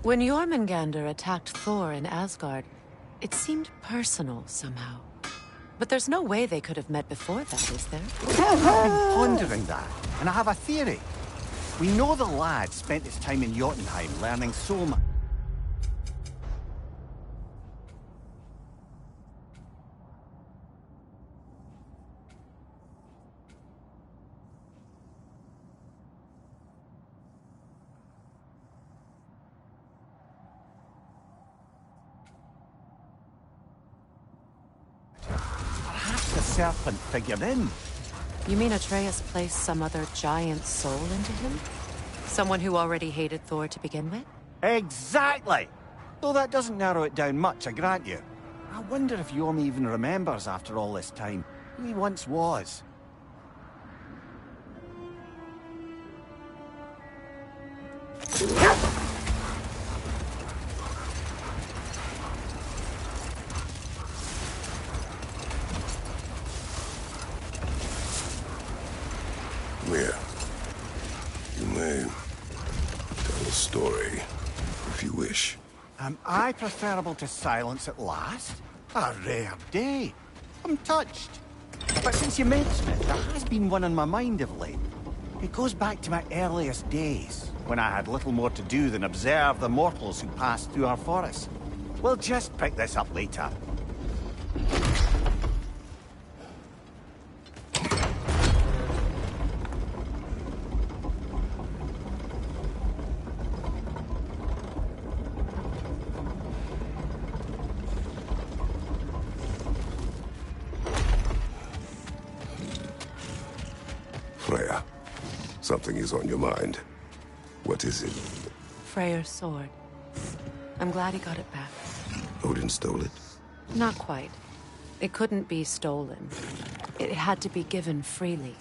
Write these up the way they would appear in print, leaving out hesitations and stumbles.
When Jormungandr attacked Thor in Asgard, it seemed personal somehow. But there's no way they could have met before that, is there? I've been pondering that, and I have a theory. We know the lad spent his time in Jotunheim learning so much. Perhaps the serpent figured in. You mean Atreus placed some other giant soul into him? Someone who already hated Thor to begin with? Exactly! Though that doesn't narrow it down much, I grant you. I wonder if Jorm even remembers after all this time who he once was. Where? You may tell a story, if you wish. Am I preferable to silence at last? A rare day. I'm touched. But since you mention it, there has been one on my mind of late. It goes back to my earliest days, when I had little more to do than observe the mortals who passed through our forest. We'll just pick this up later. Freya, something is on your mind. What is it? Freyr's sword. I'm glad he got it back. Odin stole it? Not quite. It couldn't be stolen. It had to be given freely.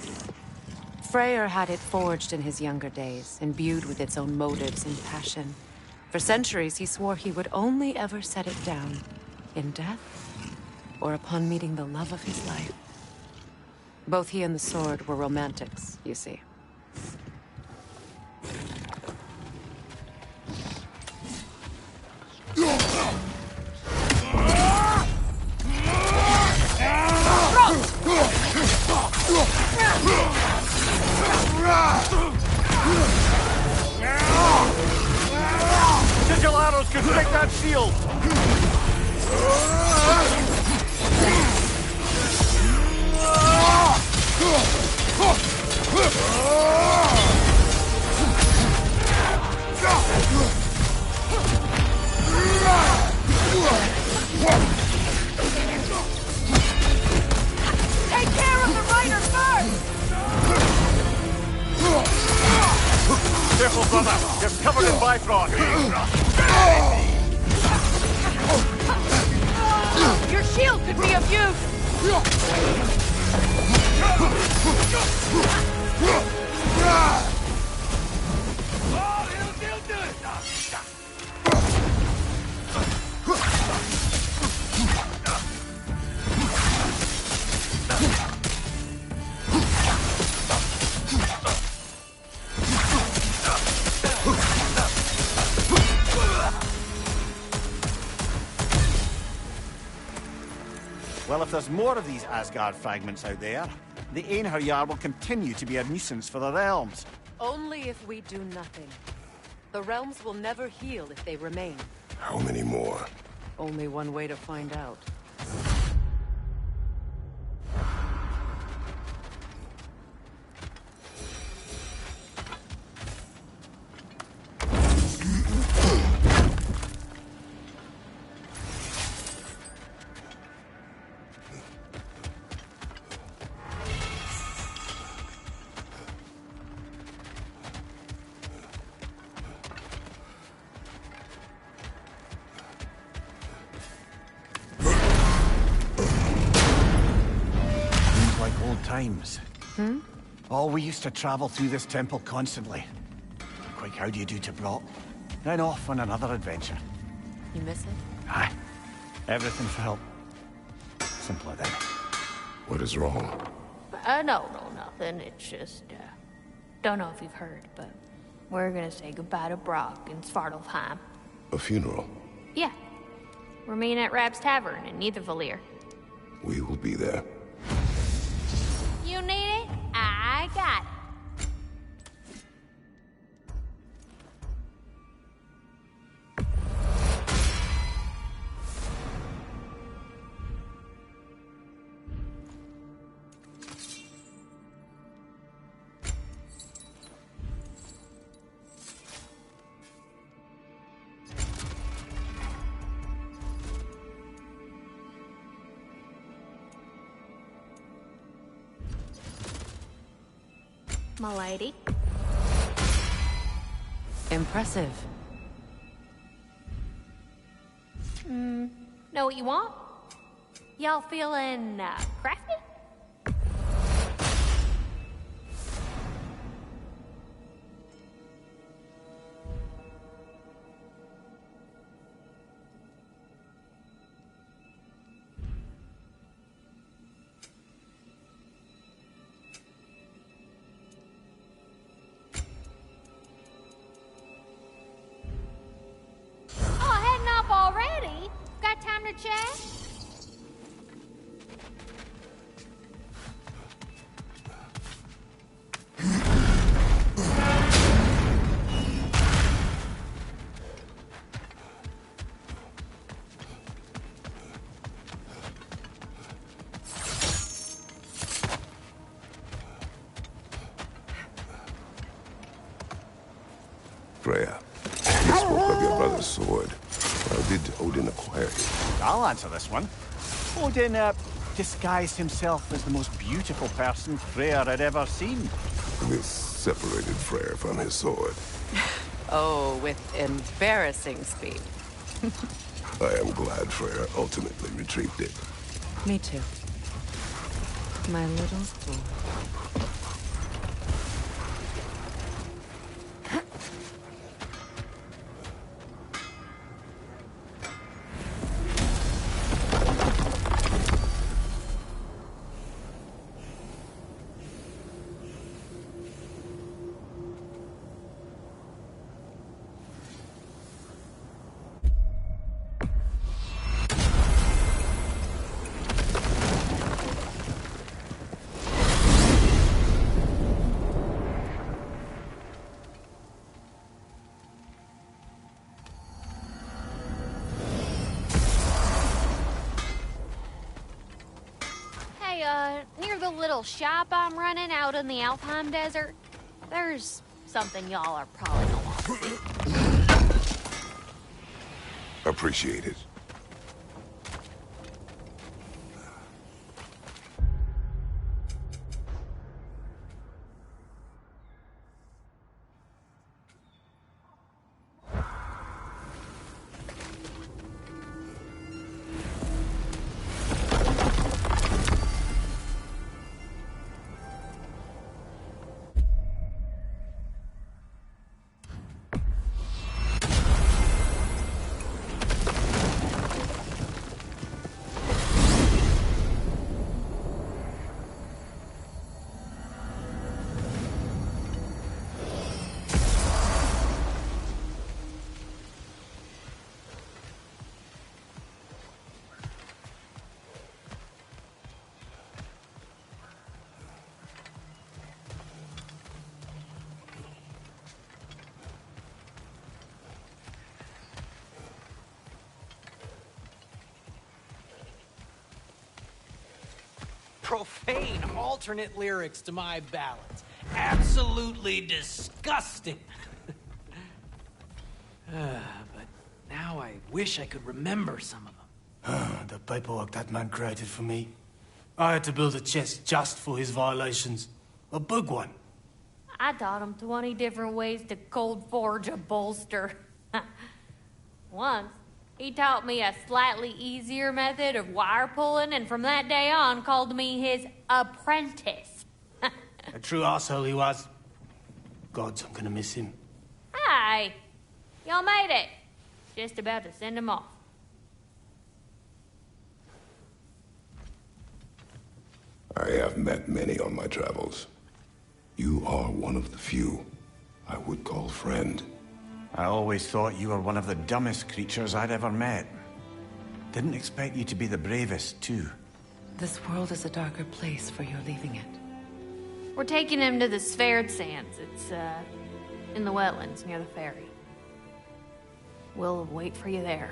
Freyr had it forged in his younger days, imbued with its own motives and passion. For centuries, he swore he would only ever set it down in death or upon meeting the love of his life. Both he and the sword were romantics, you see. Sigil arrows can break that shield! Take care of the rider first! Careful, brother! You're covered in bifrost! Your shield could be of use! Well, if there's more of these Asgard fragments out there, the Einherjar will continue to be a nuisance for the realms. Only if we do nothing. The realms will never heal if they remain. How many more? Only one way to find out. Times. Oh, we used to travel through this temple constantly. Quick, how do you do to Brock? Then off on another adventure. You miss it? Aye. Everything felt simpler then. What is wrong? No, nothing. It's just, don't know if you've heard, but we're gonna say goodbye to Brock in Svartalfheim. A funeral? Yeah. We're meeting at Rab's Tavern in Nethervalier. We will be there. You need it? I got it. My lady. Impressive. Know what you want? Y'all feeling crafty? Already? Got time to chat? Freya, you spoke of your brother's sword. How did Odin acquire it? I'll answer this one. Odin, disguised himself as the most beautiful person Freyr had ever seen. This separated Freyr from his sword. Oh, with embarrassing speed. I am glad Freyr ultimately retrieved it. Me too. My little sword. Near the little shop I'm running out in the Alfheim Desert, there's something y'all are probably gonna want to see. Appreciate it. Profane alternate lyrics to my ballads. Absolutely disgusting. But now I wish I could remember some of them. The paperwork that man created for me. I had to build a chest just for his violations. A big one. I taught him 20 different ways to cold forge a bolster. Once, he taught me a slightly easier method of wire pulling, and from that day on called me his apprentice. A true asshole he was. Gods, I'm gonna miss him. Hi! Y'all made it. Just about to send him off. I have met many on my travels. You are one of the few I would call friend. I always thought you were one of the dumbest creatures I'd ever met. Didn't expect you to be the bravest, too. This world is a darker place for your leaving it. We're taking him to the Sverd Sands. It's, in the wetlands near the ferry. We'll wait for you there.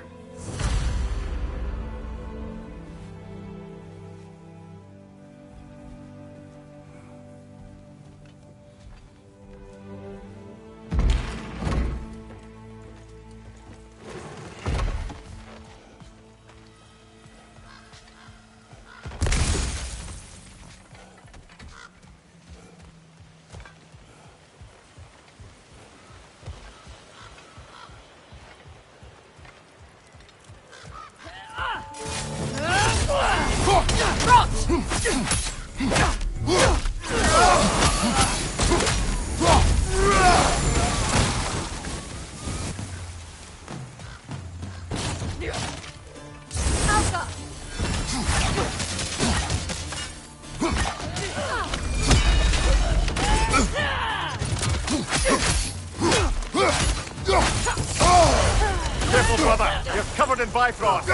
Careful, brother! You're covered in Bifrost!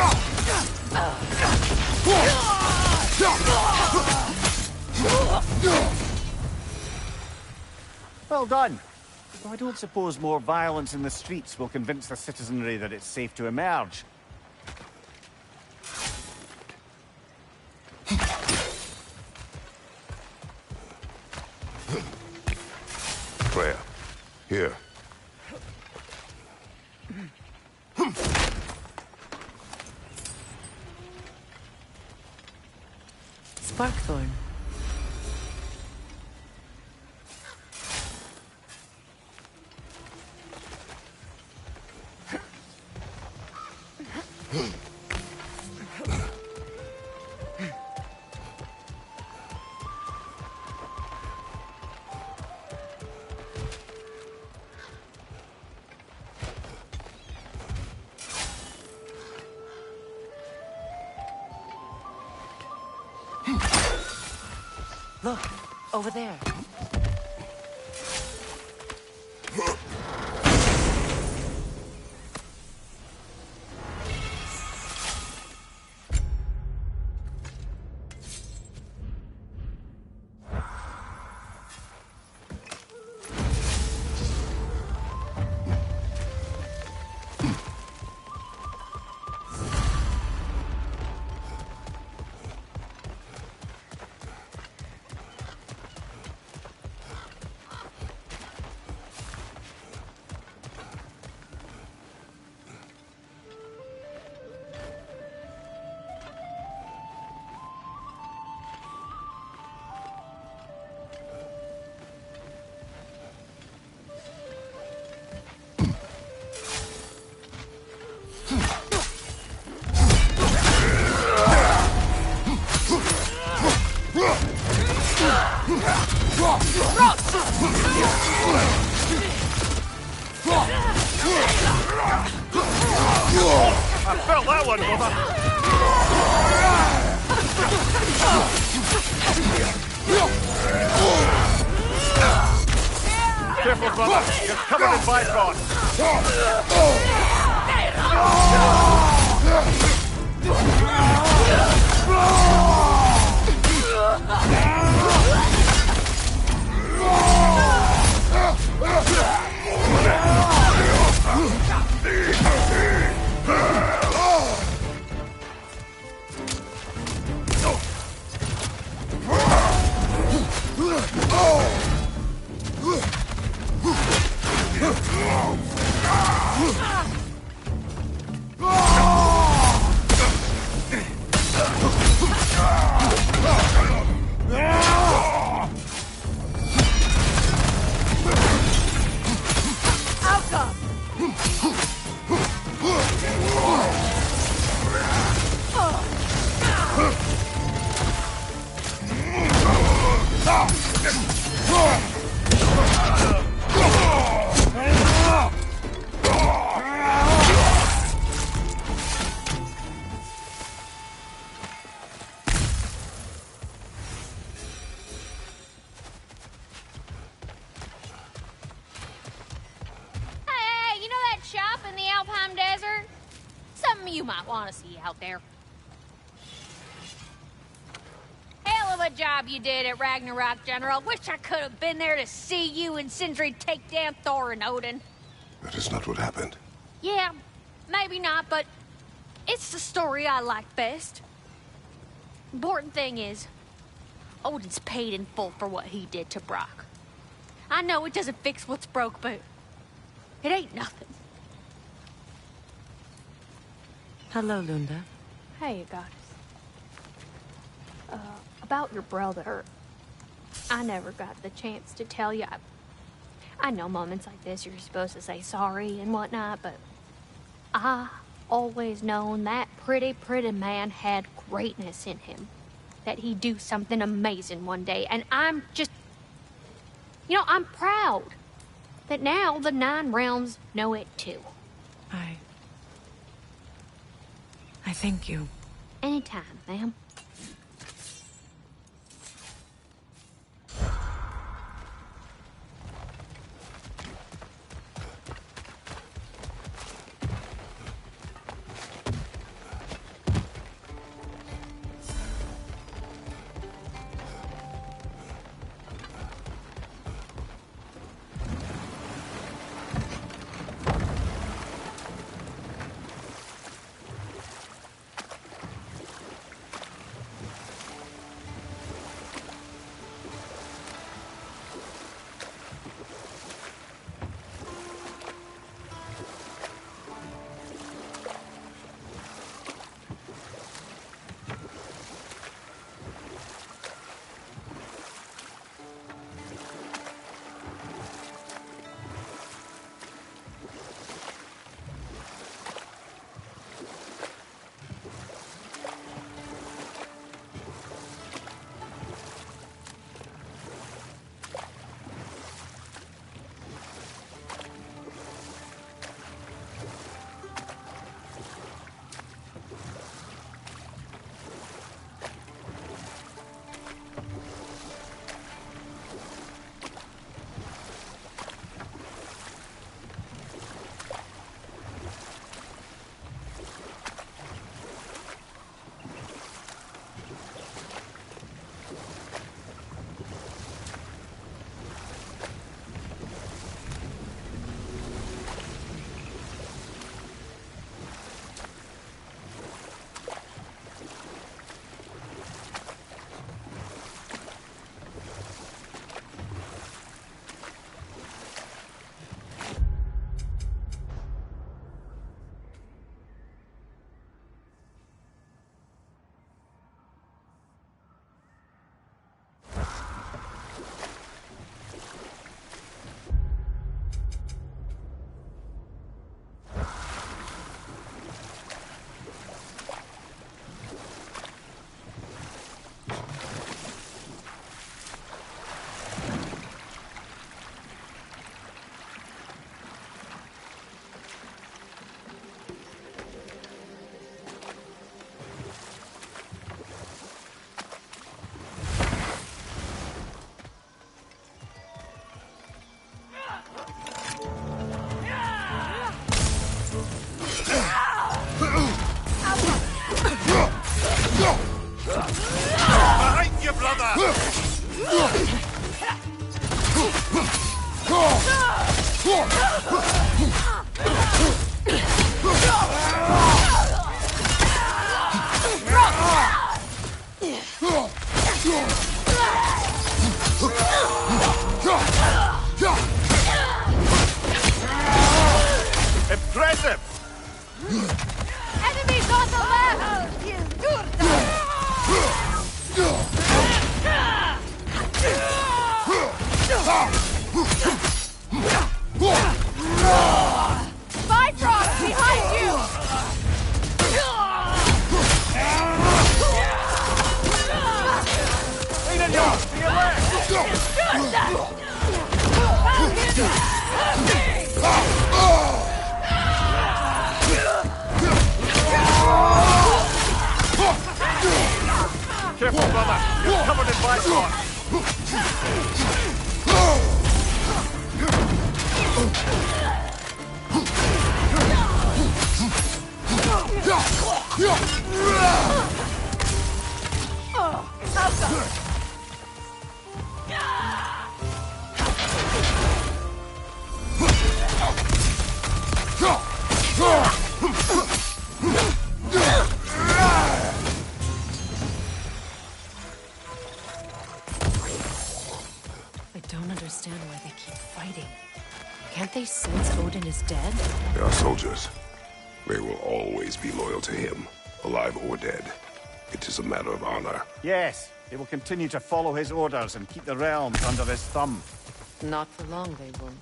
Well done. Though I don't suppose more violence in the streets will convince the citizenry that it's safe to emerge. Freya, here. Sparkthorn. Look, over there. I felt that one, brother! Careful, brother! You're covered in Bifrost! Oh! something you might want to see out there. Hell of a job you did at Ragnarok, General. Wish I could have been there to see you and Sindri take down Thor and Odin. That is not what happened. Yeah, maybe not, but it's the story I like best. Important thing is, Odin's paid in full for what he did to Brock. I know it doesn't fix what's broke, but it ain't nothing. Hello, Lunda. Hey, goddess. About your brother, I never got the chance to tell you. I know moments like this you're supposed to say sorry and whatnot, but I always known that pretty man had greatness in him. That he'd do something amazing one day, and I'm just... You know, I'm proud that now the Nine Realms know it too. I thank you. Anytime, ma'am. Impressive! Enemies on the Bifrost, behind you! Lean in your, to your left! Careful, brother. You're covered in Bifrost. I don't understand why they keep fighting. Can't they sense Odin is dead? They are soldiers. They will always be loyal to him, alive or dead. It is a matter of honor. Yes, they will continue to follow his orders and keep the realms under his thumb. Not for long, they won't.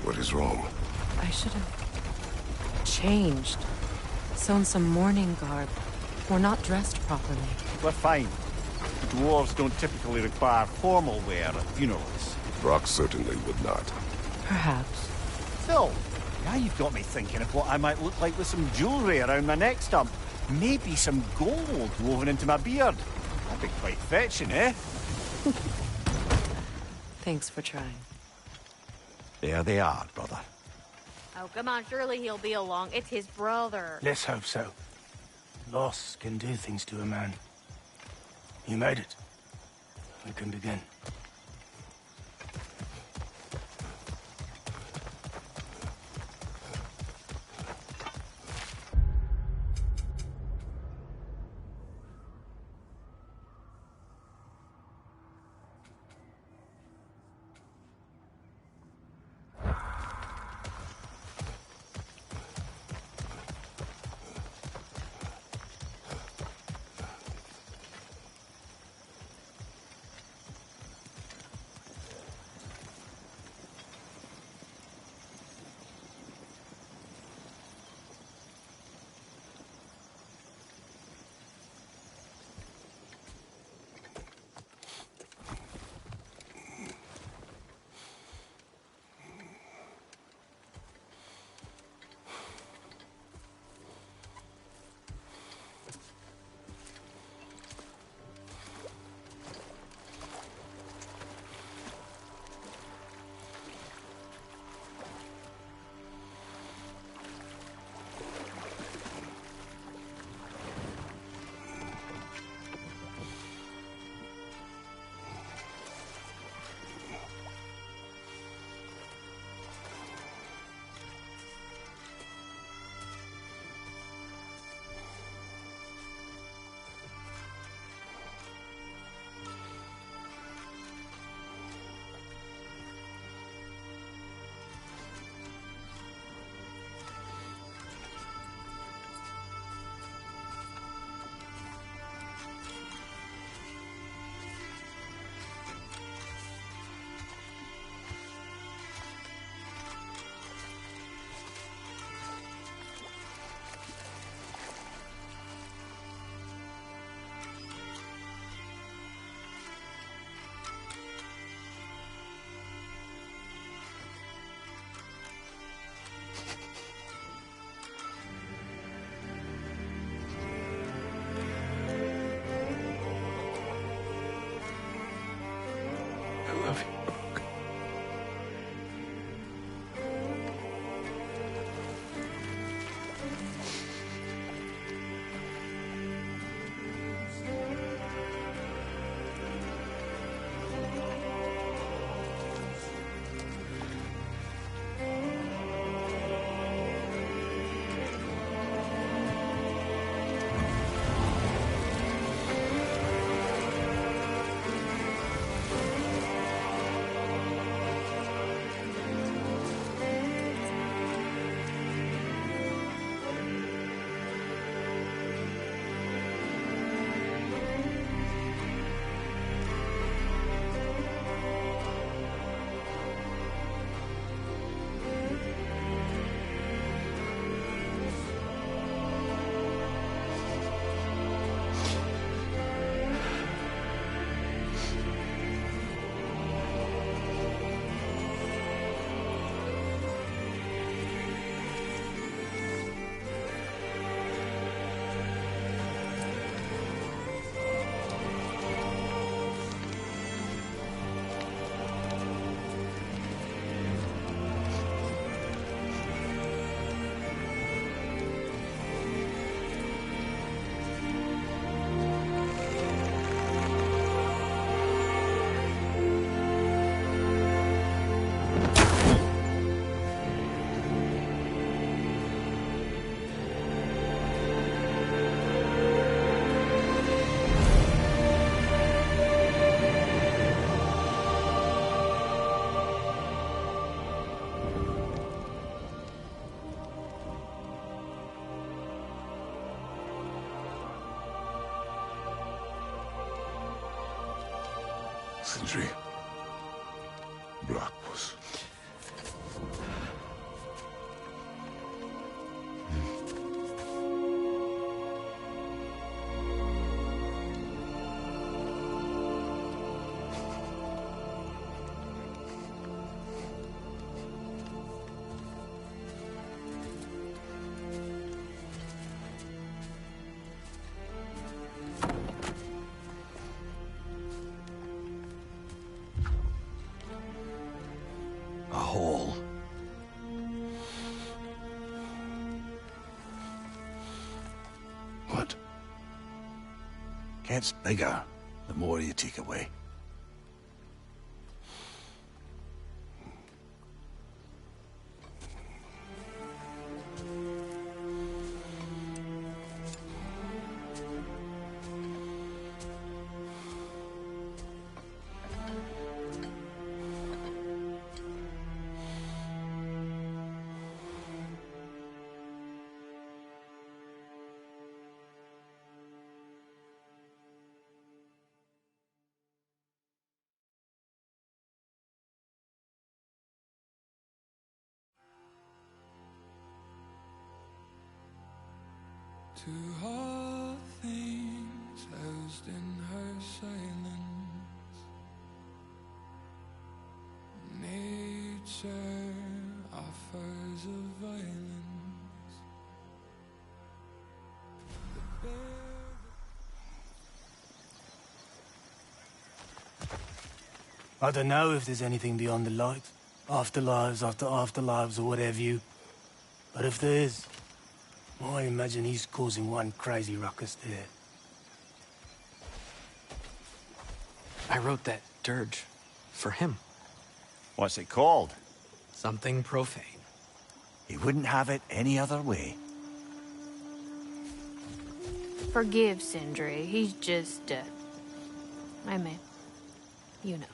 What is wrong? I should have changed. Sewn some mourning garb. We're not dressed properly. We're fine. Dwarves don't typically require formal wear at funerals. Brock certainly would not. Perhaps. Still, now you've got me thinking of what I might look like with some jewellery around my neck stump. Maybe some gold woven into my beard. That'd be quite fetching, eh? Thanks for trying. There they are, brother. Oh, come on, surely he'll be along. It's his brother. Let's hope so. Loss can do things to a man. You made it. We can begin. love you. Sindri. Blackpuss. A hole. What? Gets bigger the more you take away. To all things housed in her silence, nature offers a violence. I don't know if there's anything beyond the light. Afterlives after afterlives or whatever you. But if there is, I imagine he's causing one crazy ruckus there. I wrote that dirge for him. What's it called? Something profane. He wouldn't have it any other way. Forgive Sindri. He's just, I mean, you know.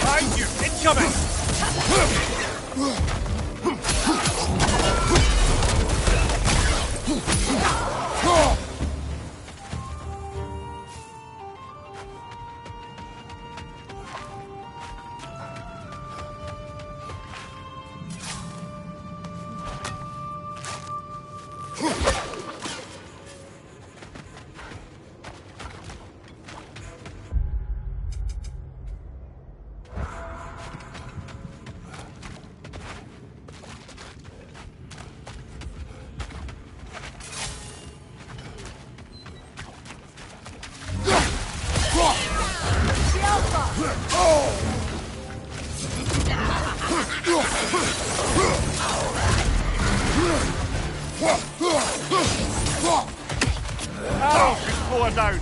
Behind you! Incoming! Arrows be flowing down!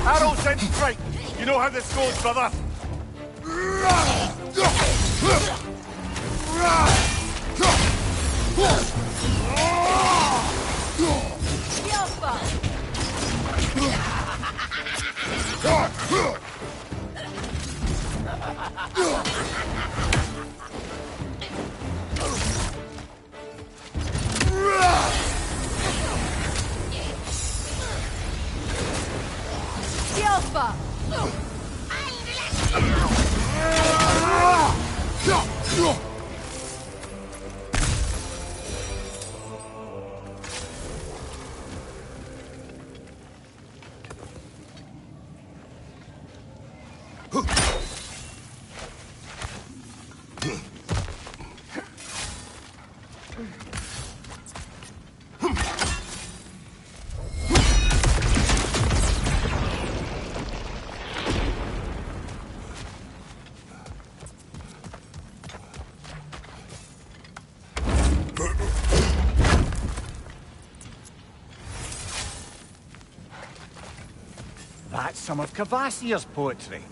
Arrows and strike! You know how this goes, brother! That's some of Kvasir's poetry.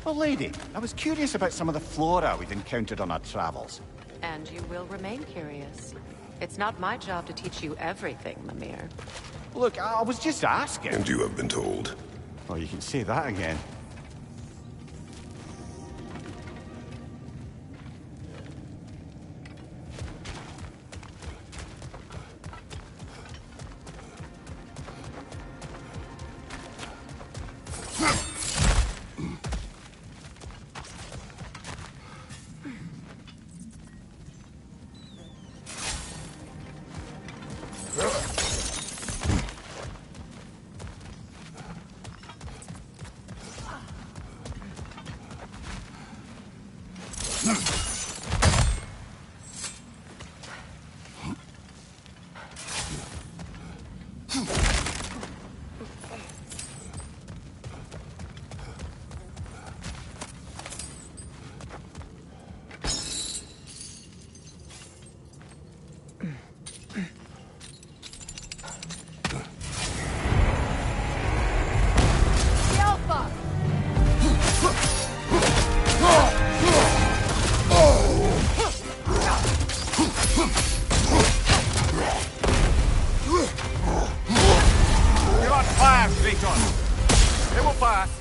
Well, lady, I was curious about some of the flora we've encountered on our travels. And you will remain curious. It's not my job to teach you everything, Mimir. Look, I was just asking. And you have been told. Oh, you can say that again. last.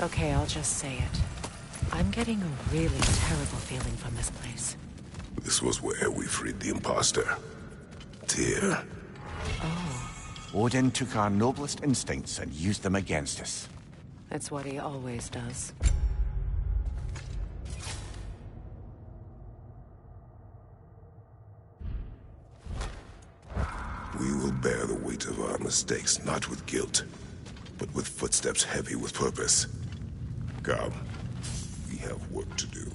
Okay, I'll just say it. I'm getting a really terrible feeling from this place. This was where we freed the imposter. Tyr. Odin took our noblest instincts and used them against us. That's what he always does. We will bear the weight of our mistakes, not with guilt, but with footsteps heavy with purpose. Come, we have work to do.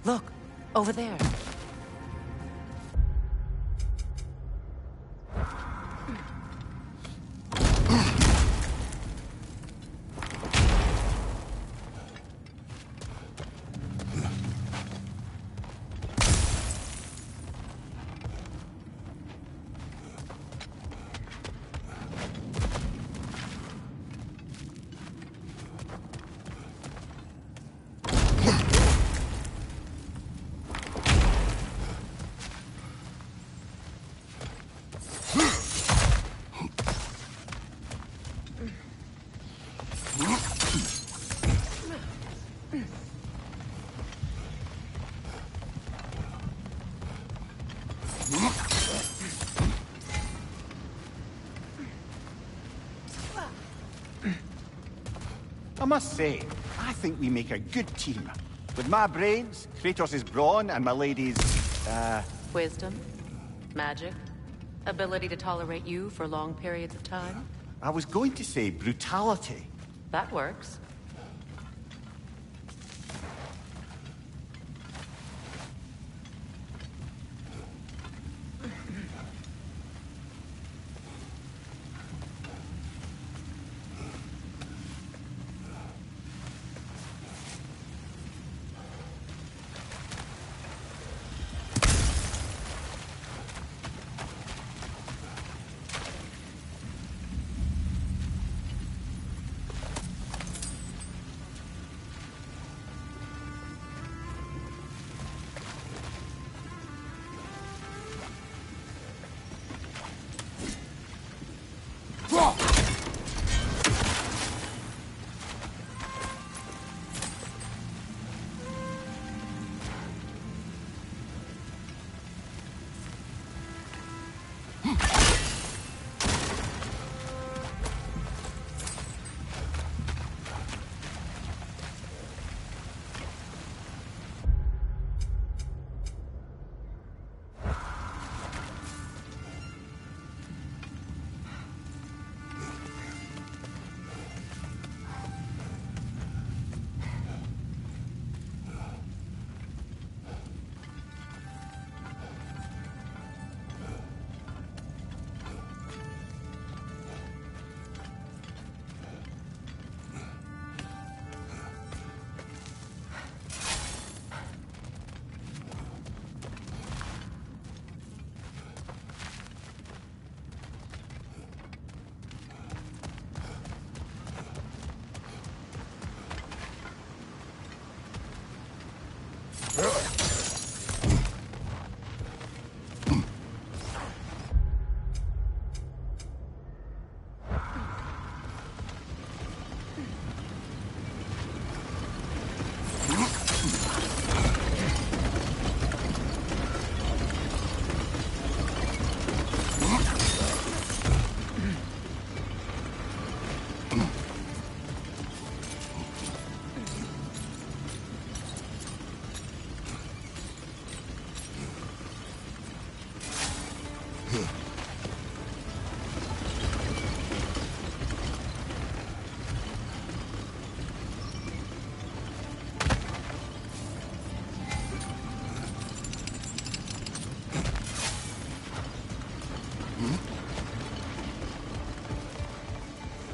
Look, over there. I must say, I think we make a good team. With my brains, Kratos' brawn, and my lady's, Wisdom, magic, ability to tolerate you for long periods of time. I was going to say brutality. That works.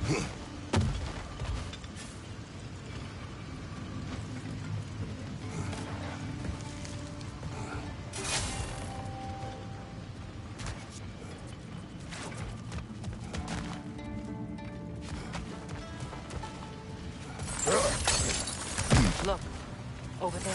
Look, over there.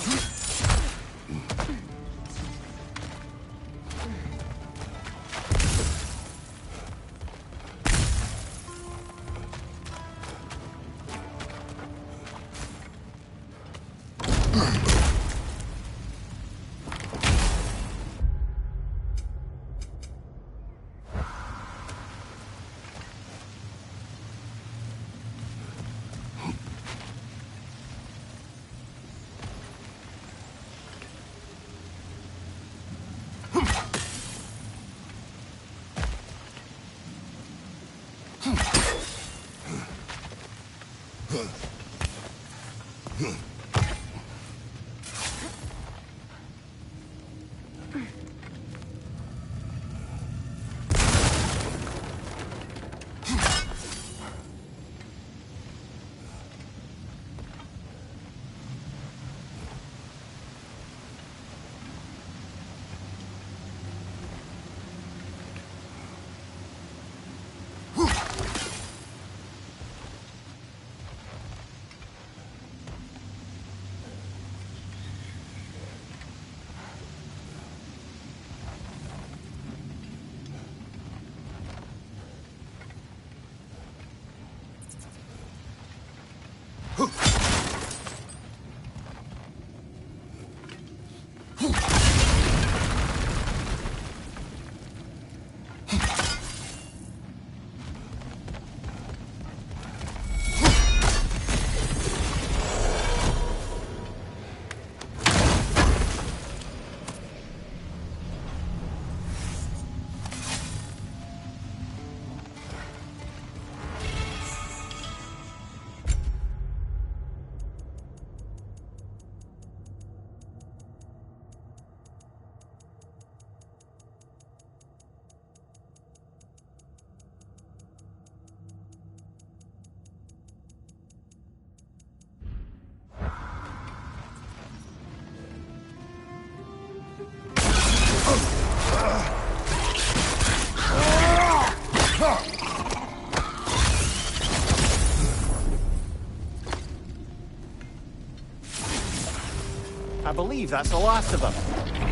I believe that's the last of them.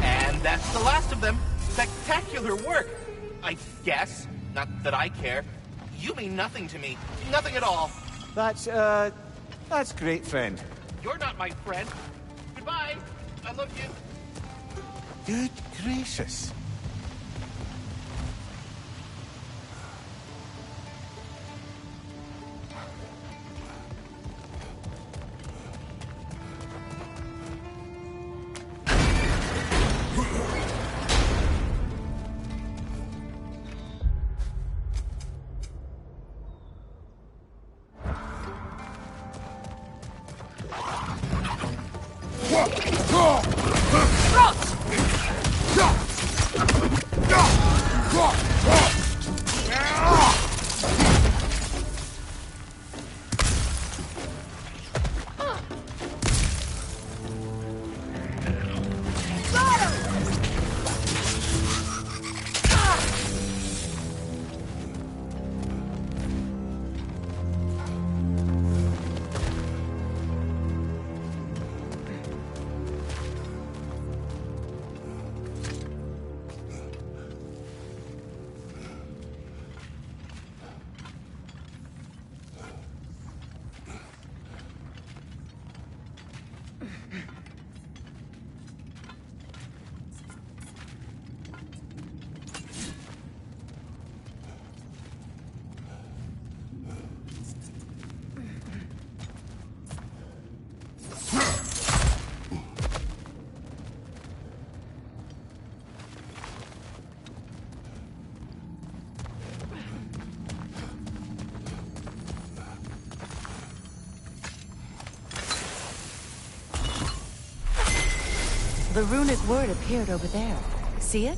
And that's the last of them. Spectacular work, I guess. Not that I care. You mean nothing to me. Nothing at all. That's great, friend. You're not my friend. Goodbye. I love you. Good gracious. The runic word appeared over there. See it?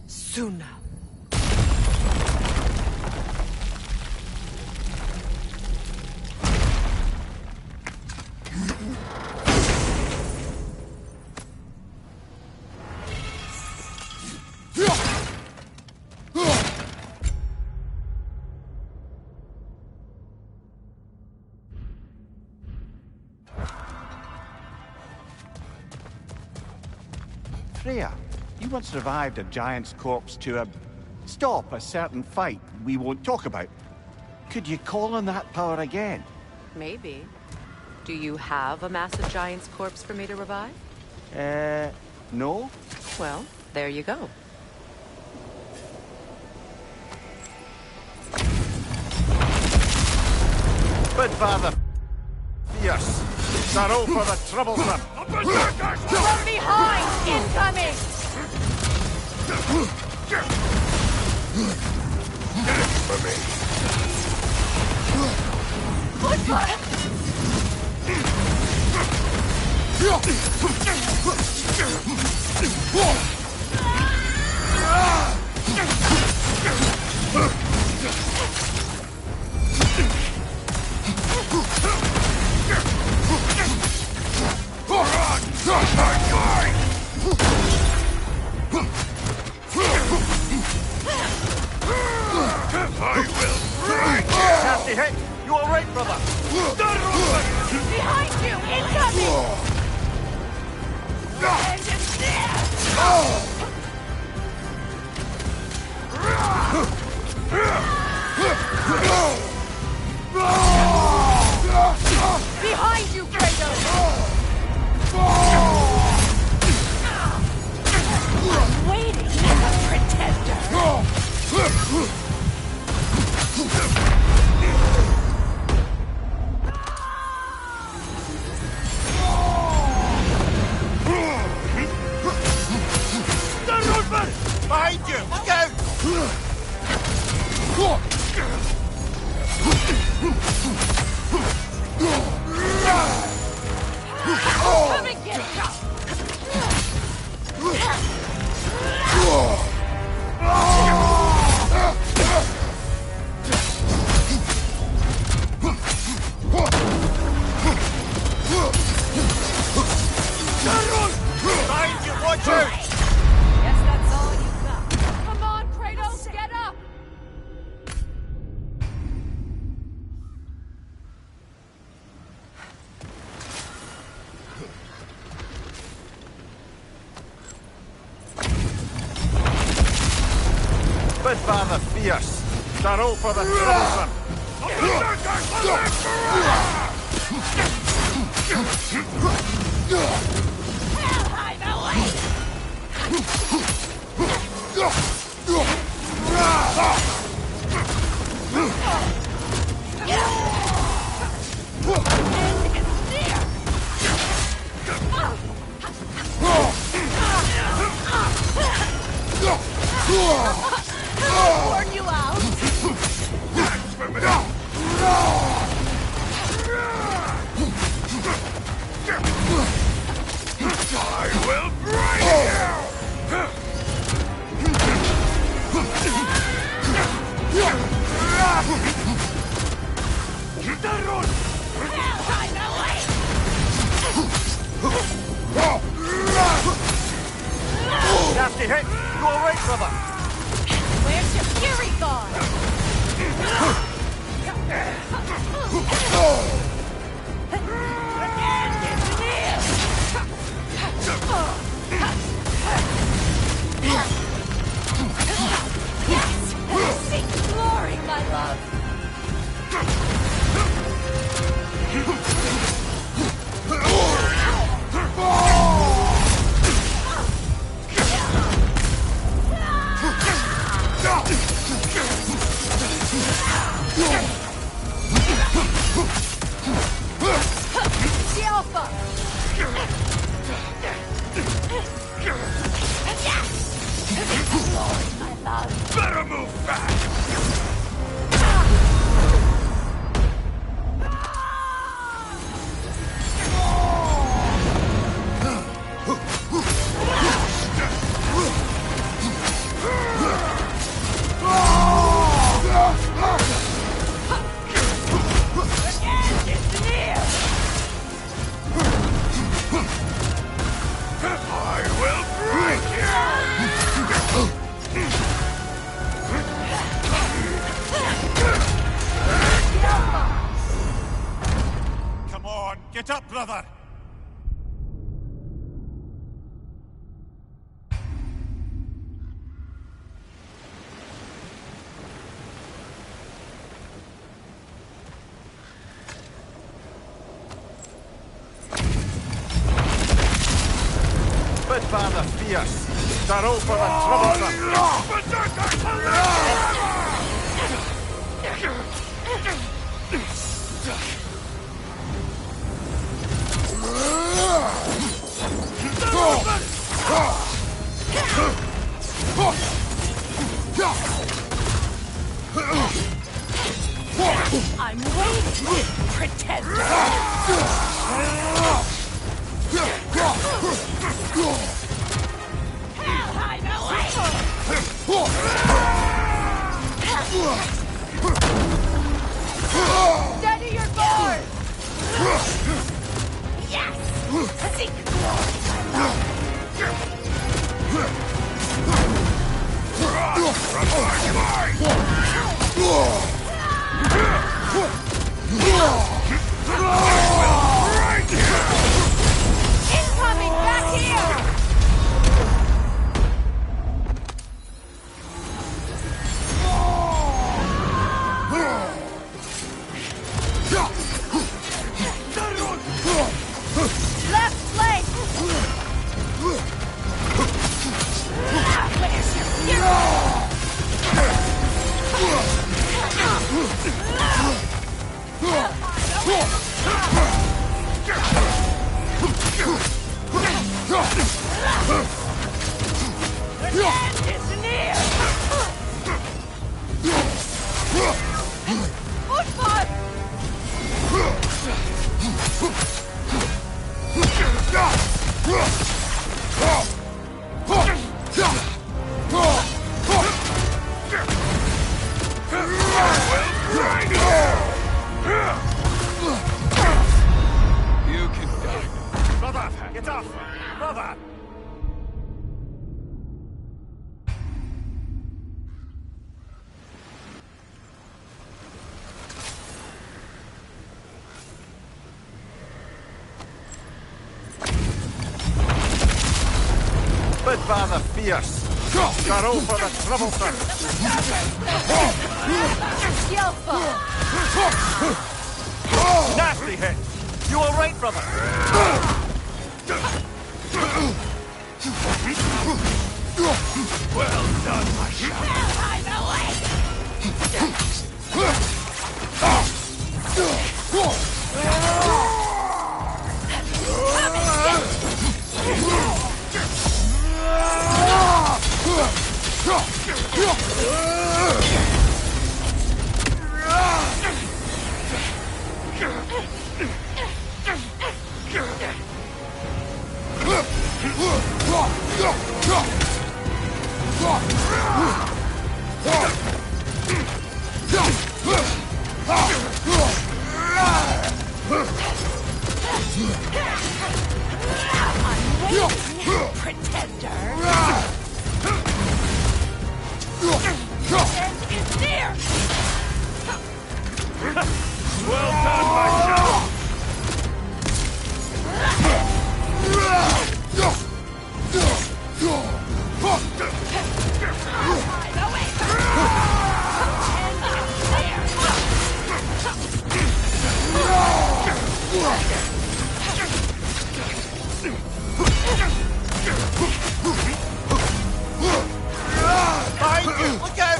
Suna. Freya, you once revived a giant's corpse to stop a certain fight we won't talk about. Could you call on that power again? Maybe. Do you have a massive giant's corpse for me to revive? No? Well, there you go. But father, fierce. Sorrow for the troublesome. From behind! Incoming! For me. Nasty hit! You all right, brother? Behind you! Incoming! Behind you, Kratos! I'm waiting like a pretender! Behind you! Look out! Come and get it! Behind you! Watch out! Guess that's all you got. Come on, Kratos, get up! But father, fierce. Sorrow for the troublesome. Hellheim away! End is near! I'll warn you out! I will break Hellheim away! Nasty hit! You all right, brother? Where's your fury gone? The end is near! Yes! Seek glory, my love! The Alpha! Yes! Glory, my love! Better move fast! I will break you! Come on, get up, brother! Start for the I'm waiting, pretender. Hide away! Steady your board! Yes! Seek glory, my love. Incoming back here! Left flank! Where's your The end is near! Football! You can die. Brother, get off! Brother! Bid father fierce. Start for the troublesome. Skillful! Nasty hit. You all right, brother? Well done, my child. Hide away! Pretender! End is near! Well done, my child. Hide away! End Look out!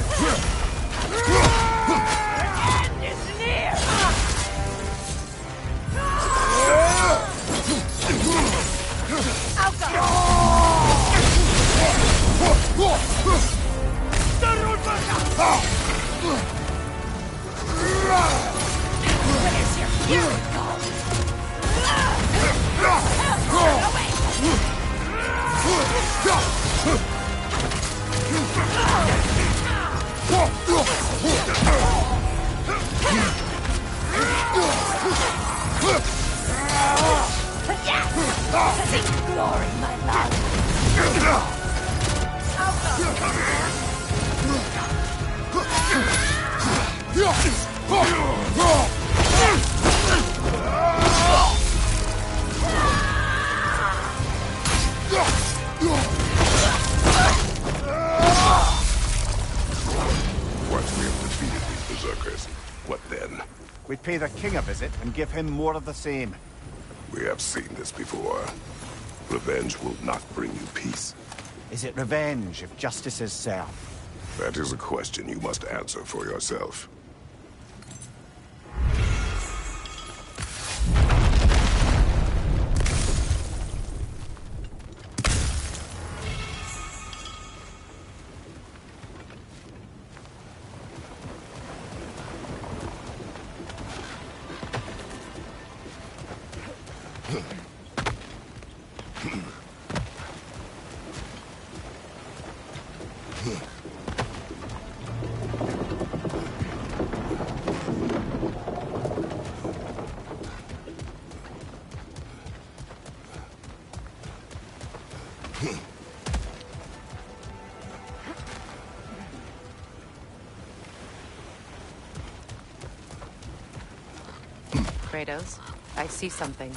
is near! Out go! Where's your fury go? Away! Yes! Seek glory, my love! Once we have defeated these berserkers, what then? We pay the king a visit and give him more of the same. We have seen this before. Revenge will not bring you peace. Is it revenge if justice is served? That is a question you must answer for yourself. Kratos, I see something.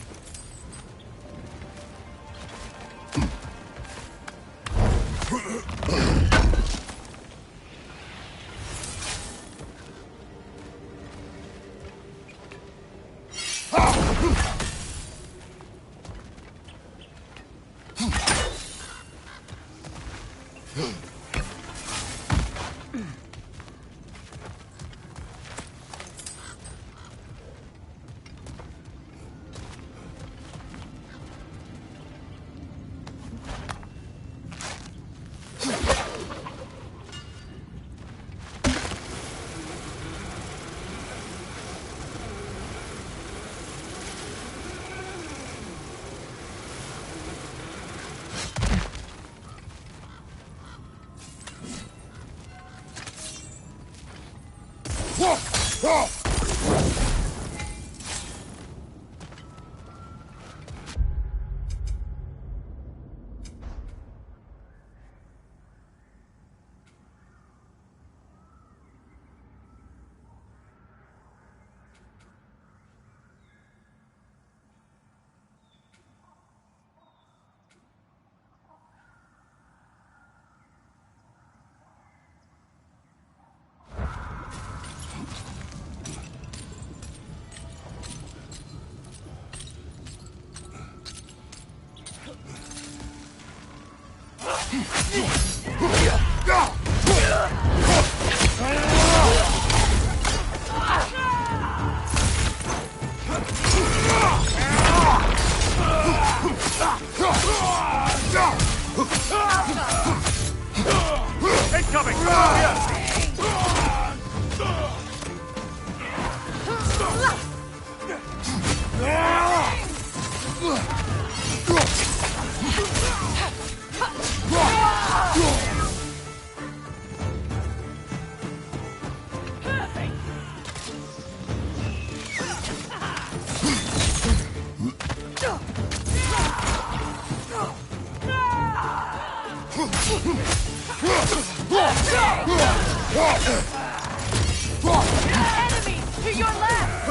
Enemy to your left!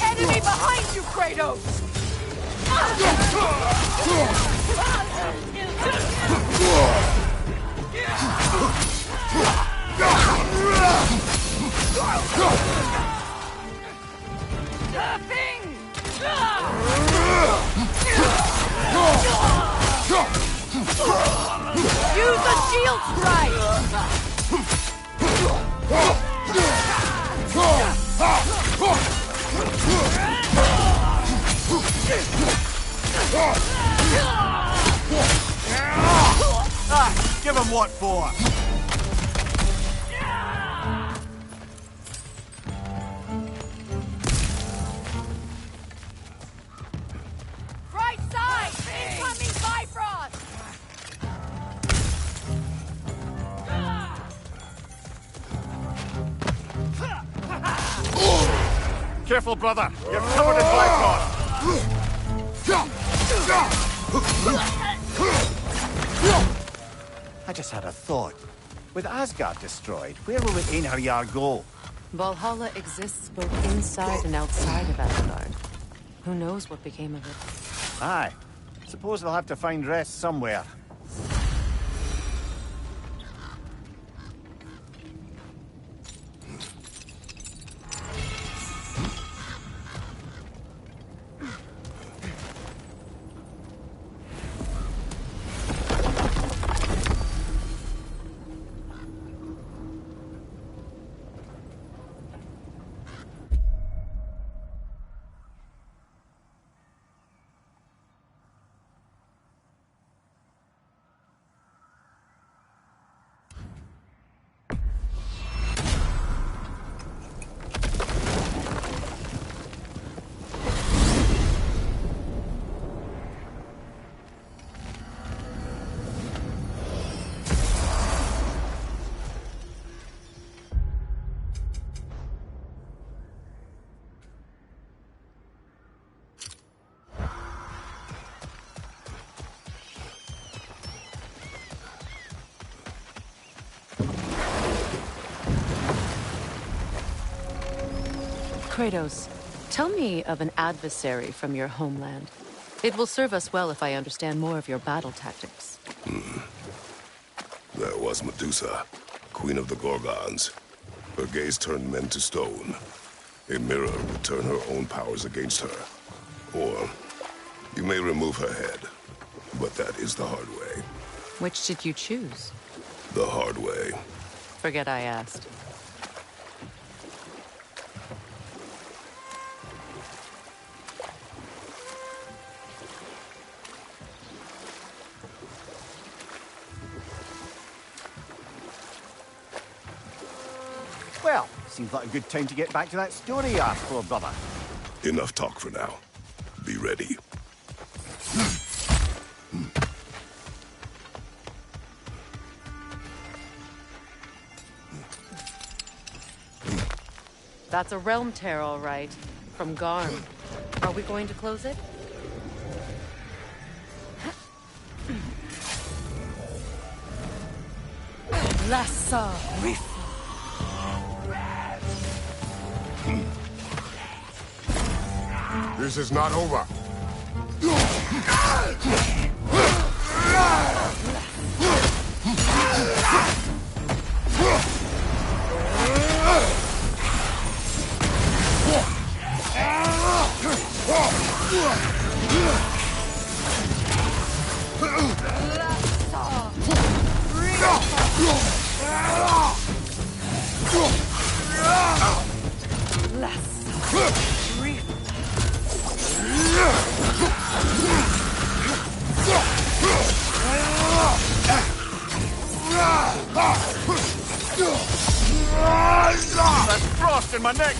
Enemy behind you, Kratos! Use the shield strike! Give him what for? Right side! Incoming Bifrost! Careful, brother. You're covered in Bifrost. I just had a thought. With Asgard destroyed, where will the Einherjar go? Valhalla exists both inside and outside of Asgard. Who knows what became of it? Aye. Suppose they'll have to find rest somewhere. Kratos, tell me of an adversary from your homeland. It will serve us well if I understand more of your battle tactics. There was Medusa, queen of the Gorgons. Her gaze turned men to stone. A mirror would turn her own powers against her. Or, you may remove her head, but that is the hard way. Which did you choose? The hard way. Forget I asked. Well, seems like a good time to get back to that story you asked for, brother. Enough talk for now. Be ready. That's a realm tear, all right. From Garm. Are we going to close it? Lassa Reef. This is not over. That's frost in my neck!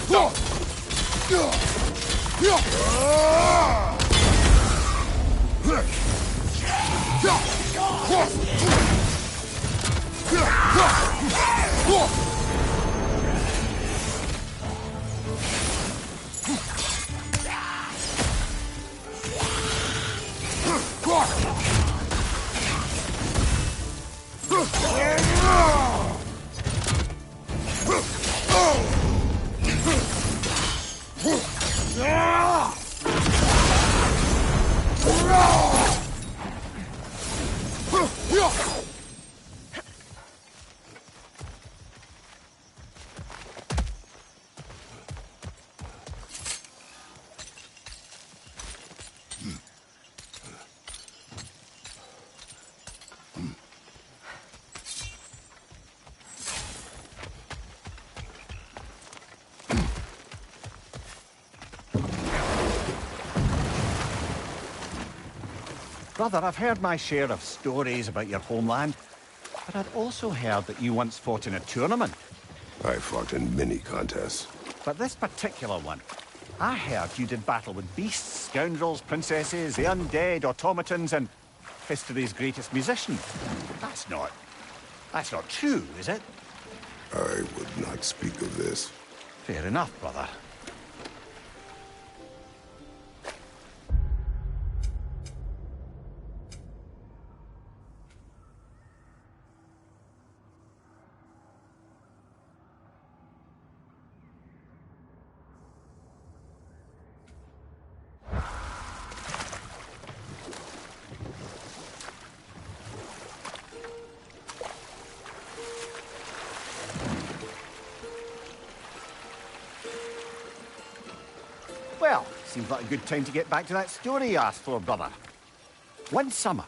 Brother, I've heard my share of stories about your homeland, but I'd also heard that you once fought in a tournament. I fought in many contests. But this particular one, I heard you did battle with beasts, scoundrels, princesses, the undead, automatons, and history's greatest musician. That's not true, is it? I would not speak of this. Fair enough, brother. seems like a good time to get back to that story you asked for, brother. One summer,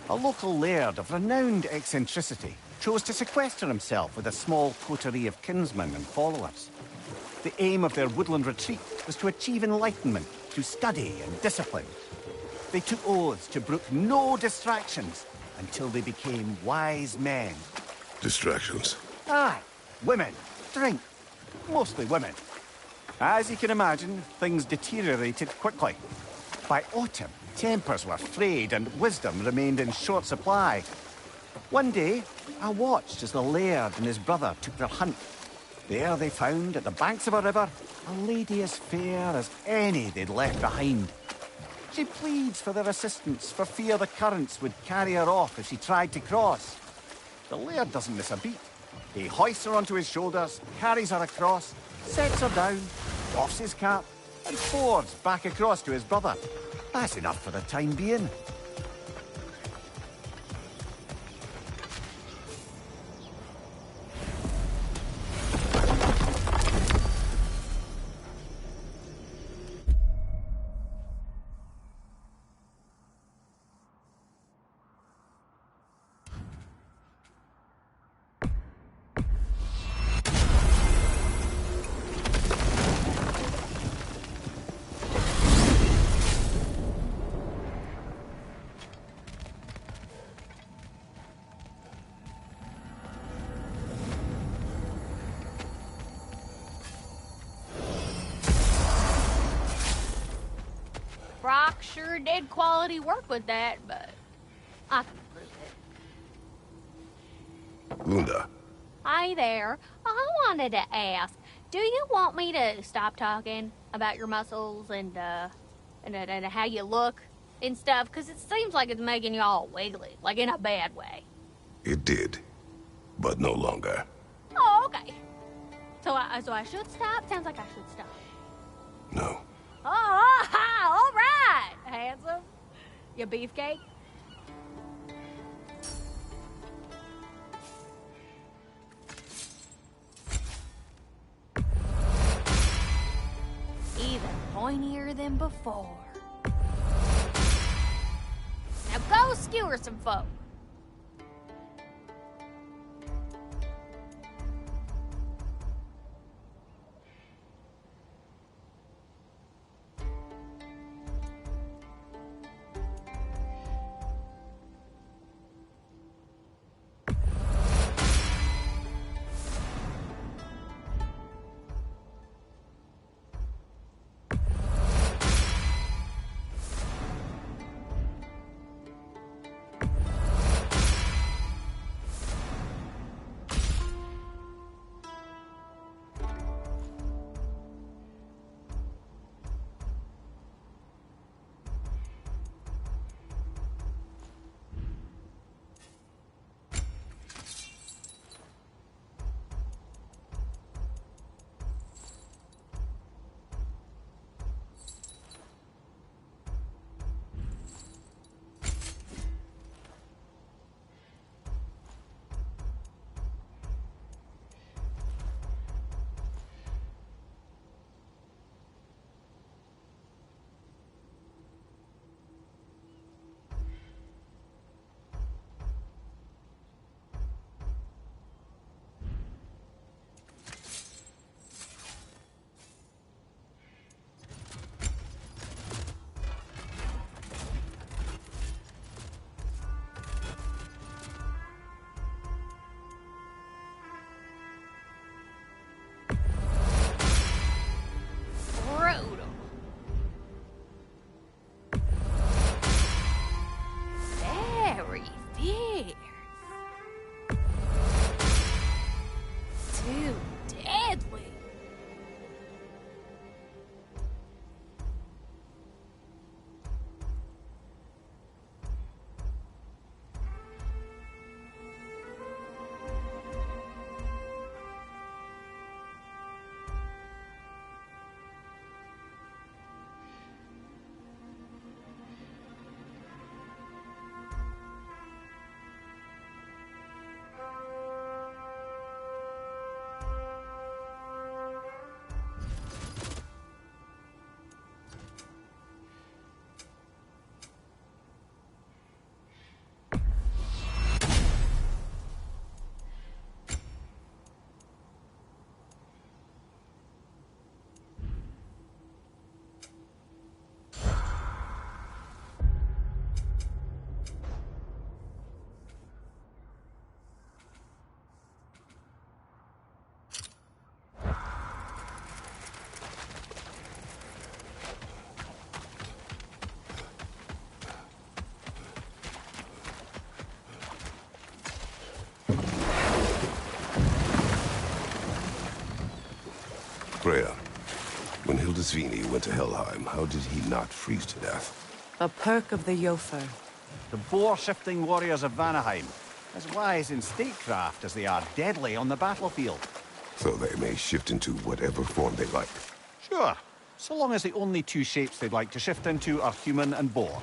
a local laird of renowned eccentricity chose to sequester himself with a small coterie of kinsmen and followers. The aim of their woodland retreat was to achieve enlightenment through study and discipline. They took oaths to brook no distractions until they became wise men. Distractions. Aye, women, drink, mostly women. As you can imagine, things deteriorated quickly. By autumn, tempers were frayed and wisdom remained in short supply. One day, I watched as the laird and his brother took their hunt. There they found, at the banks of a river, a lady as fair as any they'd left behind. She pleads for their assistance for fear the currents would carry her off if she tried to cross. The laird doesn't miss a beat. He hoists her onto his shoulders, carries her across, sets her down, offs his cap, and fords back across to his brother. That's enough for the time being. Brock sure did quality work with that, but I can prove it. Lunda. Hi there. I wanted to ask, do you want me to stop talking about your muscles and how you look and stuff? Because it seems like it's making you all wiggly, like in a bad way. It did, but no longer. Oh, okay. So I should stop? Sounds like I should stop. No. Oh, all right, handsome. You beefcake? Even pointier than before. Now go skewer some folk. Svini went to Helheim, how did he not freeze to death? A perk of the Jofer. The boar-shifting warriors of Vanaheim, as wise in statecraft as they are deadly on the battlefield. So they may shift into whatever form they like. Sure, so long as the only two shapes they'd like to shift into are human and boar.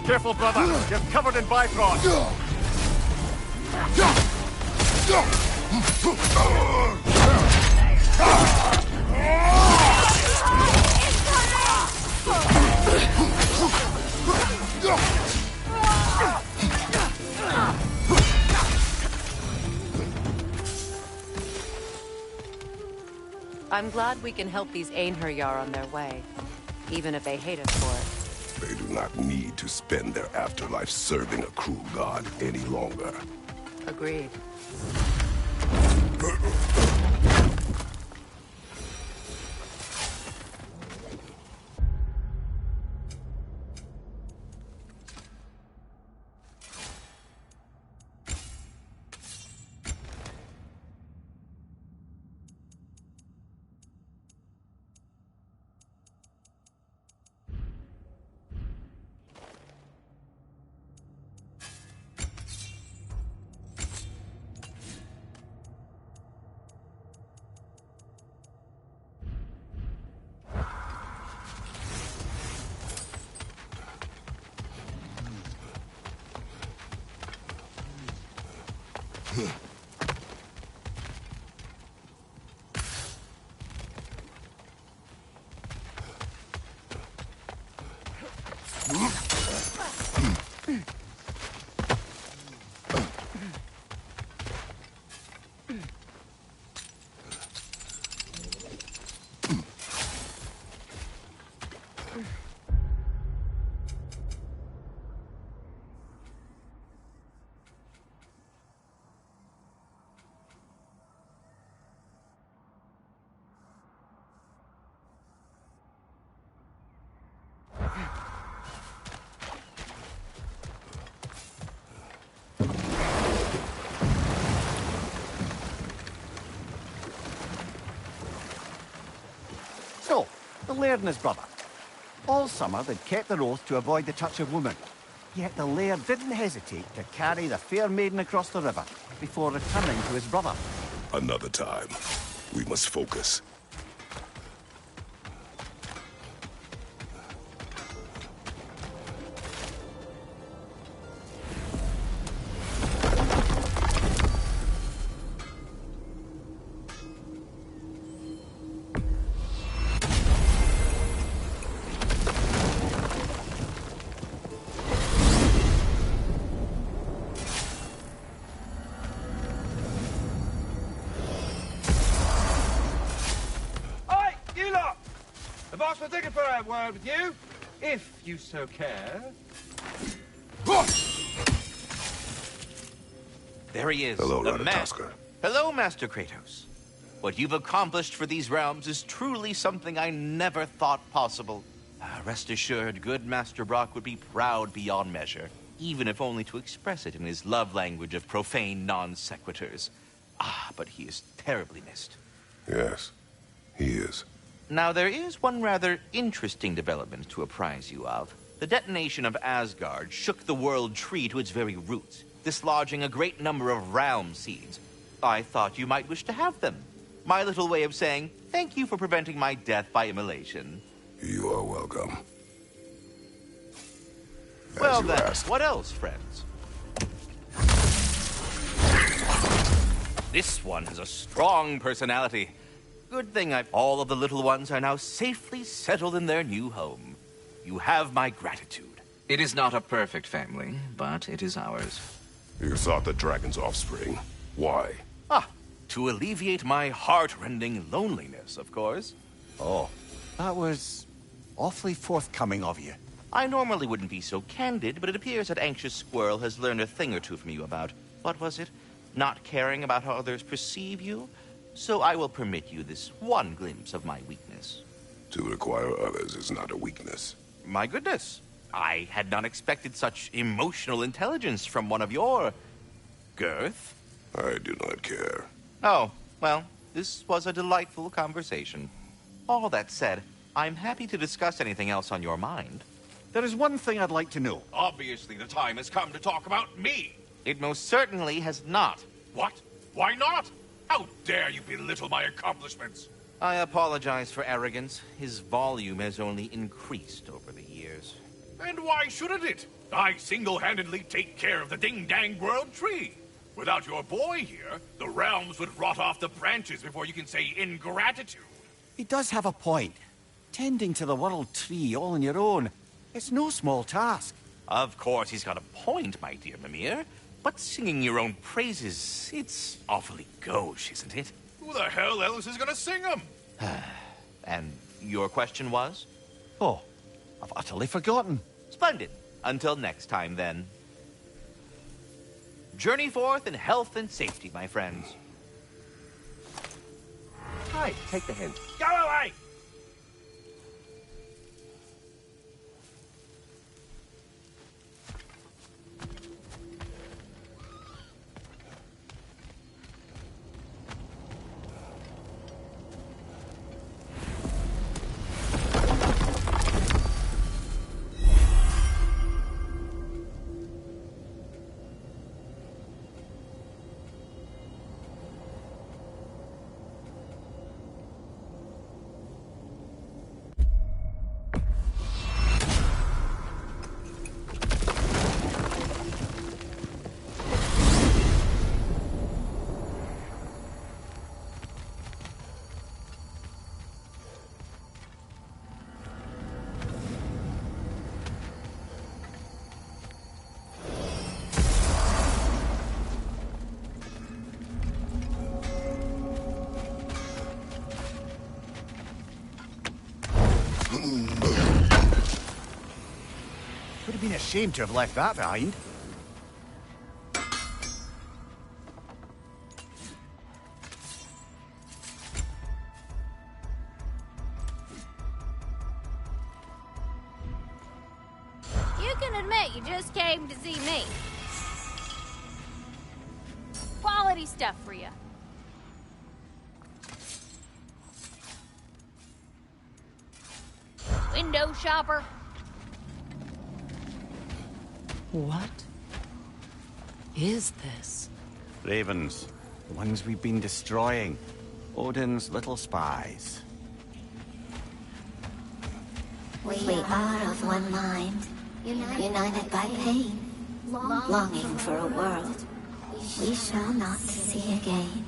Careful, brother. You're covered in Bifrost. I'm glad we can help these Einherjar on their way, even if they hate us for it. They do not need to spend their afterlife serving a cruel god any longer. Agreed. So, the laird and his brother. All summer they'd kept their oath to avoid the touch of woman. Yet the laird didn't hesitate to carry the fair maiden across the river before returning to his brother. Another time. We must focus. Boss, we're taking for a word with you, if you so care. There he is. Hello, the man. Ratatoskr. Hello, Master Kratos. What you've accomplished for these realms is truly something I never thought possible. Rest assured, good Master Brock would be proud beyond measure, even if only to express it in his love language of profane non-sequiturs. But he is terribly missed. Yes, he is. Now, there is one rather interesting development to apprise you of. The detonation of Asgard shook the world tree to its very roots, dislodging a great number of realm seeds. I thought you might wish to have them. My little way of saying, thank you for preventing my death by immolation. You are welcome. Well you then, asked. what else, friends? This one has a strong personality. Good thing all of the little ones are now safely settled in their new home. You have my gratitude. It is not a perfect family, but it is ours. You sought the dragon's offspring. Why? To alleviate my heart-rending loneliness, of course. Oh, that was awfully forthcoming of you. I normally wouldn't be so candid, but it appears that Anxious Squirrel has learned a thing or two from you about, what was it? Not caring about how others perceive you? So I will permit you this one glimpse of my weakness. To require others is not a weakness. My goodness. I had not expected such emotional intelligence from one of your... girth. I do not care. Oh, well, this was a delightful conversation. All that said, I'm happy to discuss anything else on your mind. There is one thing I'd like to know. Obviously, the time has come to talk about me. It most certainly has not. What? Why not? How dare you belittle my accomplishments? I apologize for arrogance. His volume has only increased over the years. And why shouldn't it? I single-handedly take care of the ding-dang world tree. Without your boy here, the realms would rot off the branches before you can say ingratitude. He does have a point. Tending to the world tree all on your own, it's no small task. Of course he's got a point, my dear Mimir. But singing your own praises, it's awfully gauche, isn't it? Who the hell else is gonna sing them? And your question was? Oh, I've utterly forgotten. Splendid. Until next time, then. Journey forth in health and safety, my friends. Hi, take the hint. Go away! Would have been a shame to have left that behind. You can admit you just came to see me. Quality stuff for you. Window shopper. What is this? Ravens, the ones we've been destroying. Odin's little spies. We are of one mind, united by pain, longing for a world we shall not see again.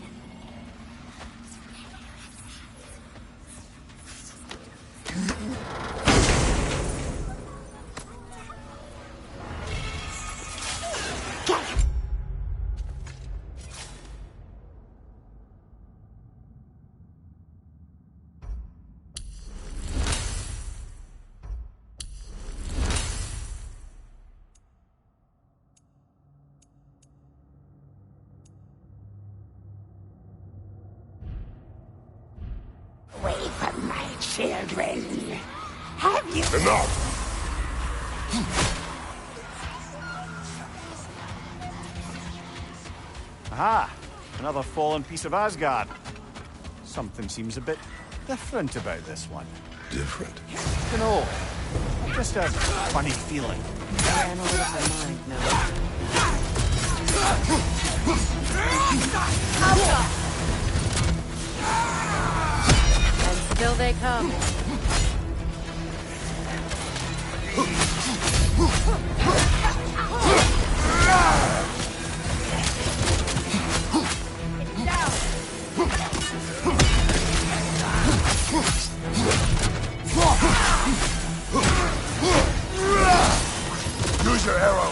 children. Have you... Enough! Aha! Another fallen piece of Asgard. Something seems a bit different about this one. Different? Dunno. Just a funny feeling. I ran over my mind now. And still they come. Use your arrow!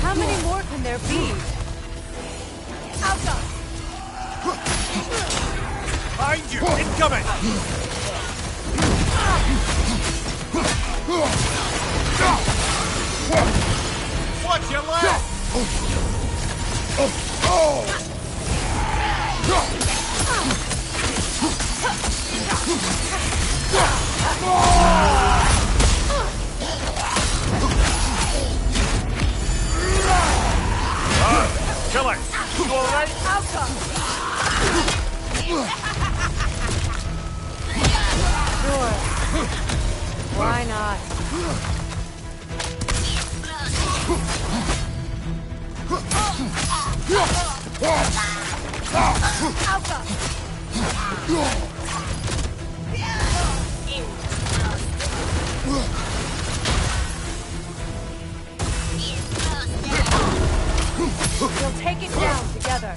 How many more can there be? Behind you! Incoming! Watch your left! Kill it! You alright? Sure. Why not? We'll take it down together.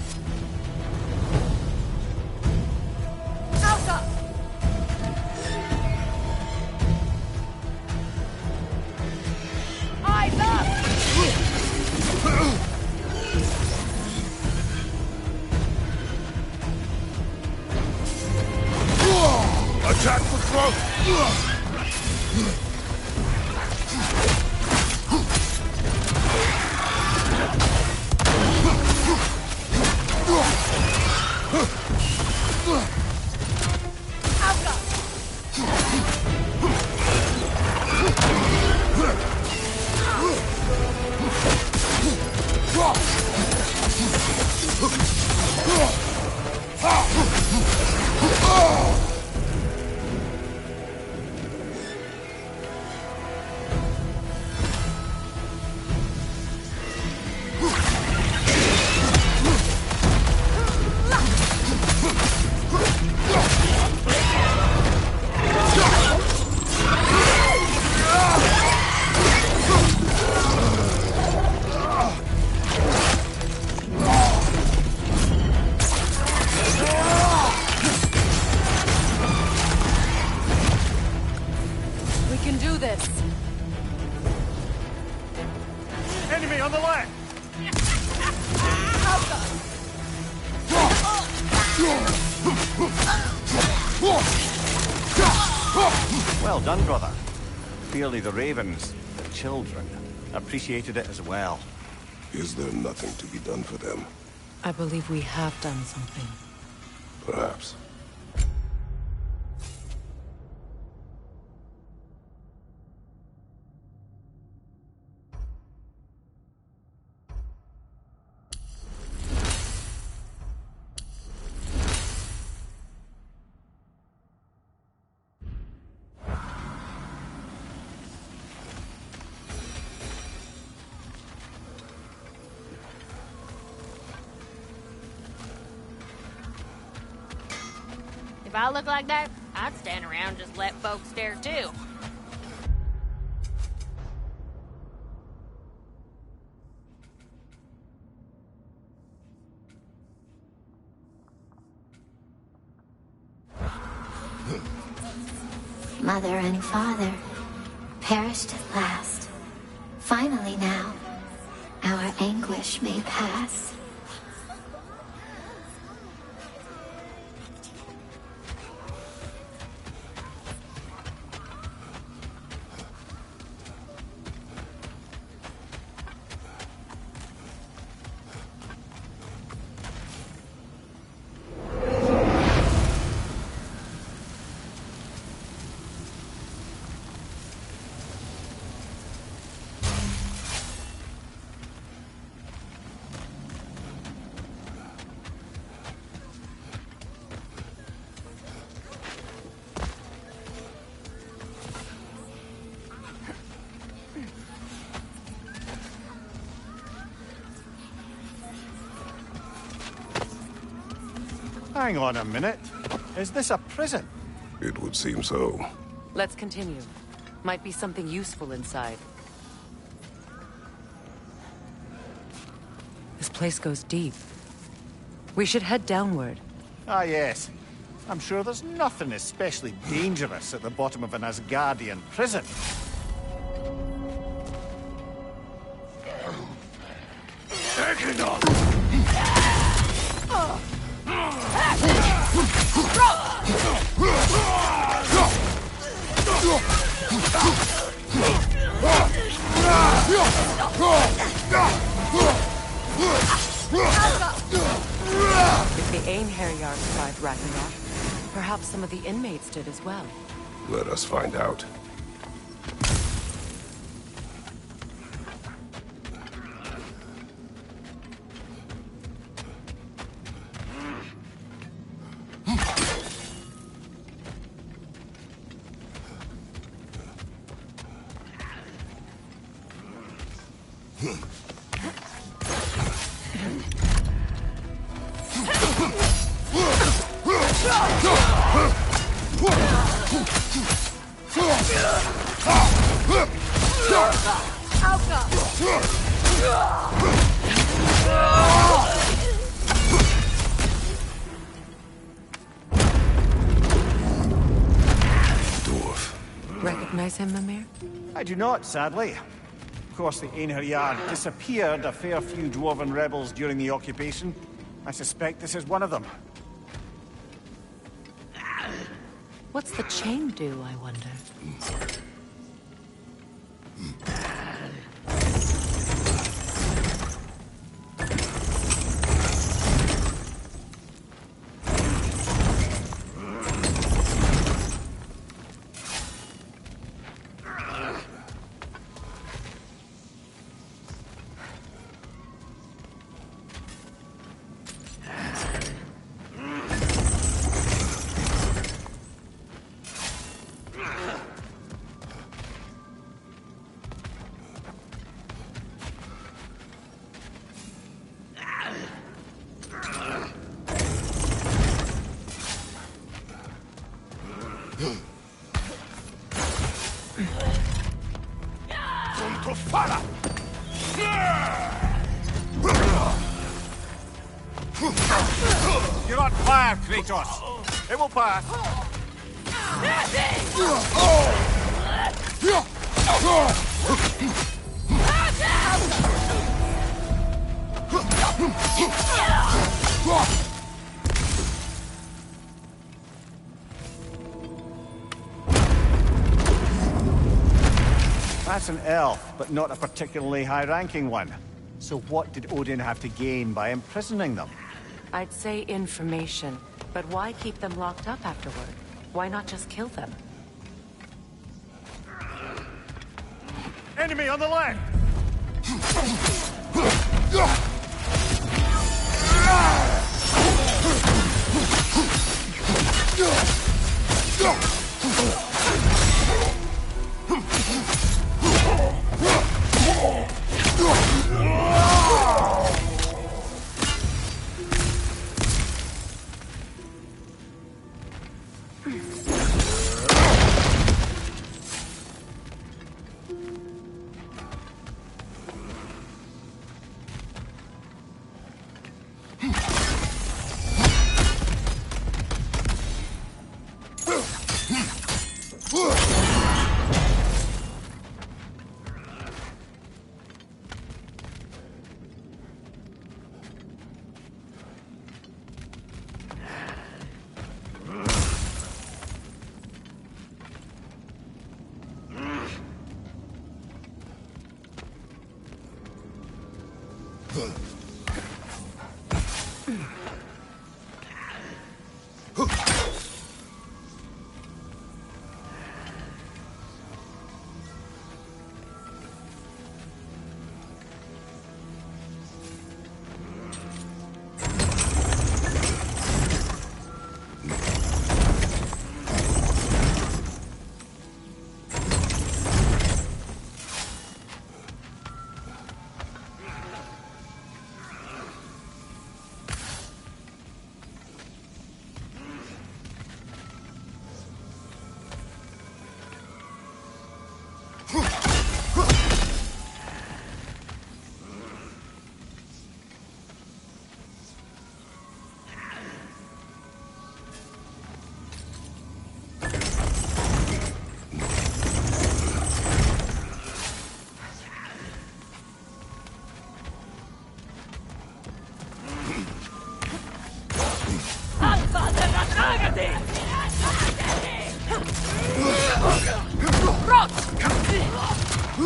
Eyes up! Attack for throat! We can do this. Enemy on the left! Well done, brother. Clearly the ravens, the children, appreciated it as well. Is there nothing to be done for them? I believe we have done something. Perhaps. If I look like that, I'd stand around and just let folks stare too. Mother and father perished at last. Finally now, our anguish may pass. Hang on a minute. Is this a prison? It would seem so. Let's continue. Might be something useful inside. This place goes deep. We should head downward. Ah, yes. I'm sure there's nothing especially dangerous at the bottom of an Asgardian prison. If the Einherjar survived Ragnarok, perhaps some of the inmates did as well. Let us find out. Recognize him, Mimir? I do not, sadly. Of course, the Einherjar disappeared a fair few dwarven rebels during the occupation. I suspect this is one of them. What's the chain do, I wonder? You're on fire, Kratos! It will pass! That's an elf, but not a particularly high-ranking one. So what did Odin have to gain by imprisoning them? I'd say information, but why keep them locked up afterward? Why not just kill them? Enemy on the left!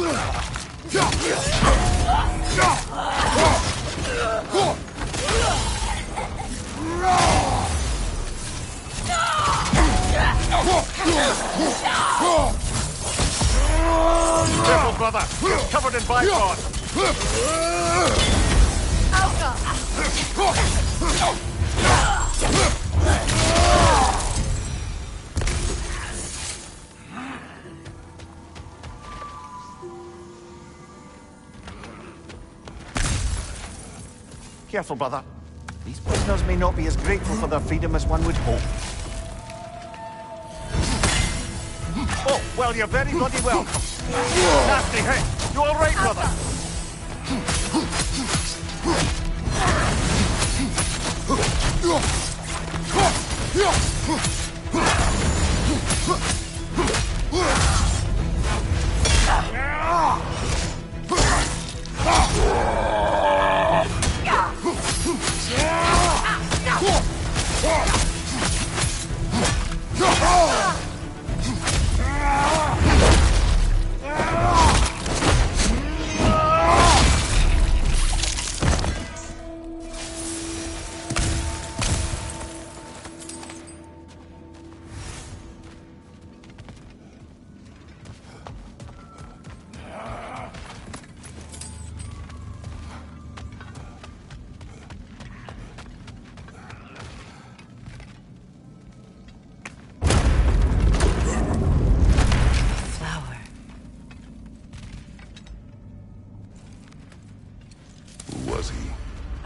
Careful, brother! It's covered in bifrost! Careful, brother. These prisoners may not be as grateful for their freedom as one would hope. Oh, well, you're very bloody welcome. Nasty hit. You all right, brother?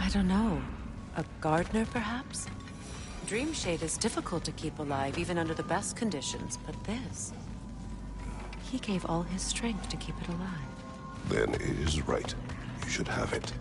I don't know. A gardener, perhaps? Dreamshade is difficult to keep alive, even under the best conditions, but this... He gave all his strength to keep it alive. Then it is right. You should have it.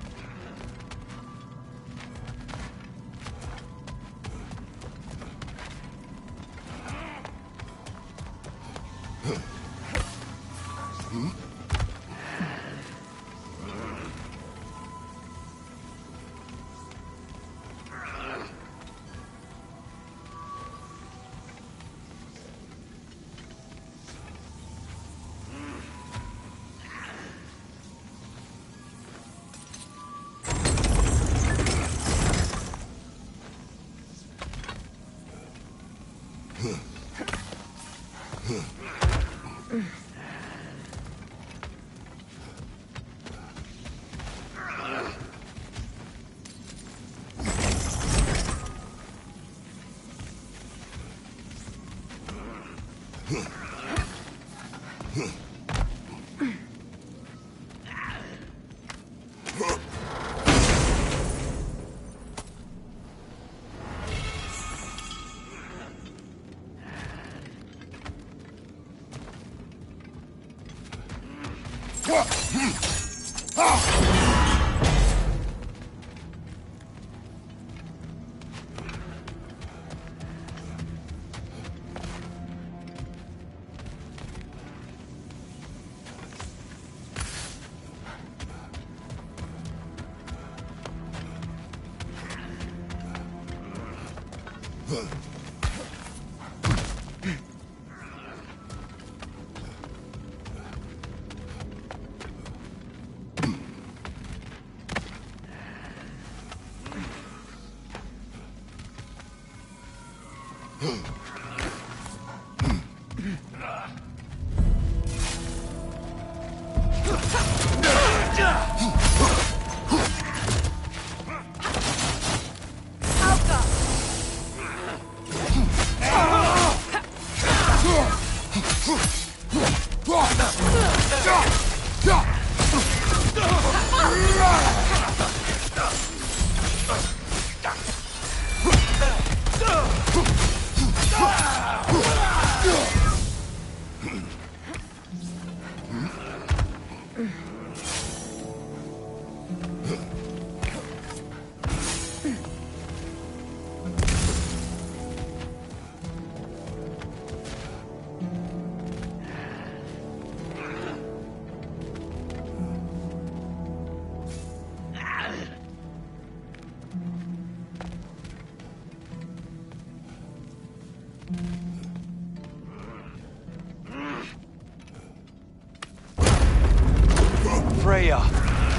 Freya!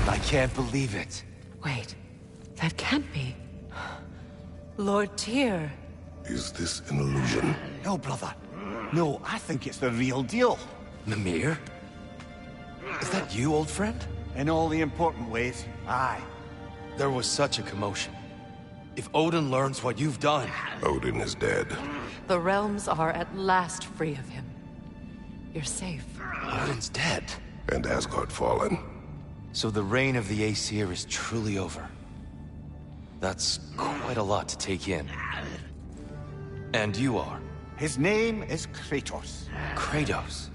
I can't believe it. Wait, that can't be. Lord Tyr. Is this an illusion? No, brother. No, I think it's the real deal. Mimir? Is that you, old friend? In all the important ways, aye. There was such a commotion. If Odin learns what you've done... Odin is dead. The realms are at last free of him. You're safe. Odin's dead. And Asgard fallen. So the reign of the Aesir is truly over. That's quite a lot to take in. And you are? His name is Kratos. Kratos?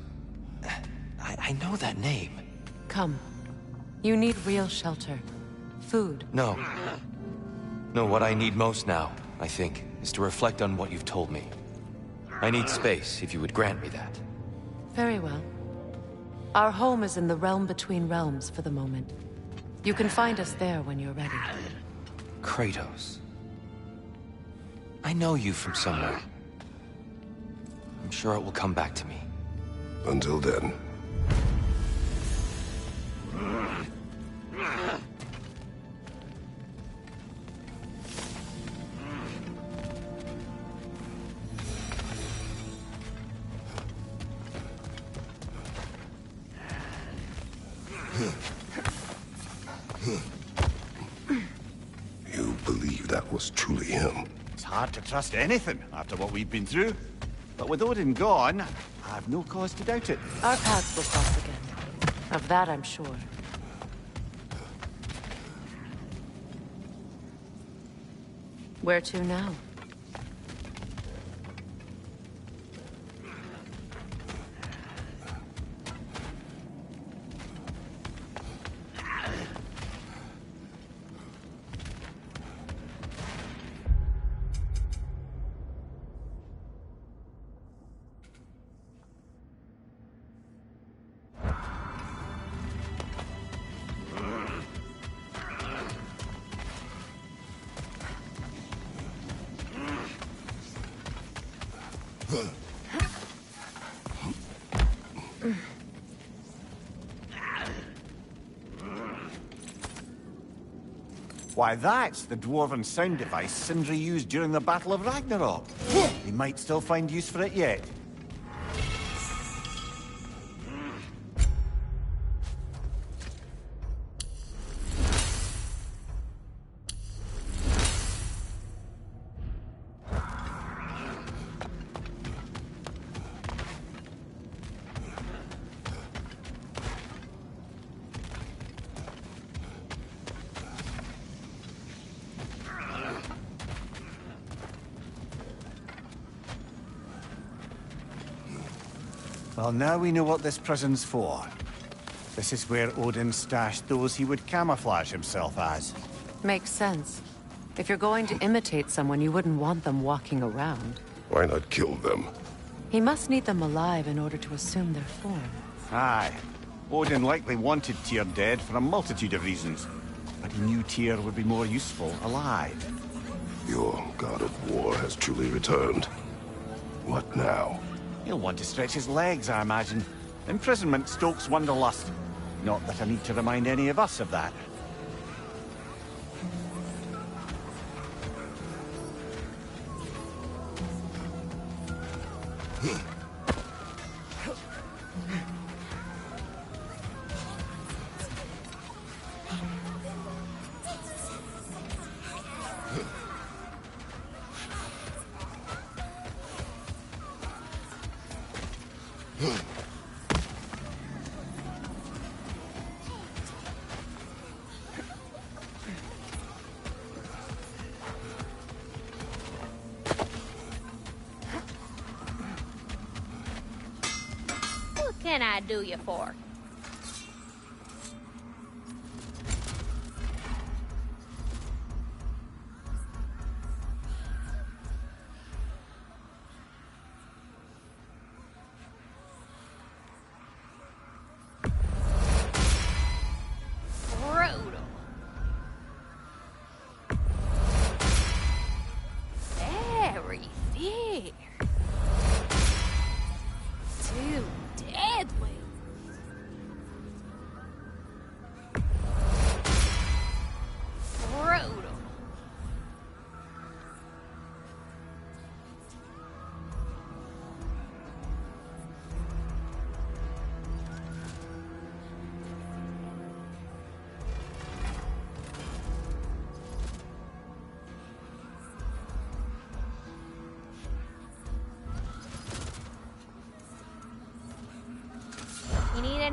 I know that name. Come. You need real shelter. Food. No. No, what I need most now, I think, is to reflect on what you've told me. I need space, if you would grant me that. Very well. Our home is in the realm between realms for the moment. You can find us there when you're ready. Kratos. I know you from somewhere. I'm sure it will come back to me. Until then. You believe that was truly him? It's hard to trust anything after what we've been through. But with Odin gone, I've no cause to doubt it. Our paths will cross again. Of that I'm sure. Where to now? Why, that's the dwarven sound device Sindri used during the Battle of Ragnarok. He might still find use for it yet. Well, now we know what this prison's for. This is where Odin stashed those he would camouflage himself as. Makes sense. If you're going to imitate someone, you wouldn't want them walking around. Why not kill them? He must need them alive in order to assume their form. Aye. Odin likely wanted Tyr dead for a multitude of reasons. But he knew Tyr would be more useful alive. Your god of war has truly returned. What now? He'll want to stretch his legs, I imagine. Imprisonment stokes wanderlust. Not that I need to remind any of us of that. What can I do you for?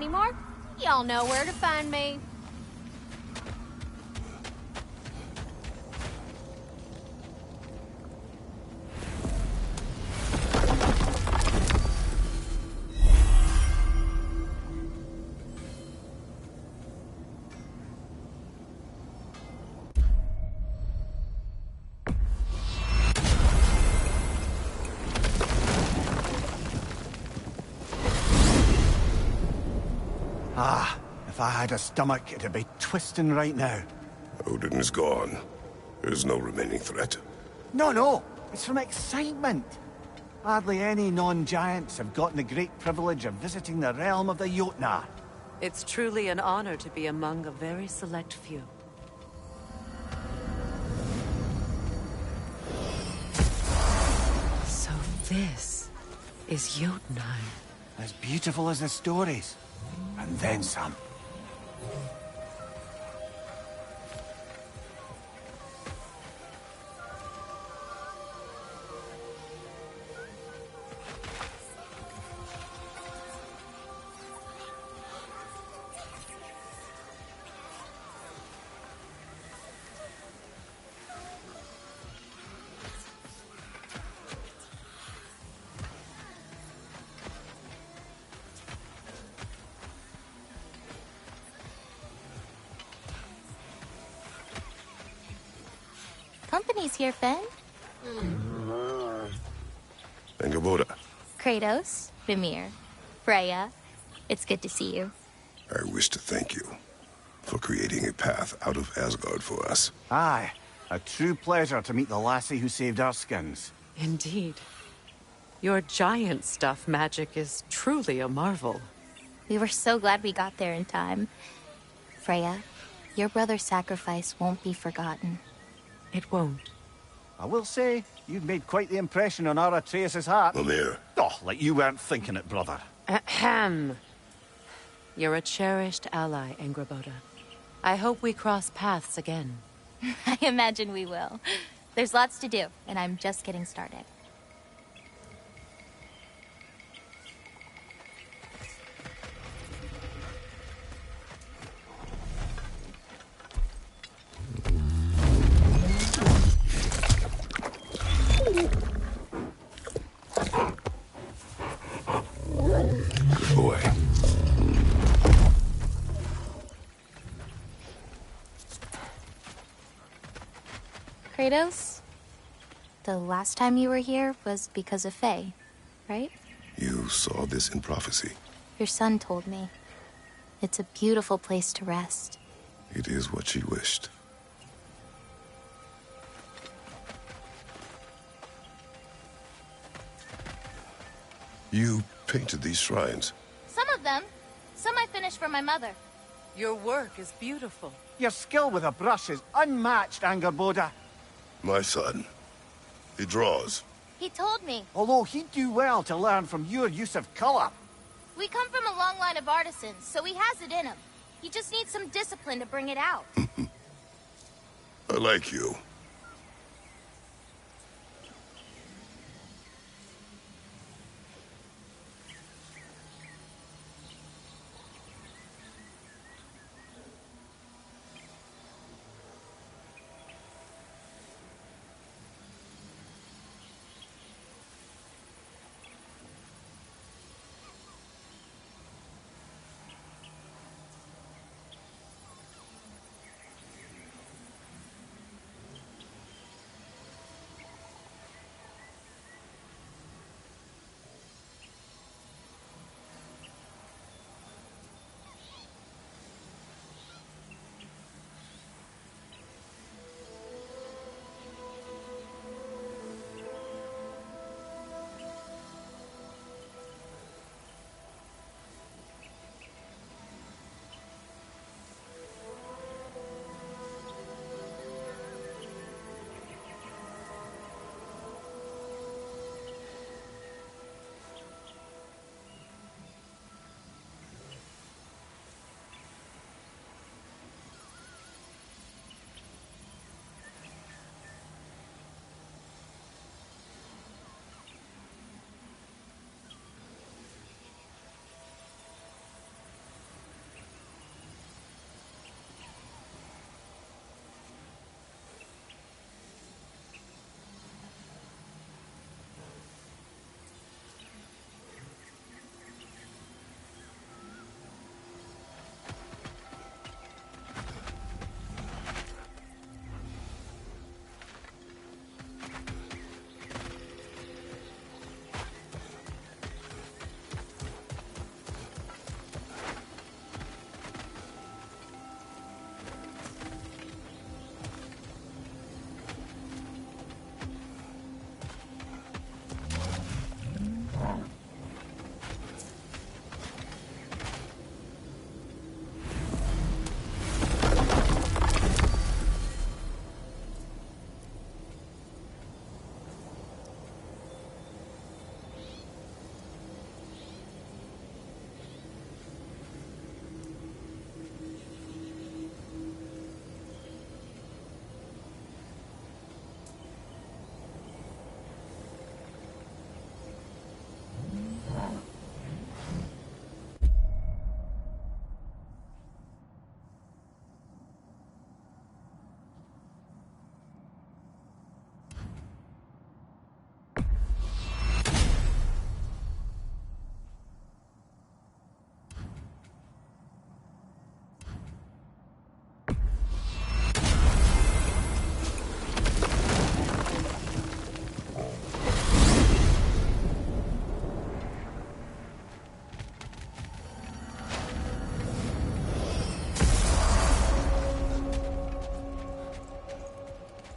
anymore, y'all know where to find me. Ah, if I had a stomach, it'd be twisting right now. Odin is gone. There's no remaining threat. No, it's from excitement. Hardly any non-giants have gotten the great privilege of visiting the realm of the Jotnar. It's truly an honor to be among a very select few. So this is Jotnar. As beautiful as the stories. And then some. Company's here, Finn. Angerboda, Kratos, Mimir, Freya. It's good to see you. I wish to thank you for creating a path out of Asgard for us. Aye, a true pleasure to meet the lassie who saved our skins. Indeed. Your giant stuff magic is truly a marvel. We were so glad we got there in time. Freya, your brother's sacrifice won't be forgotten. It won't. I will say, you've made quite the impression on our Atreus' heart. Mimir. Oh, like you weren't thinking it, brother. Ahem. You're a cherished ally, Angerboda. I hope we cross paths again. I imagine we will. There's lots to do, and I'm just getting started. Good boy. Kratos, the last time you were here was because of Faye, right? You saw this in prophecy. Your son told me. It's a beautiful place to rest. It is what she wished. You painted these shrines. Some of them. Some I finished for my mother. Your work is beautiful. Your skill with a brush is unmatched, Angerboda. My son. He draws. He told me. Although he'd do well to learn from your use of color. We come from a long line of artisans, so he has it in him. He just needs some discipline to bring it out. I like you.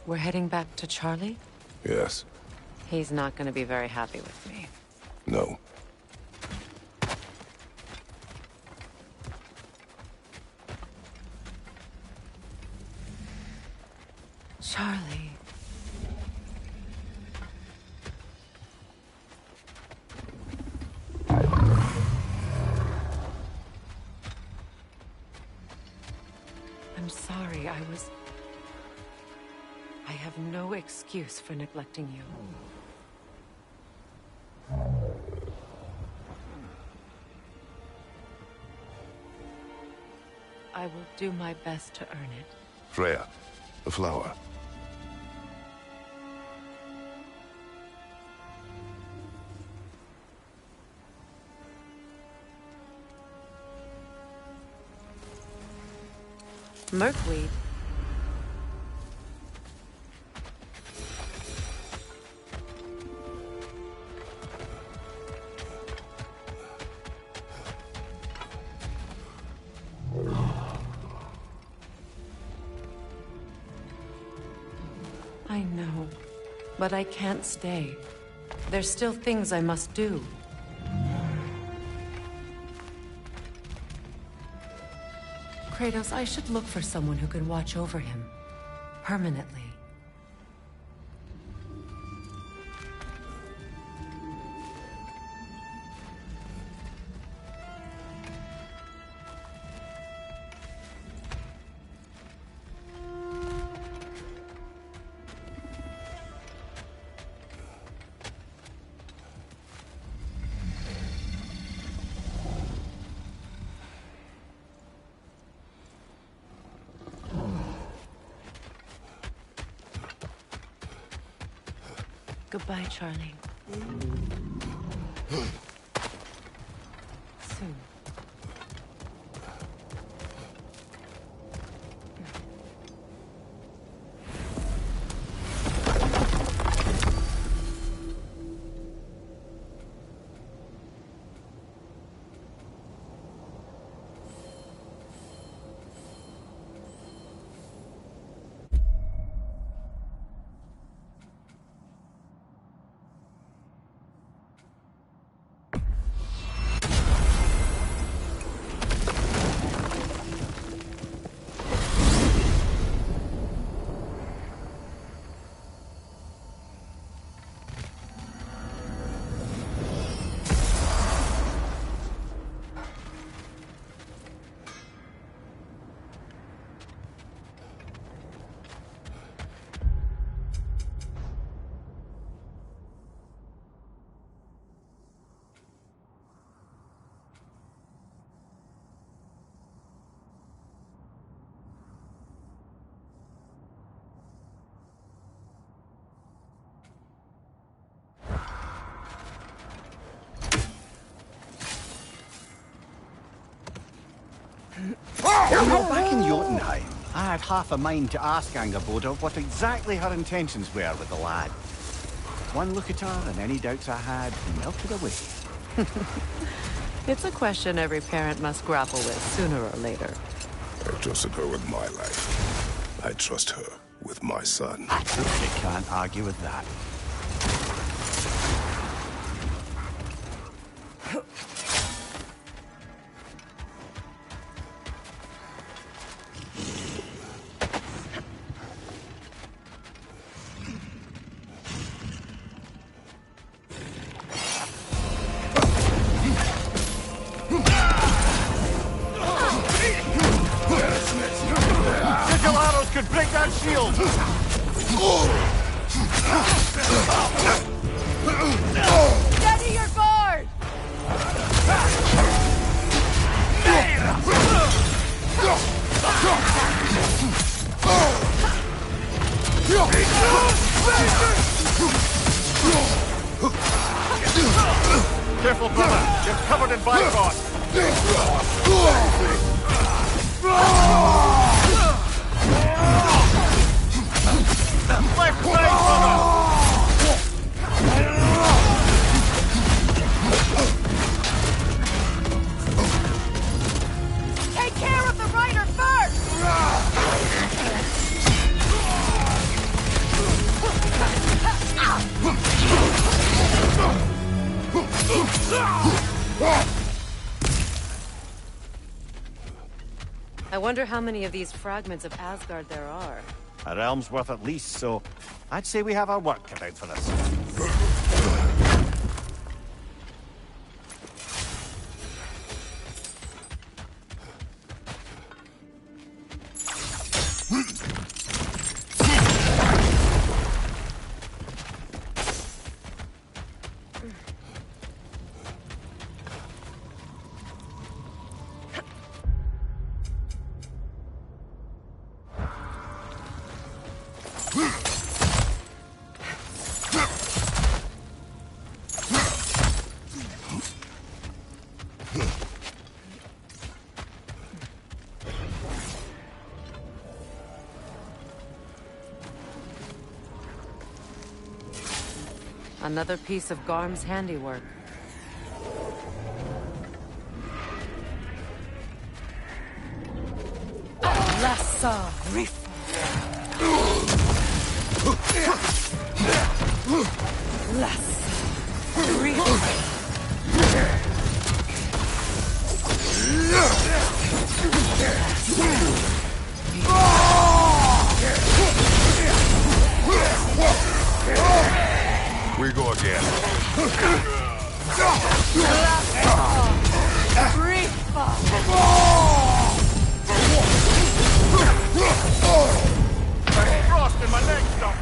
We're heading back to Charlie? Yes. He's not gonna be very happy with me. No. Charlie. I'm sorry, I have no excuse for neglecting you. I will do my best to earn it. Freya, a flower. Merkweed. I know, but I can't stay. There's still things I must do. Kratos, I should look for someone who can watch over him. Permanently. Goodbye, Charlie. Soon. You know, back in Jotunheim, I had half a mind to ask Angerboda what exactly her intentions were with the lad. One look at her, and any doubts I had melted away. It's a question every parent must grapple with sooner or later. I trusted her with my life. I trust her with my son. You can't argue with that. Could break that shield! Steady your guard! Careful, brother! You're covered in Bifrost! Left side, brother! Take care of the rider first! I wonder how many of these fragments of Asgard there are. A realm's worth at least, so I'd say we have our work cut out for us. Another piece of Garm's handiwork. Lassa Rifa. Lassa Rifa. We go again. Frost in my leg stop.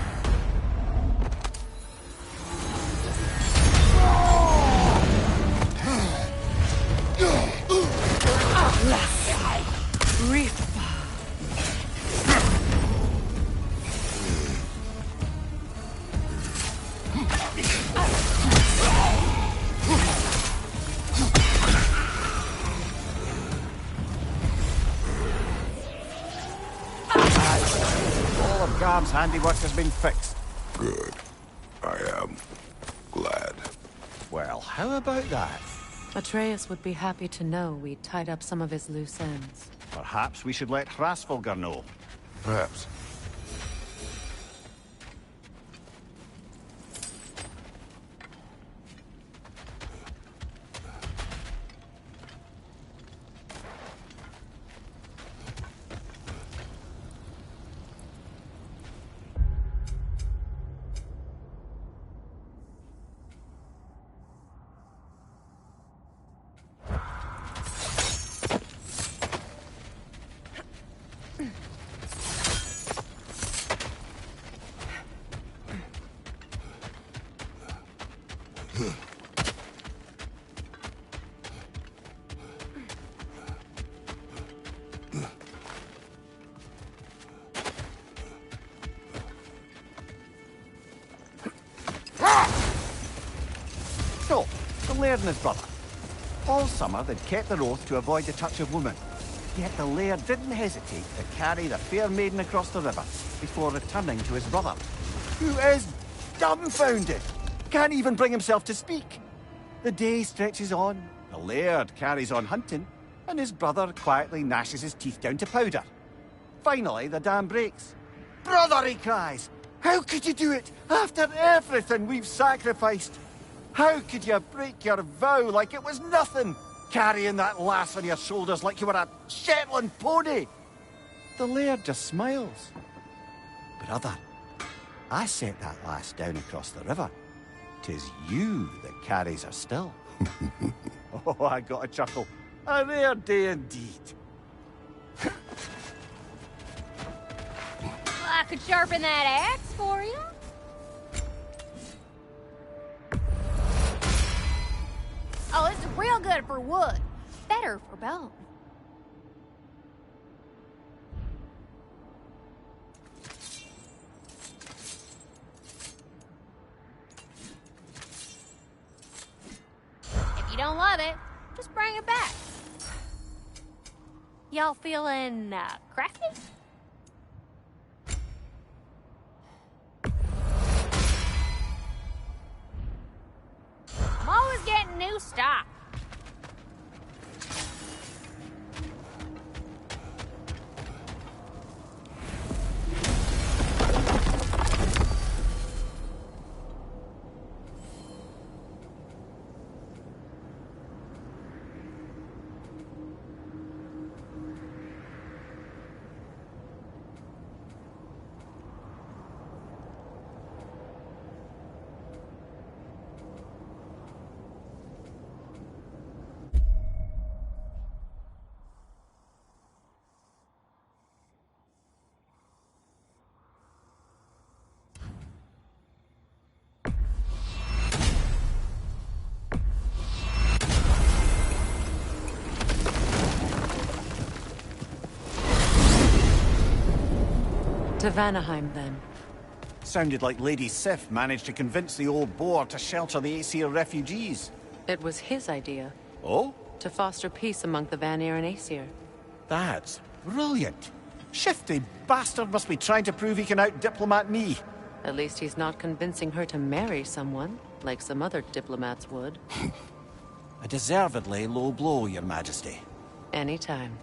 All of Garm's handiwork has been fixed. Good. I am glad. Well, how about that? Atreus would be happy to know we tied up some of his loose ends. Perhaps we should let Hrasvolgar know. Perhaps. So, the Laird and his brother. All summer they'd kept their oath to avoid the touch of woman. Yet the Laird didn't hesitate to carry the fair maiden across the river before returning to his brother, who is dumbfounded, can't even bring himself to speak. The day stretches on, the Laird carries on hunting, and his brother quietly gnashes his teeth down to powder. Finally, the dam breaks. "Brother," he cries, "how could you do it after everything we've sacrificed? How could you break your vow like it was nothing, carrying that lass on your shoulders like you were a Shetland pony?" The Laird just smiles. "Brother, I set that lass down across the river. 'Tis you that carries her still." Oh, I got a chuckle. A rare day indeed. I could sharpen that axe for you. Oh, this is real good for wood. Better for bone. If you don't love it, just bring it back. Y'all feeling crafty? I'm always getting new stock. To Vanaheim, then. Sounded like Lady Sif managed to convince the old boar to shelter the Aesir refugees. It was his idea. Oh? To foster peace among the Vanir and Aesir. That's brilliant. Shifty bastard must be trying to prove he can out-diplomat me. At least he's not convincing her to marry someone, like some other diplomats would. A deservedly low blow, Your Majesty. Anytime.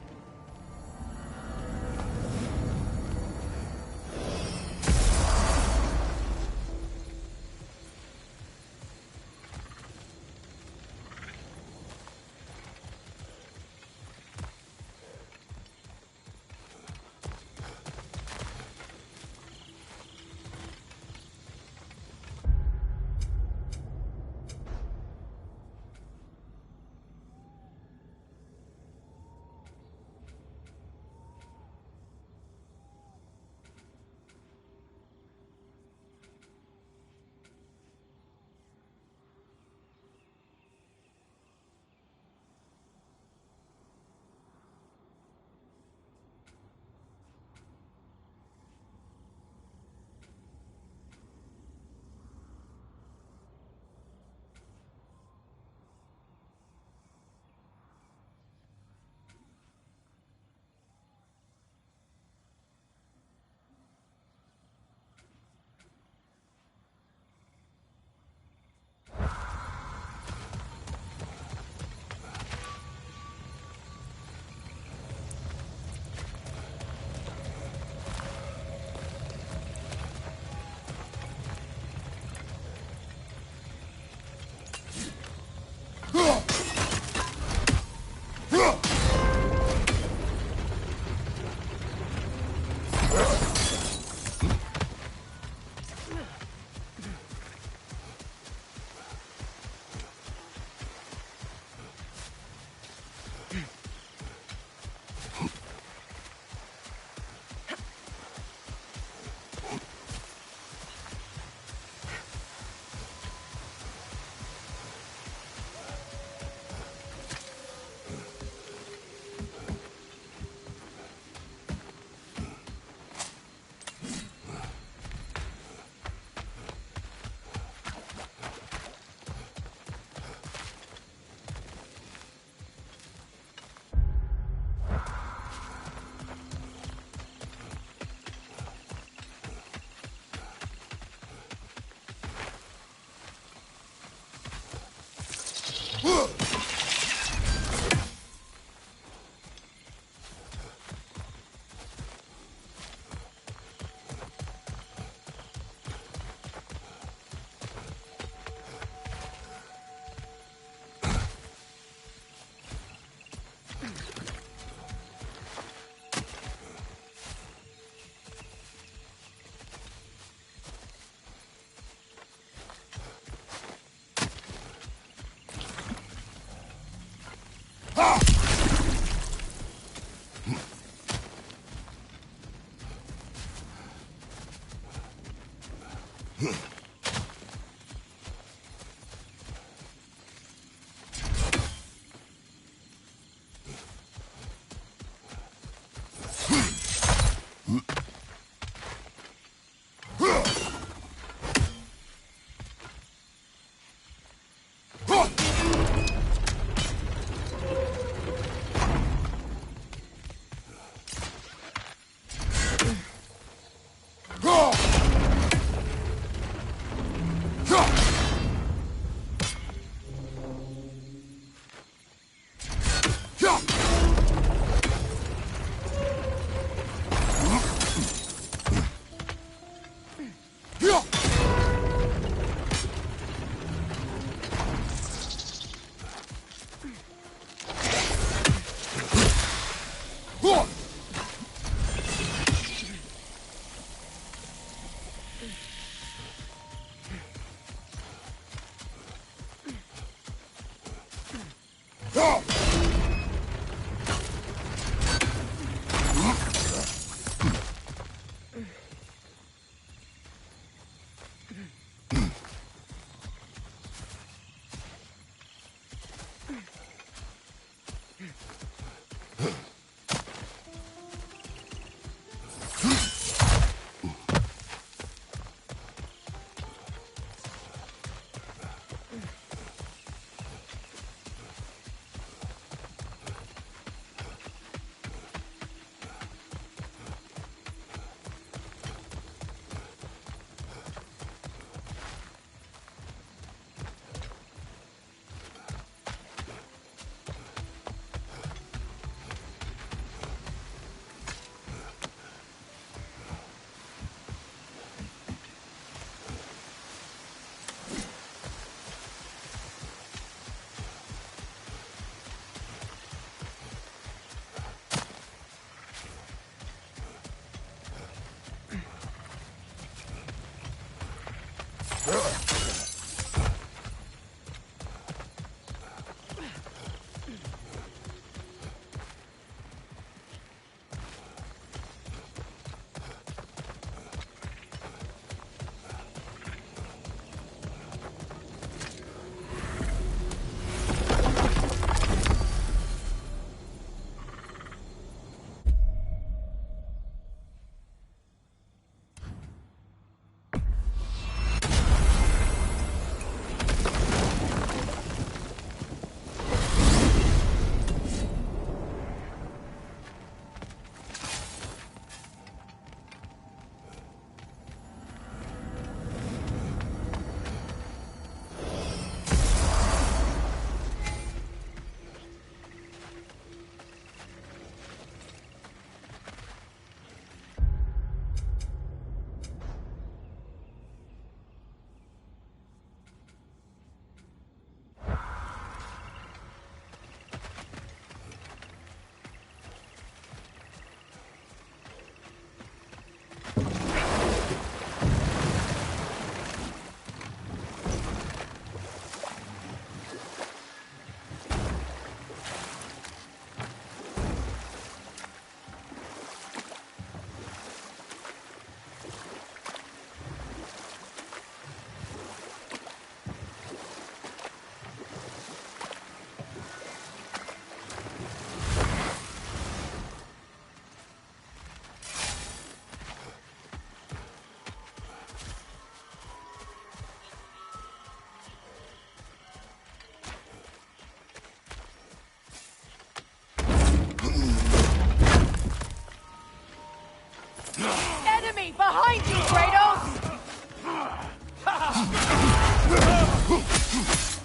Behind you, Kratos!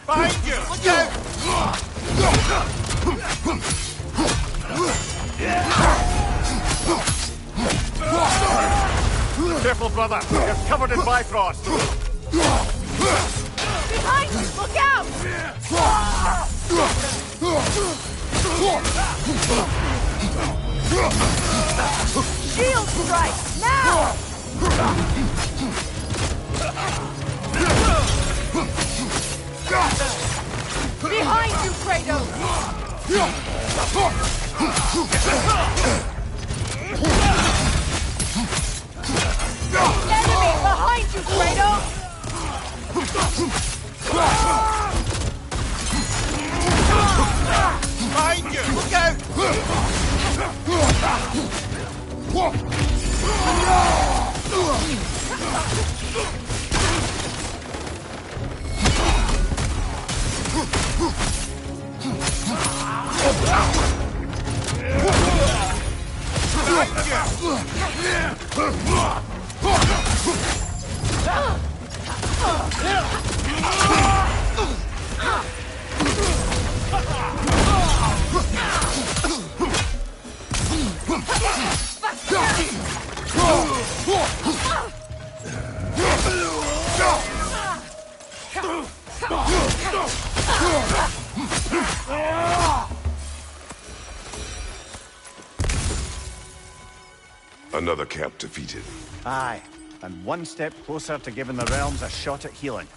Behind you! Look out! Careful, brother. You're covered in Bifrost. Behind you! Look out! Shield strike! Now! Behind you, Kratos! Enemy behind you, Kratos! Behind you! Look out! Another camp defeated. Aye, and one step closer to giving the realms a shot at healing.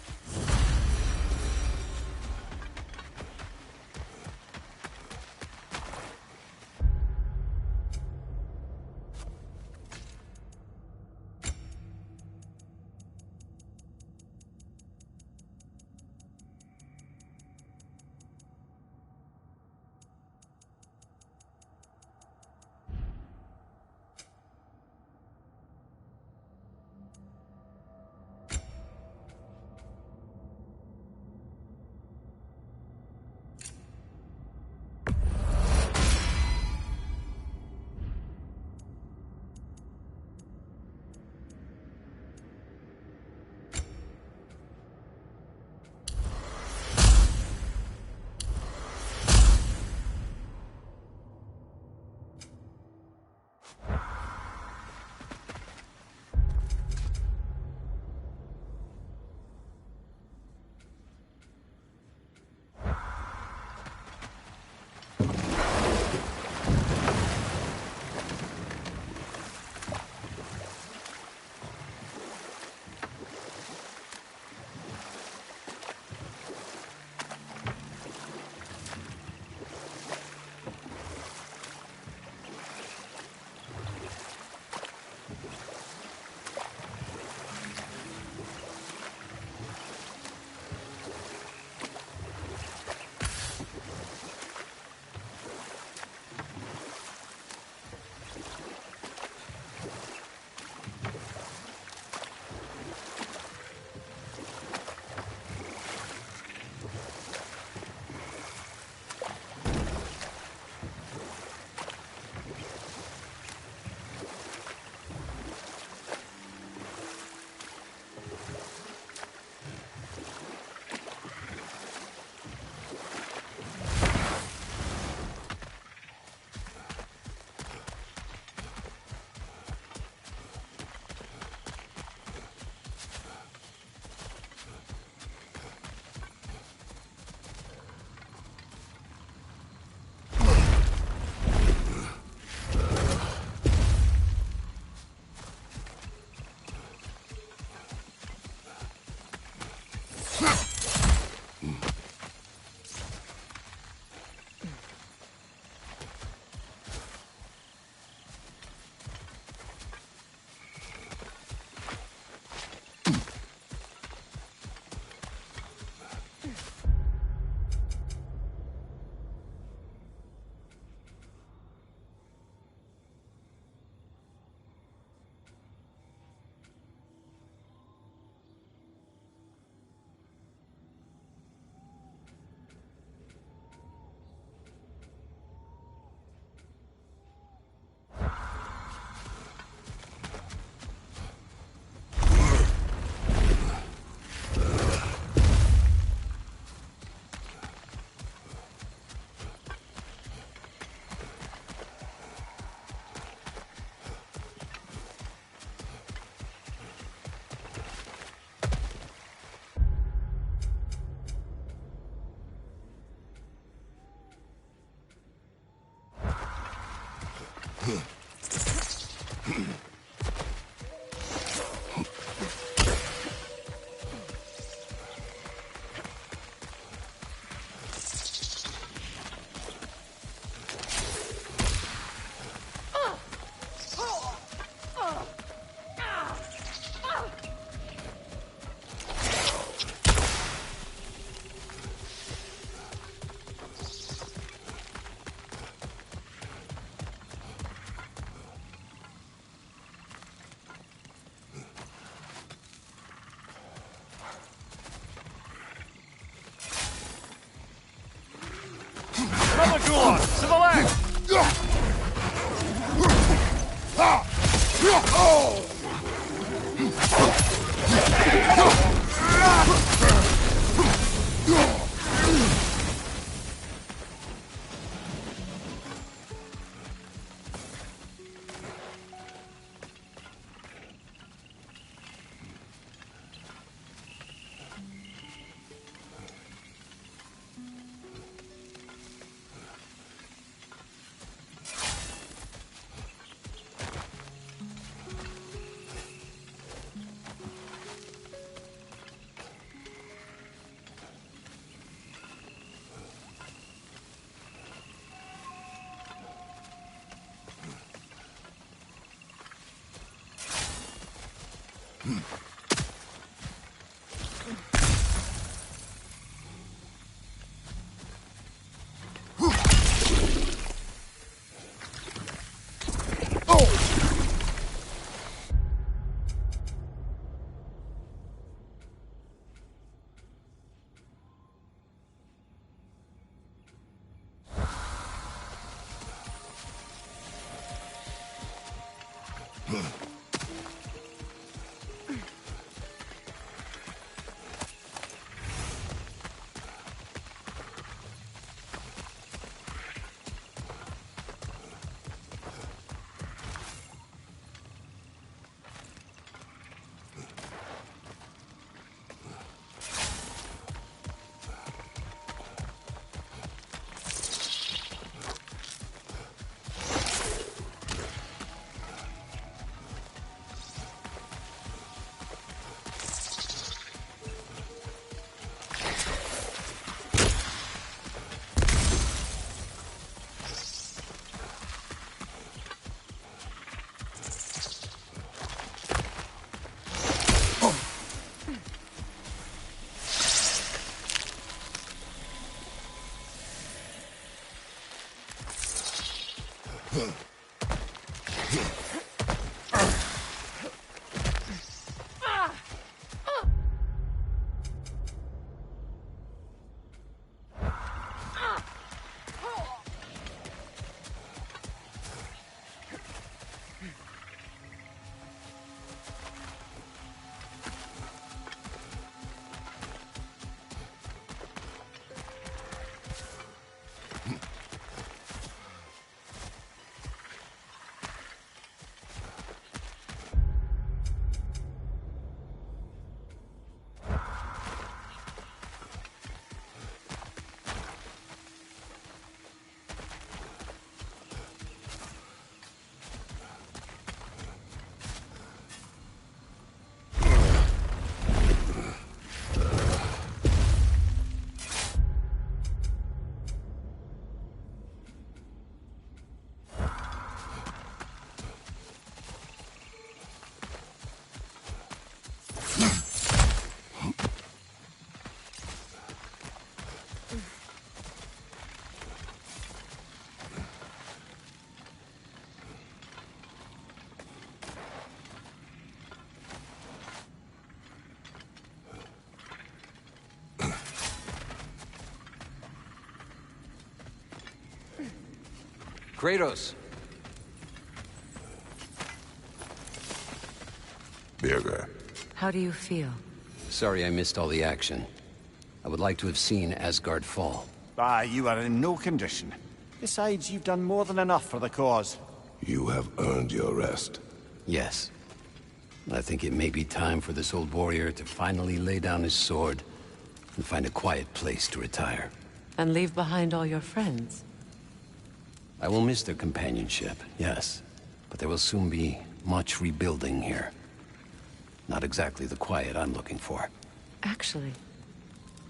Kratos! Birger. How do you feel? Sorry I missed all the action. I would like to have seen Asgard fall. You are in no condition. Besides, you've done more than enough for the cause. You have earned your rest. Yes. I think it may be time for this old warrior to finally lay down his sword and find a quiet place to retire. And leave behind all your friends? I will miss their companionship, yes. But there will soon be much rebuilding here. Not exactly the quiet I'm looking for. Actually,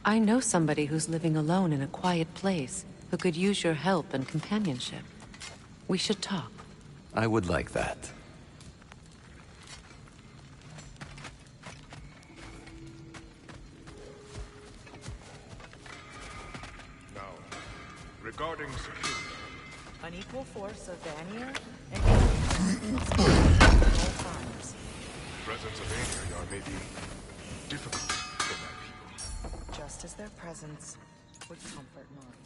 I know somebody who's living alone in a quiet place who could use your help and companionship. We should talk. I would like that. Now, regarding security. An equal force of Vanir and all times. The presence of Vanir may be difficult for my people. Just as their presence would comfort mine.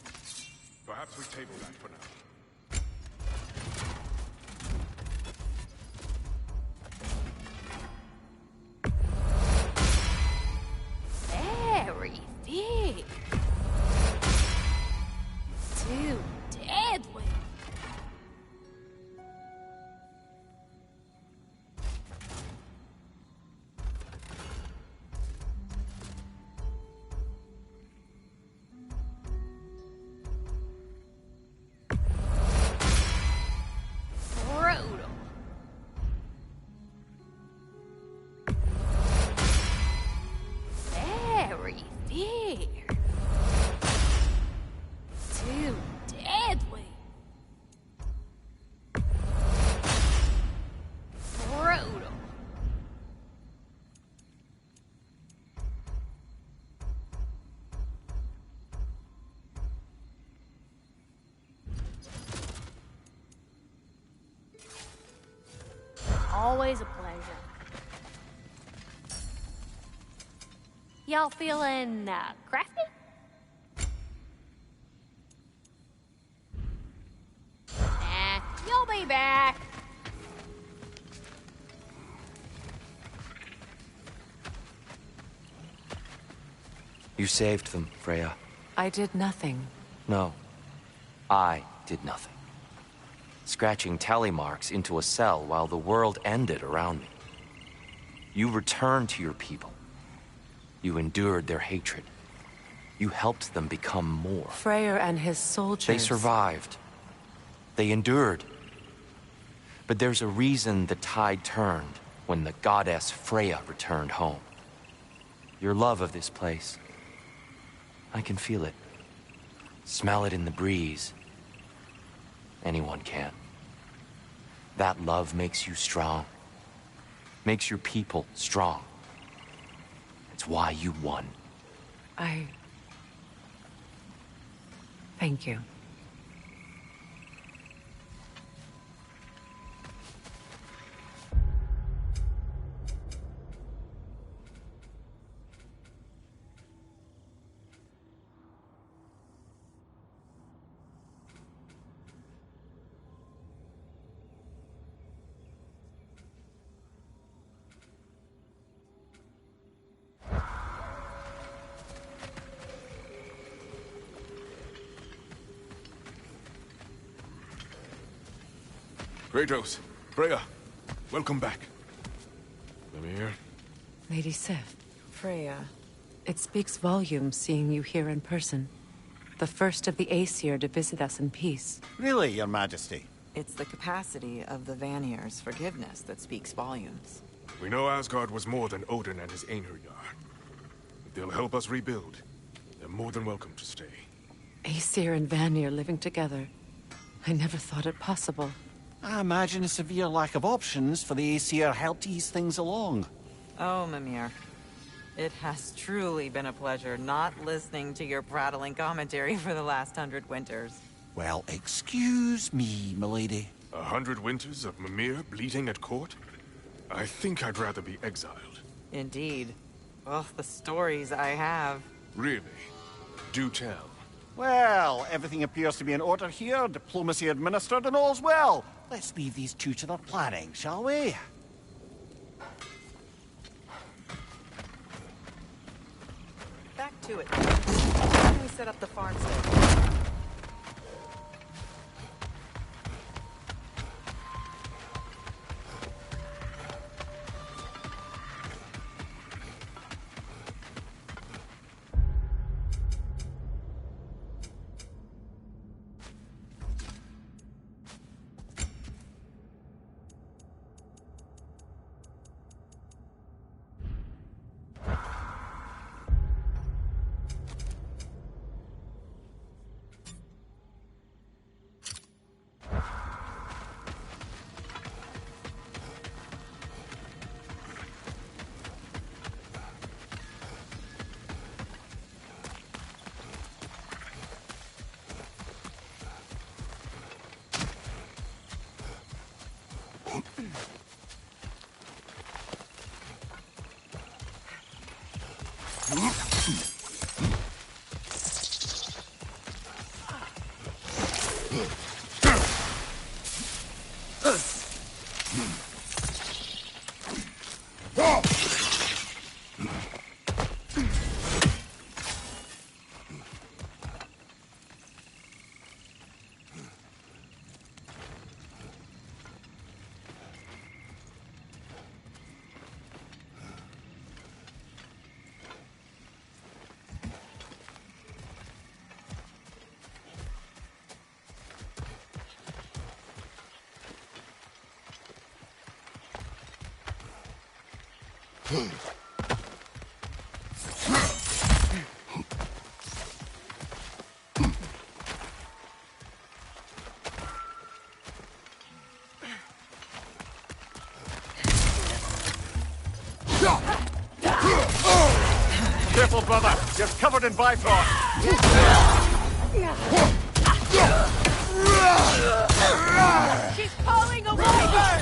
Perhaps we table that for now. Very thick. Too deadly. Brutal. Very thick. Too deadly. Brutal. Always a pleasure. Y'all feeling crafty? Nah, you'll be back. You saved them, Freya. I did nothing. No. I did nothing. Scratching tally marks into a cell while the world ended around me. You returned to your people. You endured their hatred. You helped them become more. Freyr and his soldiers... They survived. They endured. But there's a reason the tide turned when the goddess Freya returned home. Your love of this place. I can feel it. Smell it in the breeze. Anyone can. That love makes you strong. Makes your people strong. It's why you won. Thank you. Kratos, Freya, welcome back. Mimir. Lady Sif. Freya. It speaks volumes seeing you here in person. The first of the Aesir to visit us in peace. Really, Your Majesty? It's the capacity of the Vanir's forgiveness that speaks volumes. We know Asgard was more than Odin and his Einherjar. If they'll help us rebuild, they're more than welcome to stay. Aesir and Vanir living together. I never thought it possible. I imagine a severe lack of options for the Aesir helped ease things along. Oh, Mimir. It has truly been a pleasure not listening to your prattling commentary for the last 100 winters. Well, excuse me, milady. 100 winters of Mimir bleeding at court? I think I'd rather be exiled. Indeed. Oh, the stories I have. Really? Do tell. Well, everything appears to be in order here, diplomacy administered, and all's well. Let's leave these two to their planning, shall we? Back to it. How can we set up the farmstead? Careful, brother. You're covered in Bifrost. She's calling a wyvern!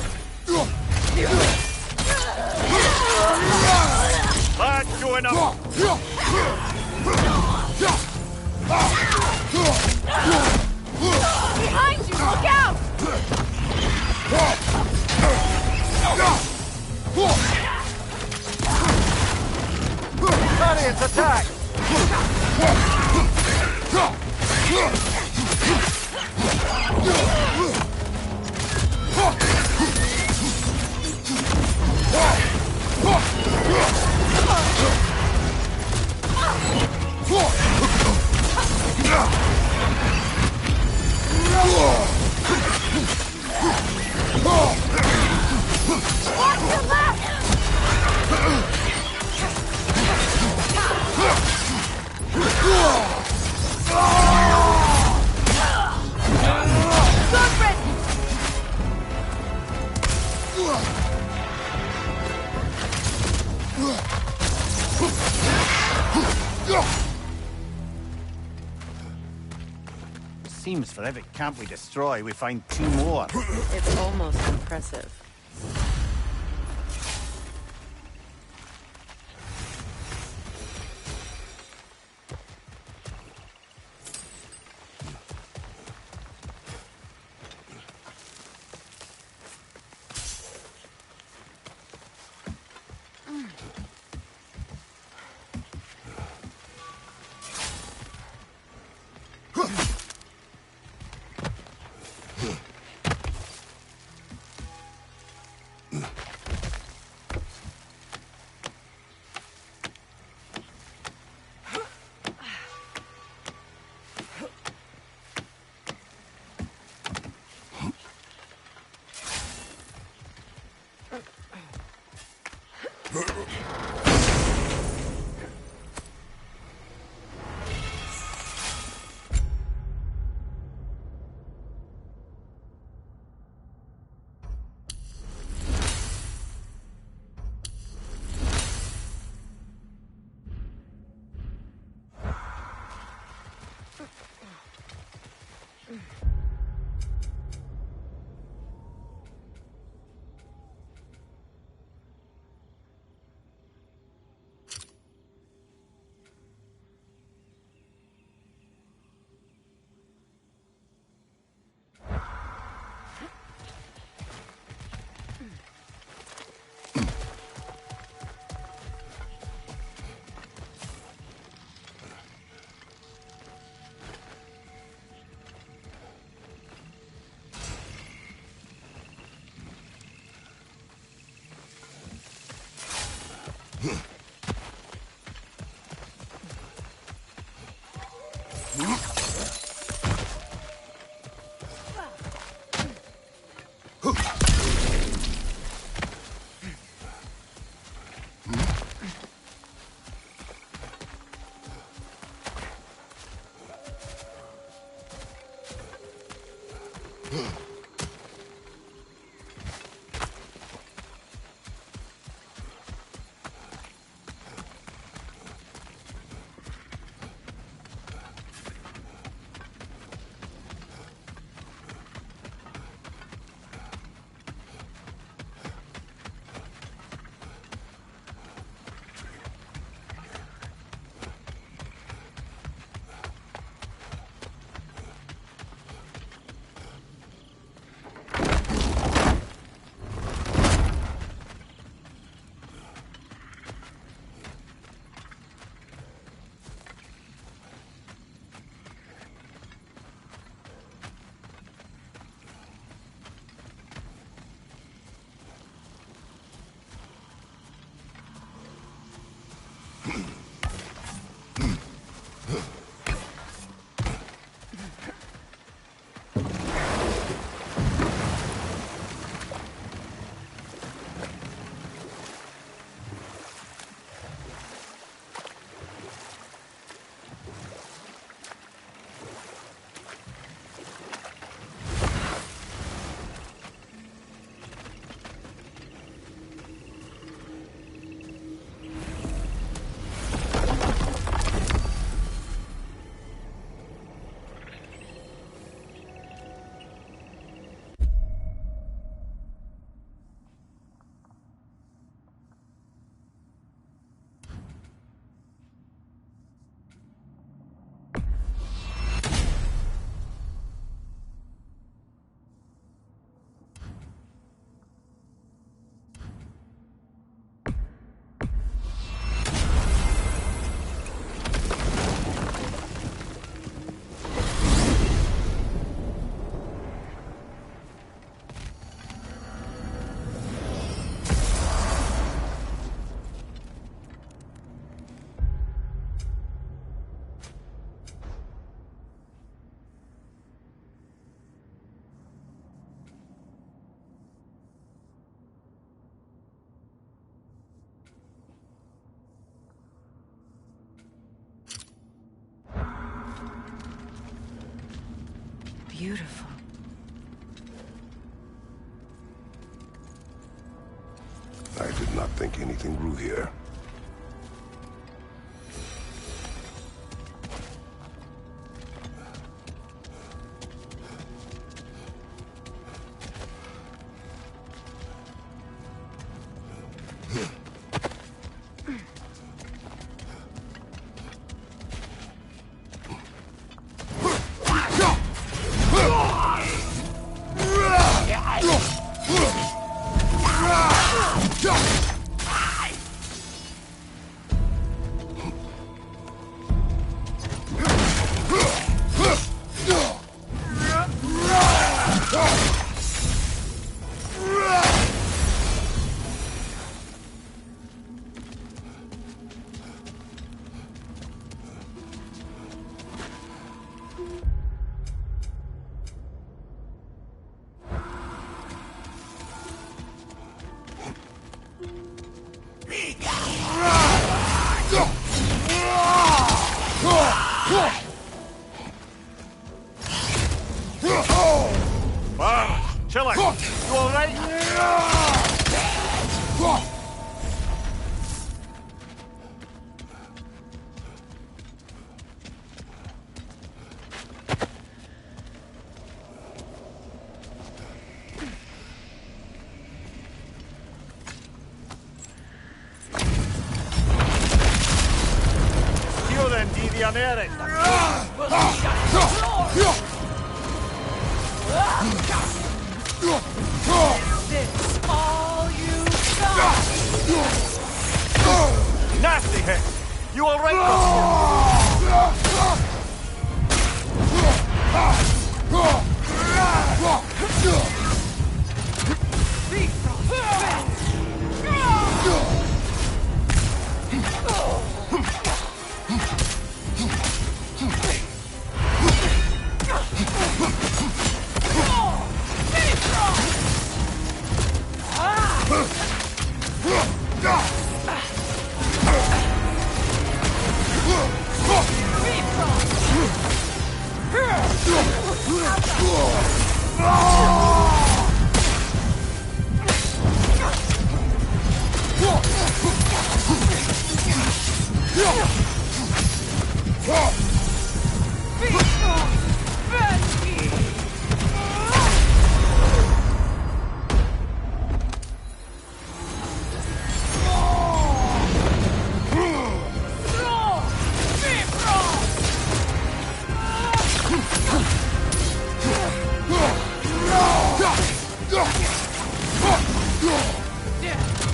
That's doing enough. Behind you! Look out! Guardians, attack! Watch your left! Sword ready! Seems for every camp we destroy, we find 2 more. It's almost impressive. beautiful. I did not think anything grew here. Chiller, you alright? Chiuden di Vianere! This all you got? Nasty hit! You alright,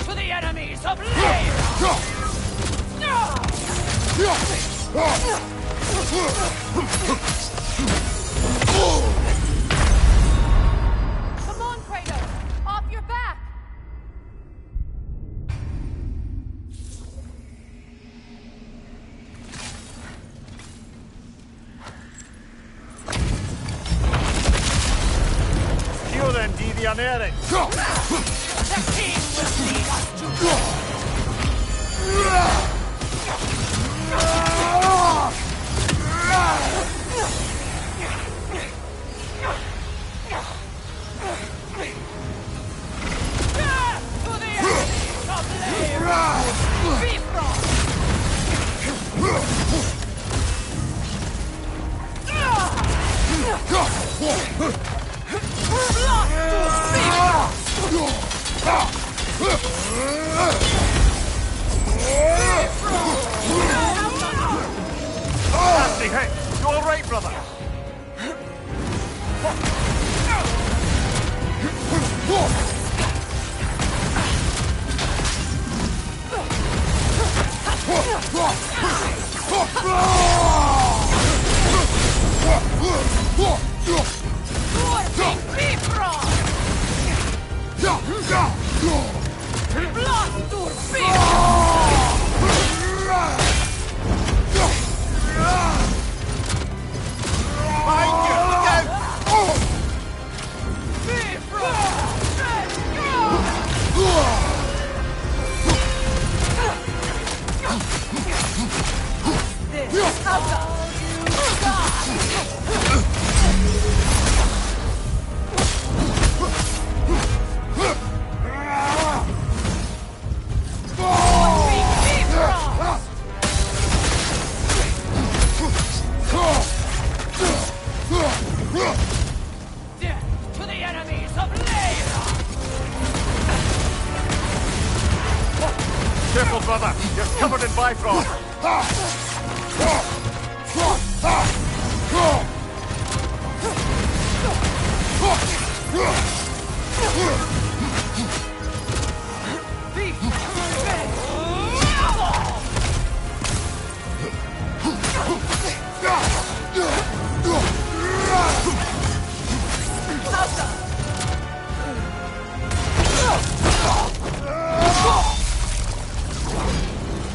To the enemies of Lane! Come on, Kratos! Off your back! Chiuden di Vianere! The king will lead us to glory! To the enemies of Lane! Bifrost! Nasty hit! You alright, brother? Careful, brother. You're covered in Bifrost.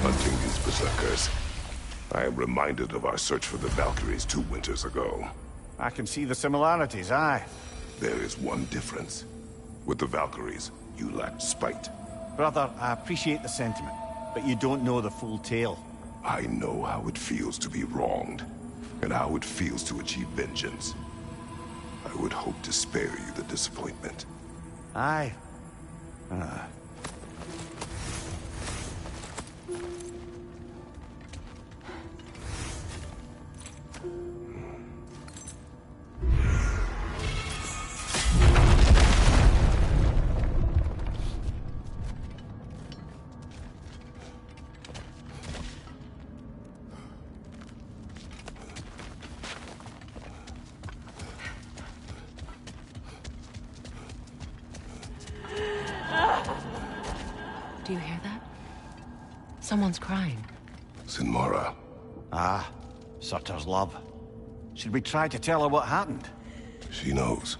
Hunting these berserkers, I am reminded of our search for the Valkyries 2 winters ago. I can see the similarities, aye. There is one difference. With the Valkyries, you lacked spite. Brother, I appreciate the sentiment, but you don't know the full tale. I know how it feels to be wronged, and how it feels to achieve vengeance. I would hope to spare you the disappointment. Aye. Do you hear that? Someone's crying. Sinmara. Ah, Sutter's love. Should we try to tell her what happened? She knows.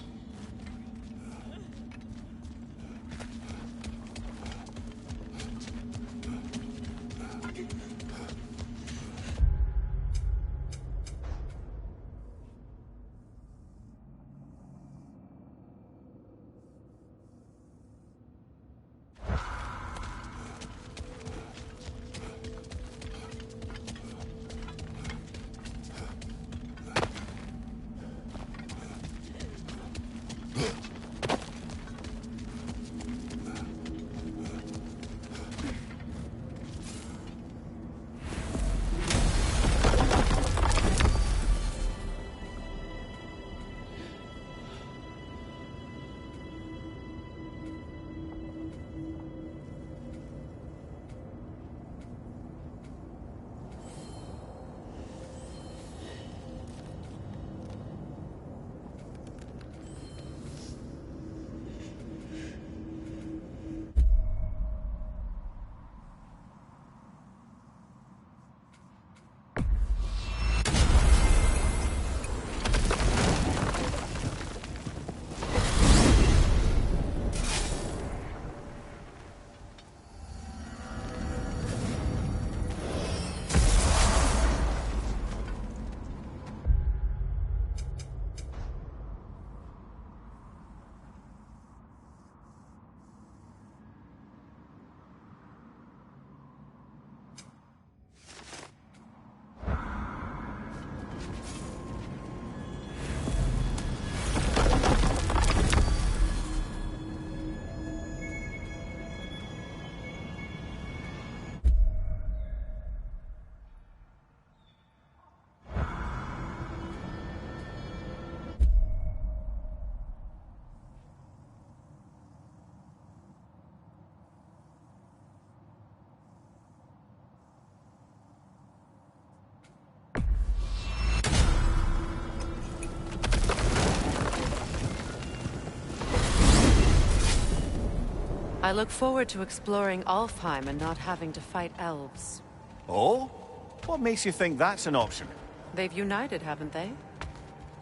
I look forward to exploring Alfheim and not having to fight elves. Oh? What makes you think that's an option? They've united, haven't they?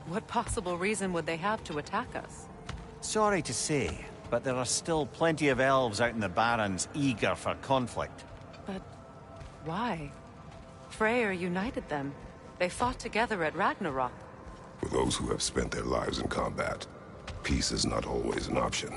What possible reason would they have to attack us? Sorry to say, but there are still plenty of elves out in the Barrens eager for conflict. But why? Freyr united them. They fought together at Ragnarok. For those who have spent their lives in combat, peace is not always an option.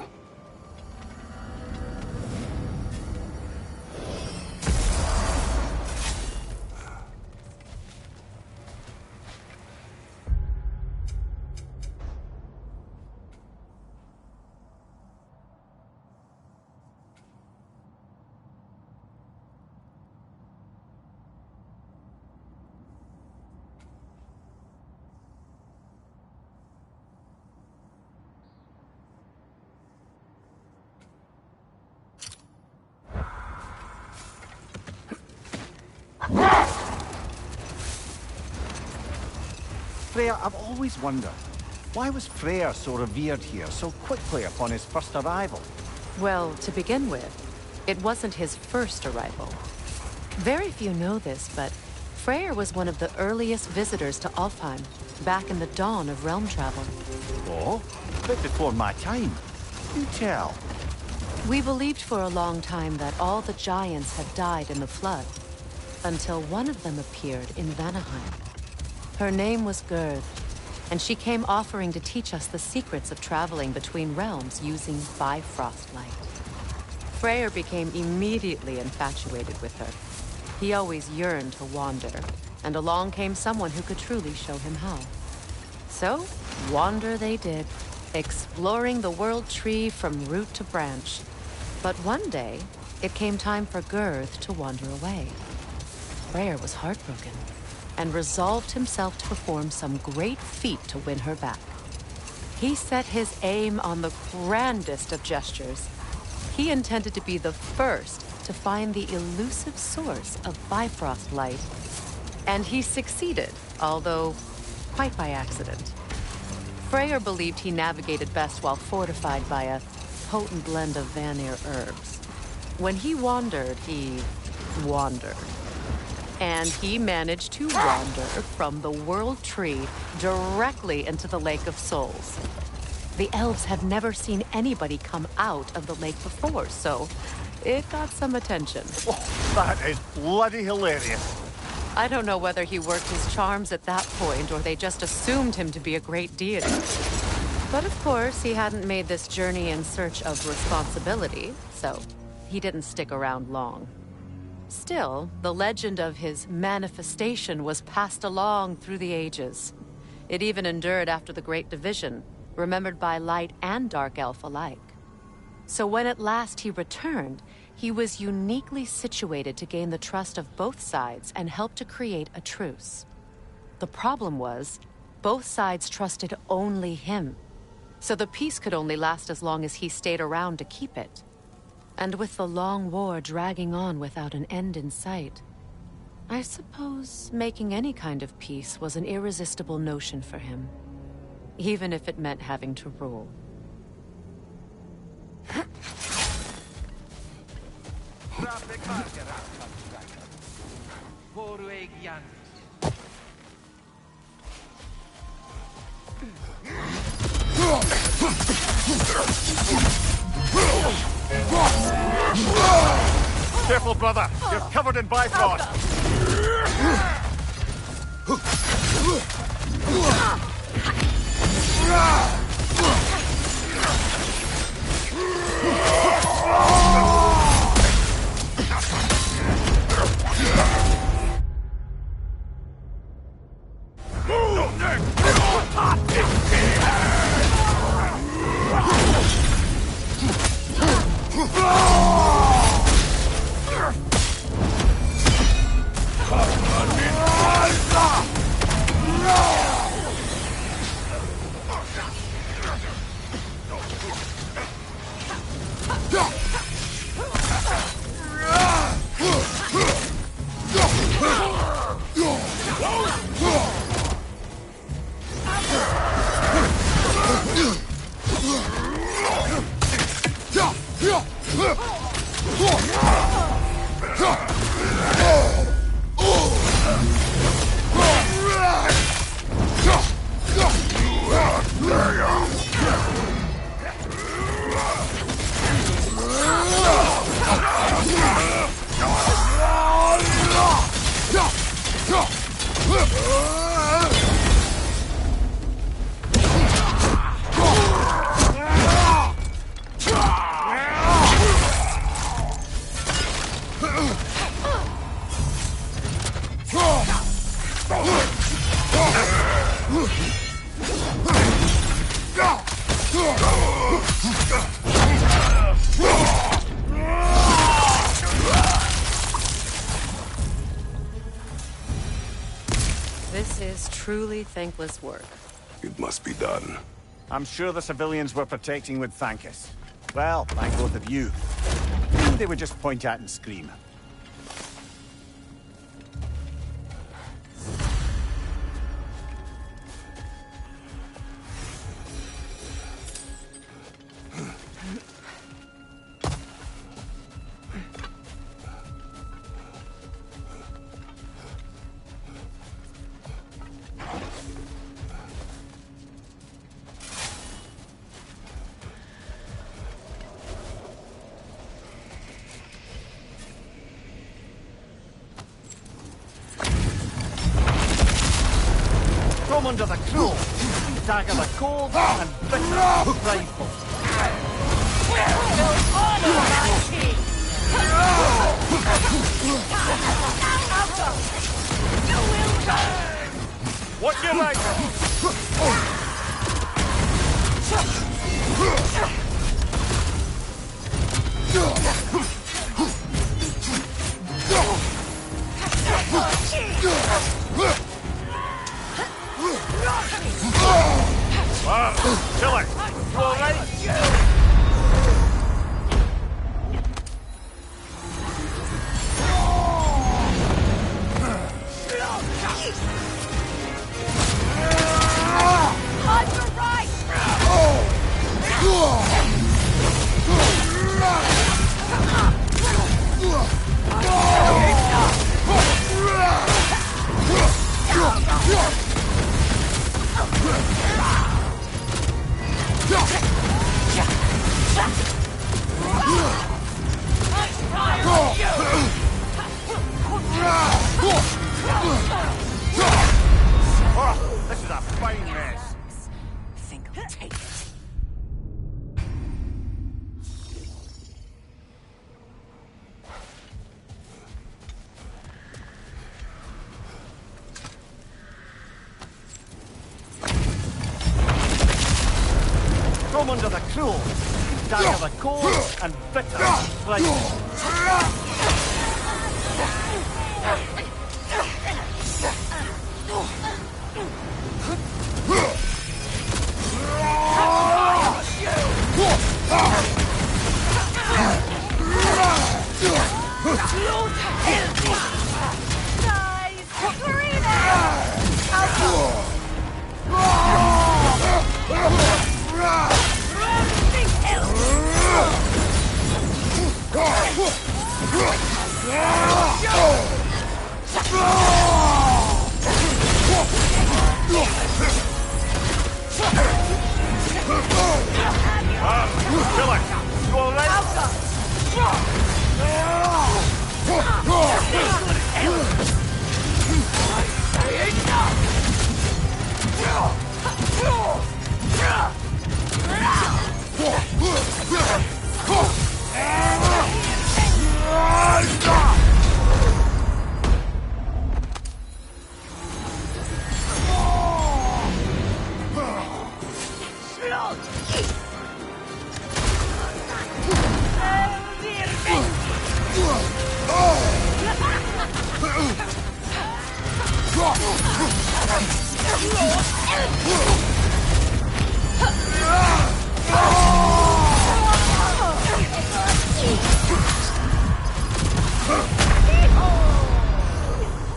Freya, I've always wondered, why was Freyr so revered here so quickly upon his first arrival? Well, to begin with, it wasn't his first arrival. Very few know this, but Freyr was one of the earliest visitors to Alfheim, back in the dawn of realm travel. Oh? A bit before my time. You tell. We believed for a long time that all the giants had died in the flood, until one of them appeared in Vanaheim. Her name was Gerd, and she came offering to teach us the secrets of traveling between realms using Bifrost light. Freyr became immediately infatuated with her. He always yearned to wander, and along came someone who could truly show him how. So, wander they did, exploring the World Tree from root to branch. But one day, it came time for Girth to wander away. Freyr was heartbroken, and resolved himself to perform some great feat to win her back. He set his aim on the grandest of gestures. He intended to be the first to find the elusive source of Bifrost light. And he succeeded, although quite by accident. Freyr believed he navigated best while fortified by a potent blend of Vanir herbs. When he wandered, he wandered. And he managed to wander from the World Tree directly into the Lake of Souls. The elves have never seen anybody come out of the lake before, so it got some attention. Oh, that is bloody hilarious. I don't know whether he worked his charms at that point or they just assumed him to be a great deity. But of course, he hadn't made this journey in search of responsibility, so he didn't stick around long. Still, the legend of his manifestation was passed along through the ages. It even endured after the Great Division, remembered by Light and Dark Elf alike. So when at last he returned, he was uniquely situated to gain the trust of both sides and help to create a truce. The problem was, both sides trusted only him. So the peace could only last as long as he stayed around to keep it. And with the long war dragging on without an end in sight, I suppose making any kind of peace was an irresistible notion for him. Even if it meant having to rule. Careful, brother. You're covered in Bifrost. This is truly thankless work. It must be done. I'm sure the civilians we're protecting would thank us. Well, thank both of you. Maybe they would just point at and scream. Come under the cruel, dagger the cold, and bitter prideful. What you like? Wow, killer! You all right? On your right! Oh, this is a fine mess. Think I'll take it. Come under the cruel, dagger the cold, and bitter prideful. Killer, you all right?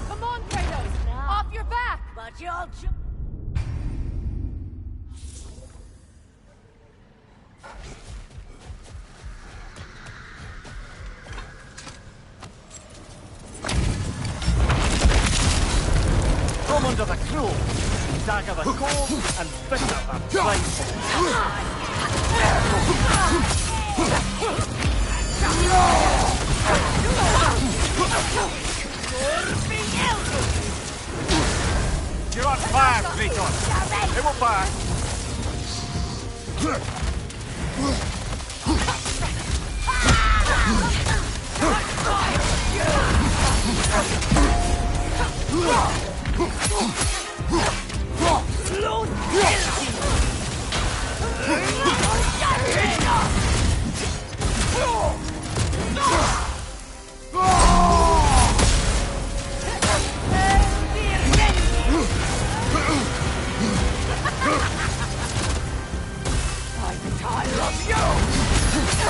Come on, Kratos! Off your back! But you'll... Come under the cruel, dagger the cold, and bitter the prideful. You're on fire, Kratos! They won't fire! I'm tired of you!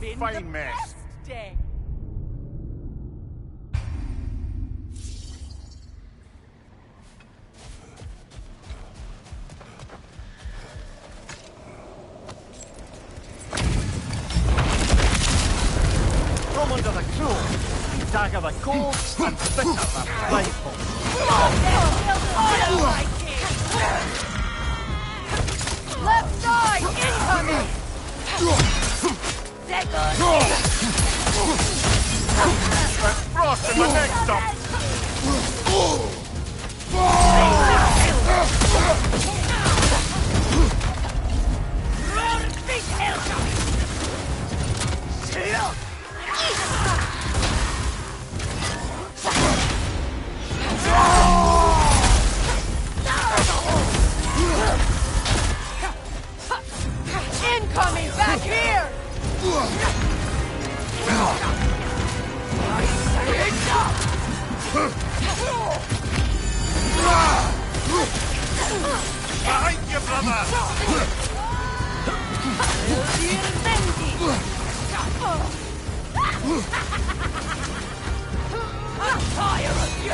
a fine mess. Day. Come under the cruel, dagger the cold, and bitter the frightful. Left side, incoming! Frost in my neck stop! Incoming, back here! Behind you, brother! I'm tired of you!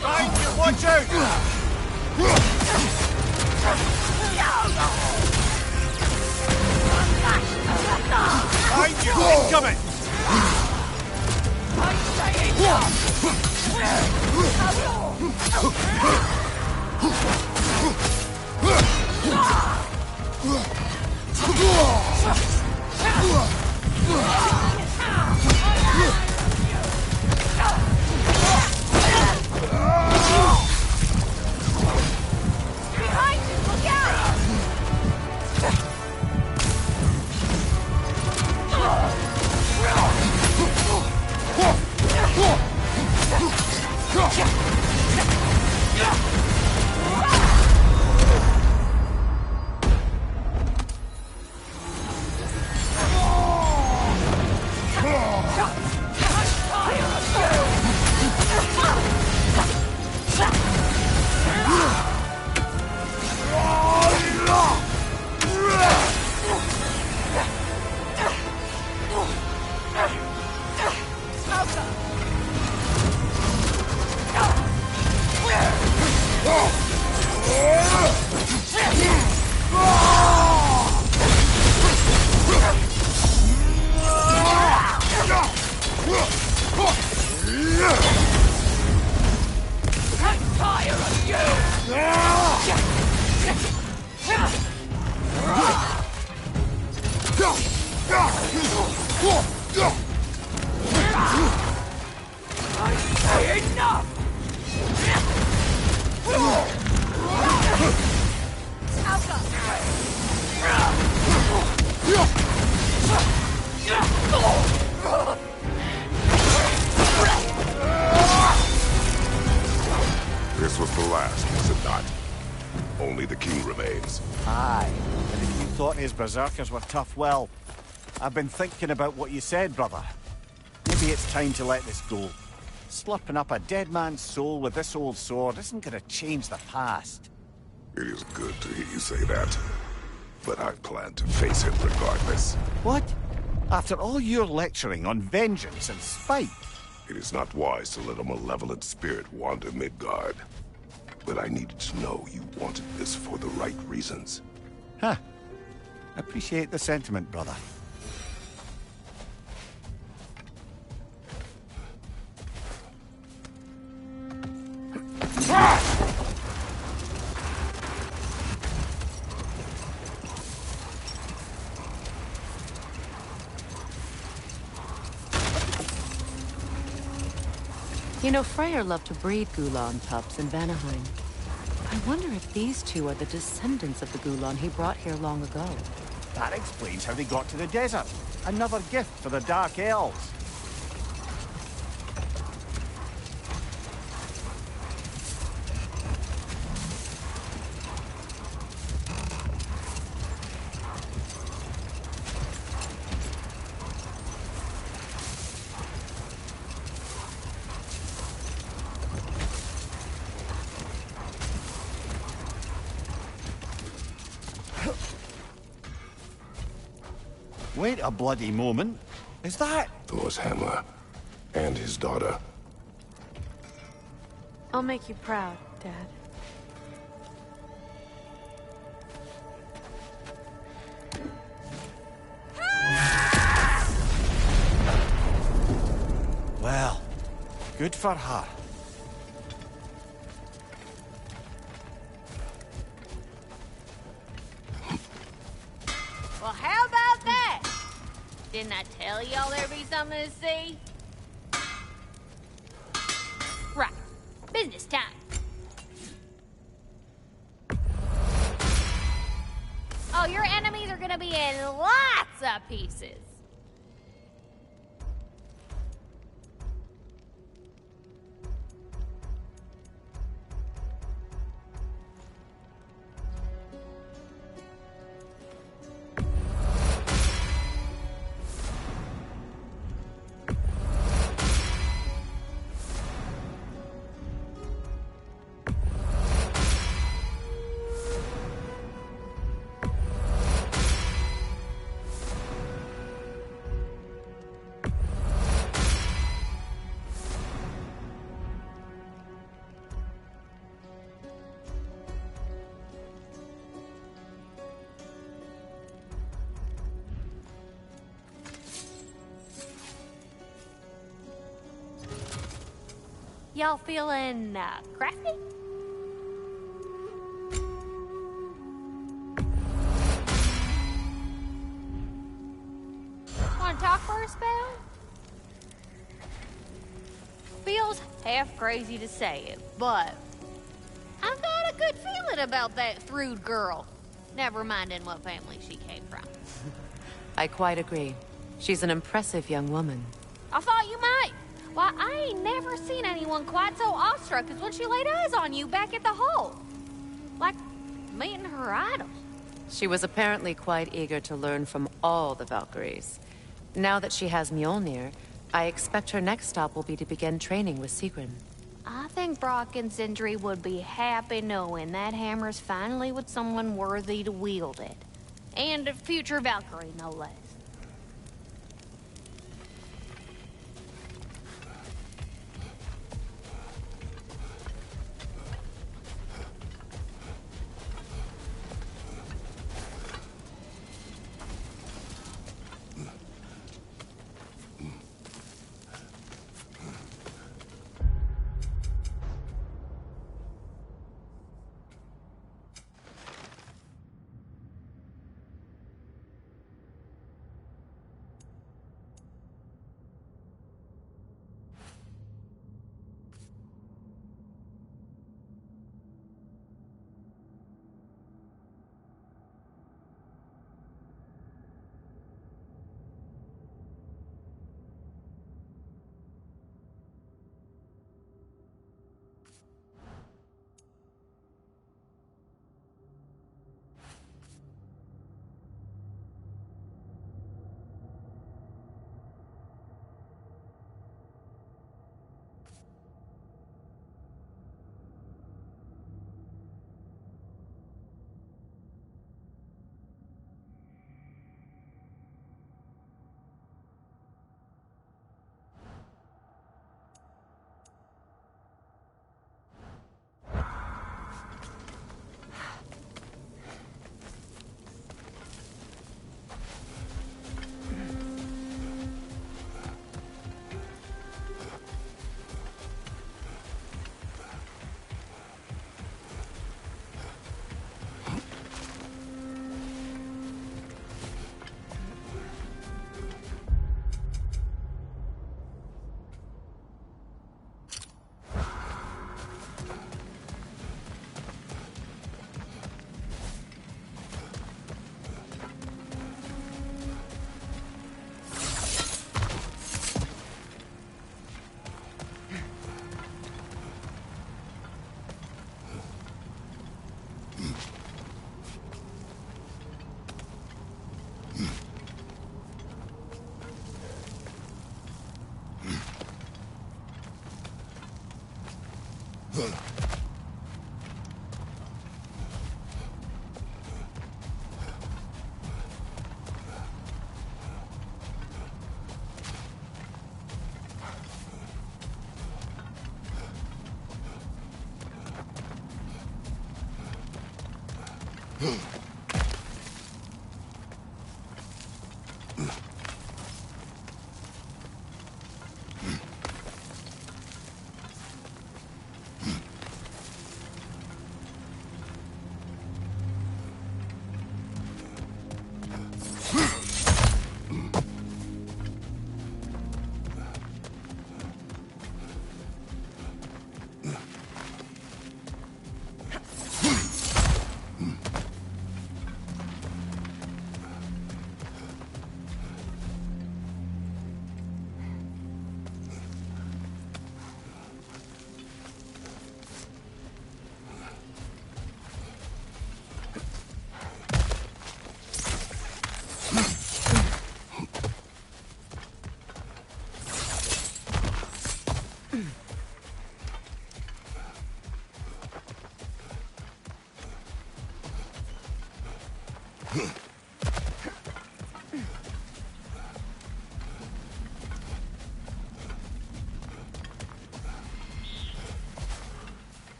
Behind you, watch out! Behind you, incoming! Behind you, look out! This was the last, was it not? Only the king remains. Aye, and if you thought his berserkers were tough, well, I've been thinking about what you said, brother. Maybe it's time to let this go. Slurping up a dead man's soul with this old sword isn't gonna change the past. It is good to hear you say that. But I plan to face him regardless. What? After all your lecturing on vengeance and spite? It is not wise to let a malevolent spirit wander Midgard. But I needed to know you wanted this for the right reasons. Huh. Appreciate the sentiment, brother. You know, Freyr loved to breed Gulan pups in Vanaheim. I wonder if these two are the descendants of the Gulan he brought here long ago. That explains how they got to the desert. Another gift for the Dark Elves. wait a bloody moment. Is that... Thor's hammer. And his daughter. I'll make you proud, Dad. Well, good for her. Well, how about that? Didn't I tell y'all there'd be something to see? Right. Business time. Oh, your enemies are gonna be in lots of pieces. Y'all feeling, crafty? Wanna talk for a spell? Feels half crazy to say it, but I've got a good feeling about that Thrud girl. Never minding what family she came from. I quite agree. She's an impressive young woman. I thought you might. Why, I ain't never seen anyone quite so awestruck as when she laid eyes on you back at the hole. Like meeting her idol. She was apparently quite eager to learn from all the Valkyries. Now that she has Mjolnir, I expect her next stop will be to begin training with Sigrun. I think Brock and Sindri would be happy knowing that hammer's finally with someone worthy to wield it. And a future Valkyrie, no less.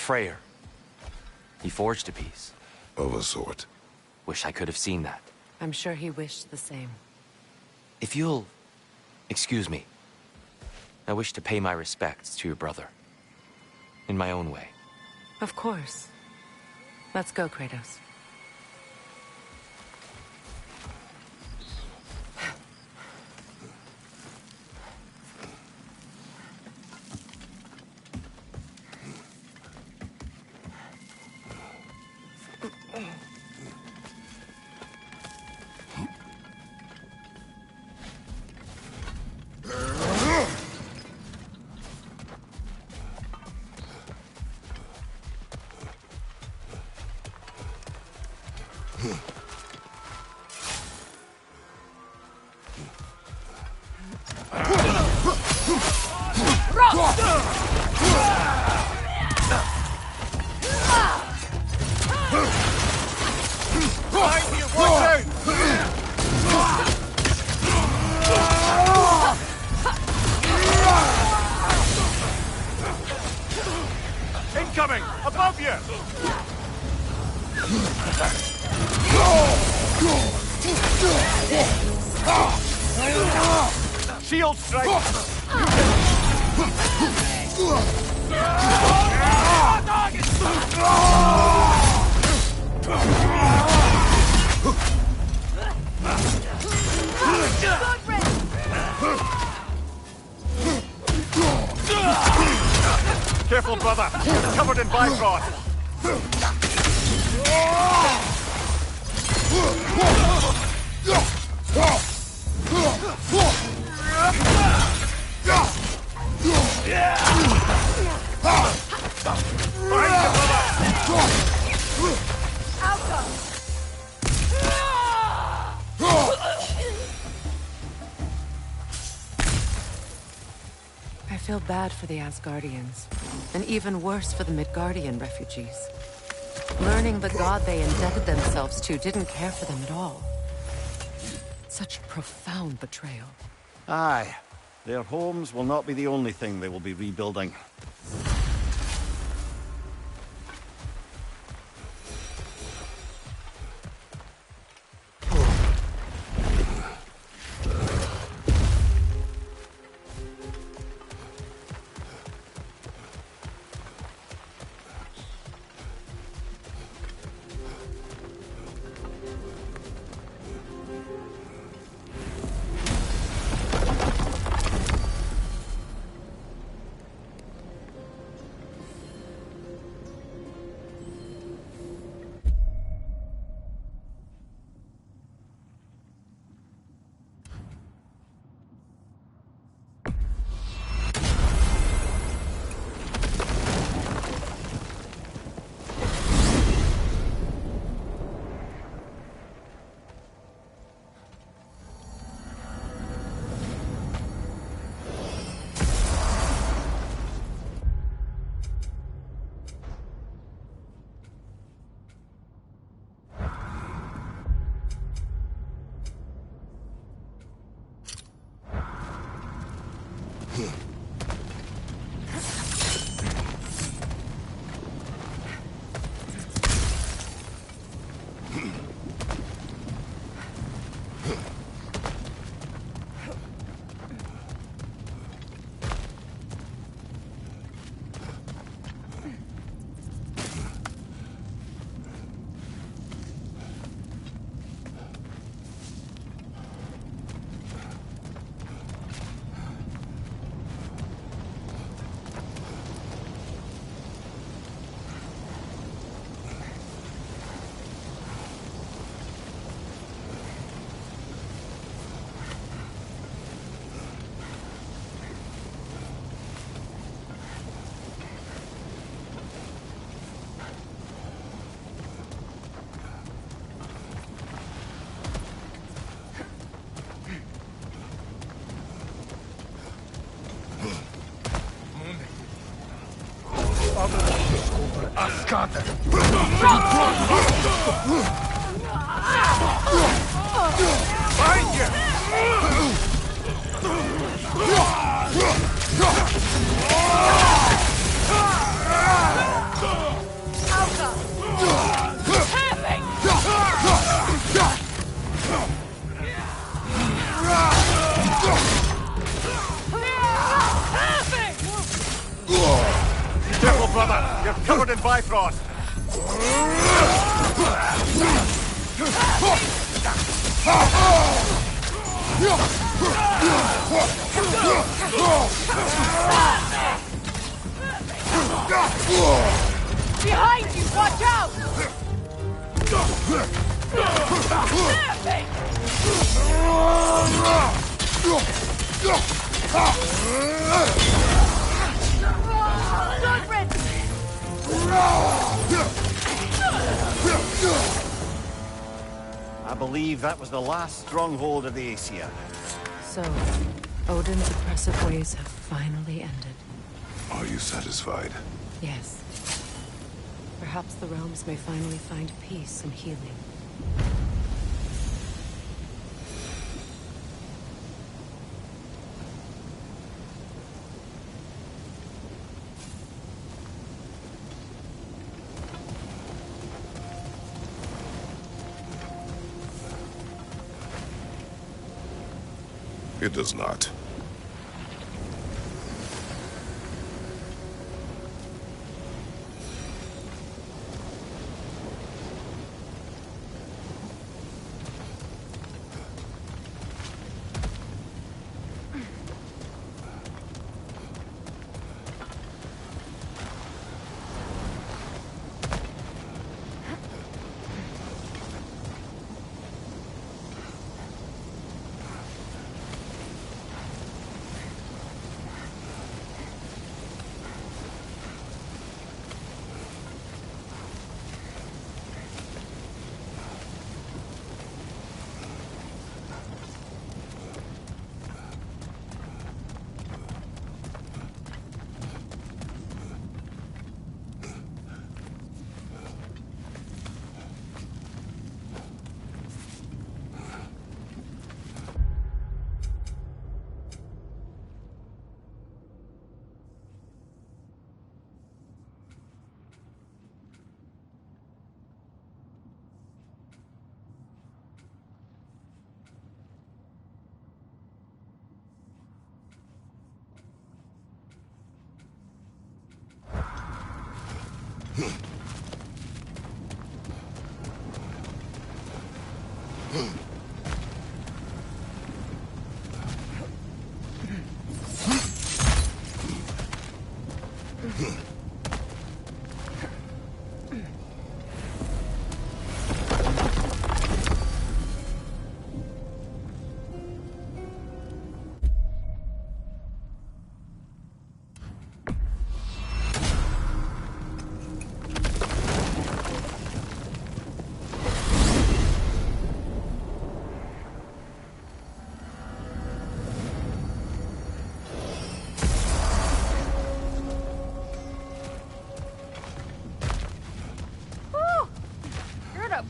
Freyr. He forged a piece. Of a sort. Wish I could have seen that. I'm sure he wished the same. If you'll excuse me, I wish to pay my respects to your brother. In my own way. Of course. Let's go, Kratos. Incoming! Above you! Shield strike! Careful, brother! Covered in Bifrost! I feel bad for the Asgardians, and even worse for the Midgardian refugees. Learning the god they indebted themselves to didn't care for them at all. Such profound betrayal. Aye. Their homes will not be the only thing they will be rebuilding. got that. Find Careful, brother. You're covered in Bifrost. Behind you! Watch out! I believe that was the last stronghold of the Aesir. So, Odin's oppressive ways have finally ended. Are you satisfied? Yes. Perhaps the realms may finally find peace and healing. It does not.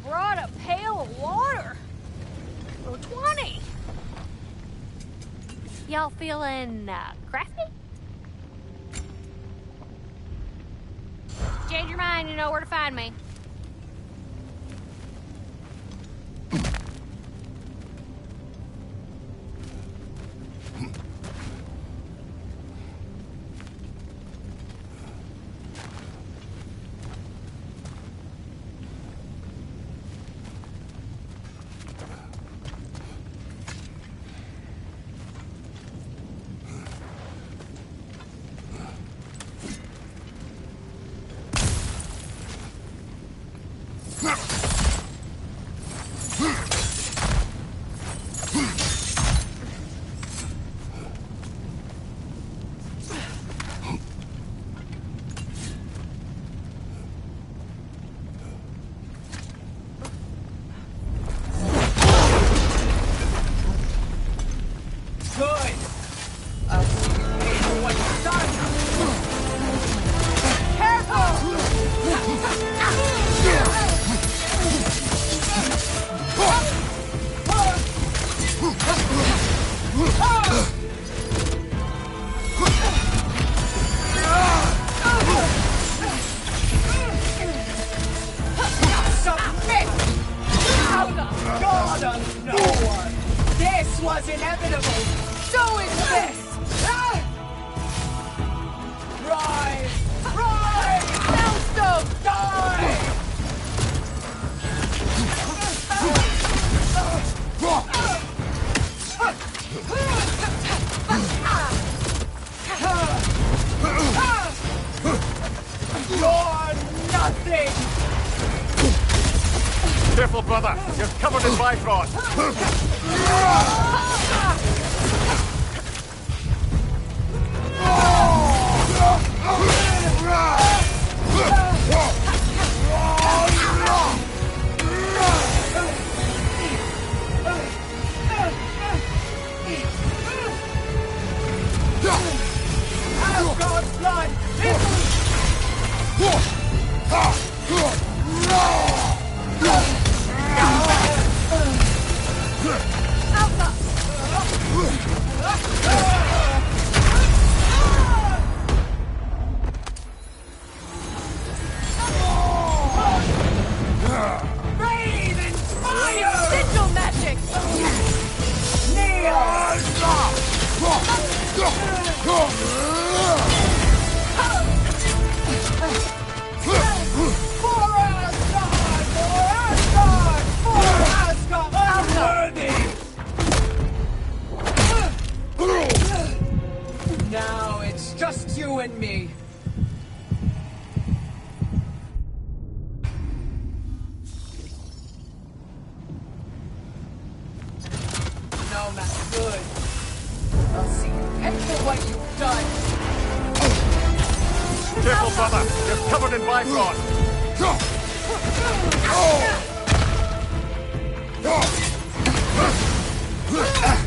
Brought a pail of water. For 20. Y'all feeling crafty? Change your mind, you know where to find me. was inevitable. So is this. Rise! Rise! Soundstone, die! You're nothing! Careful, brother! You're covered in Bifrost! Asgard's blood! Bathe in fire! Sigil magic! Now it's just you and me. No, not good. I'll see you pay for what you've done. Careful, brother! You're covered in Bifrost!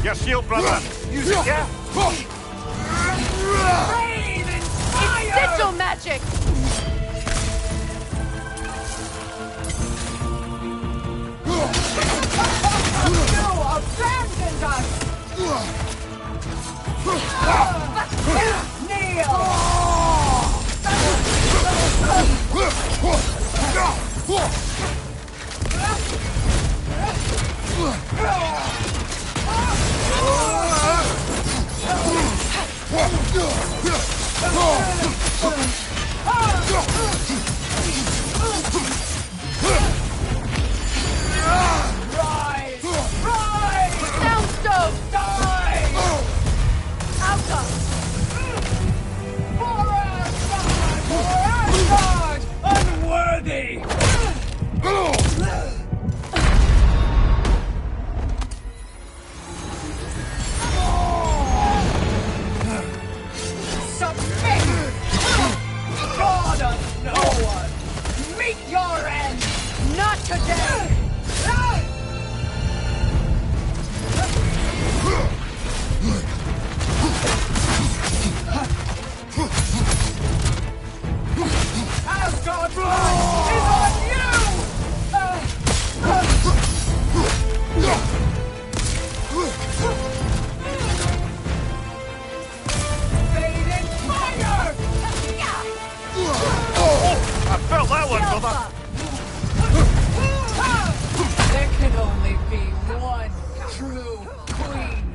Your shield, brother! Use it, yeah? Bathe in fire! Sigil magic! You abandoned us! Rise! Rise! Soundstone! Die! Alka! For Asgard! Unworthy! Submit! God of no one! Meet your end! Not today! Asgard blood is on you! Fade in fire! I felt that one, brother! There can only be one true queen.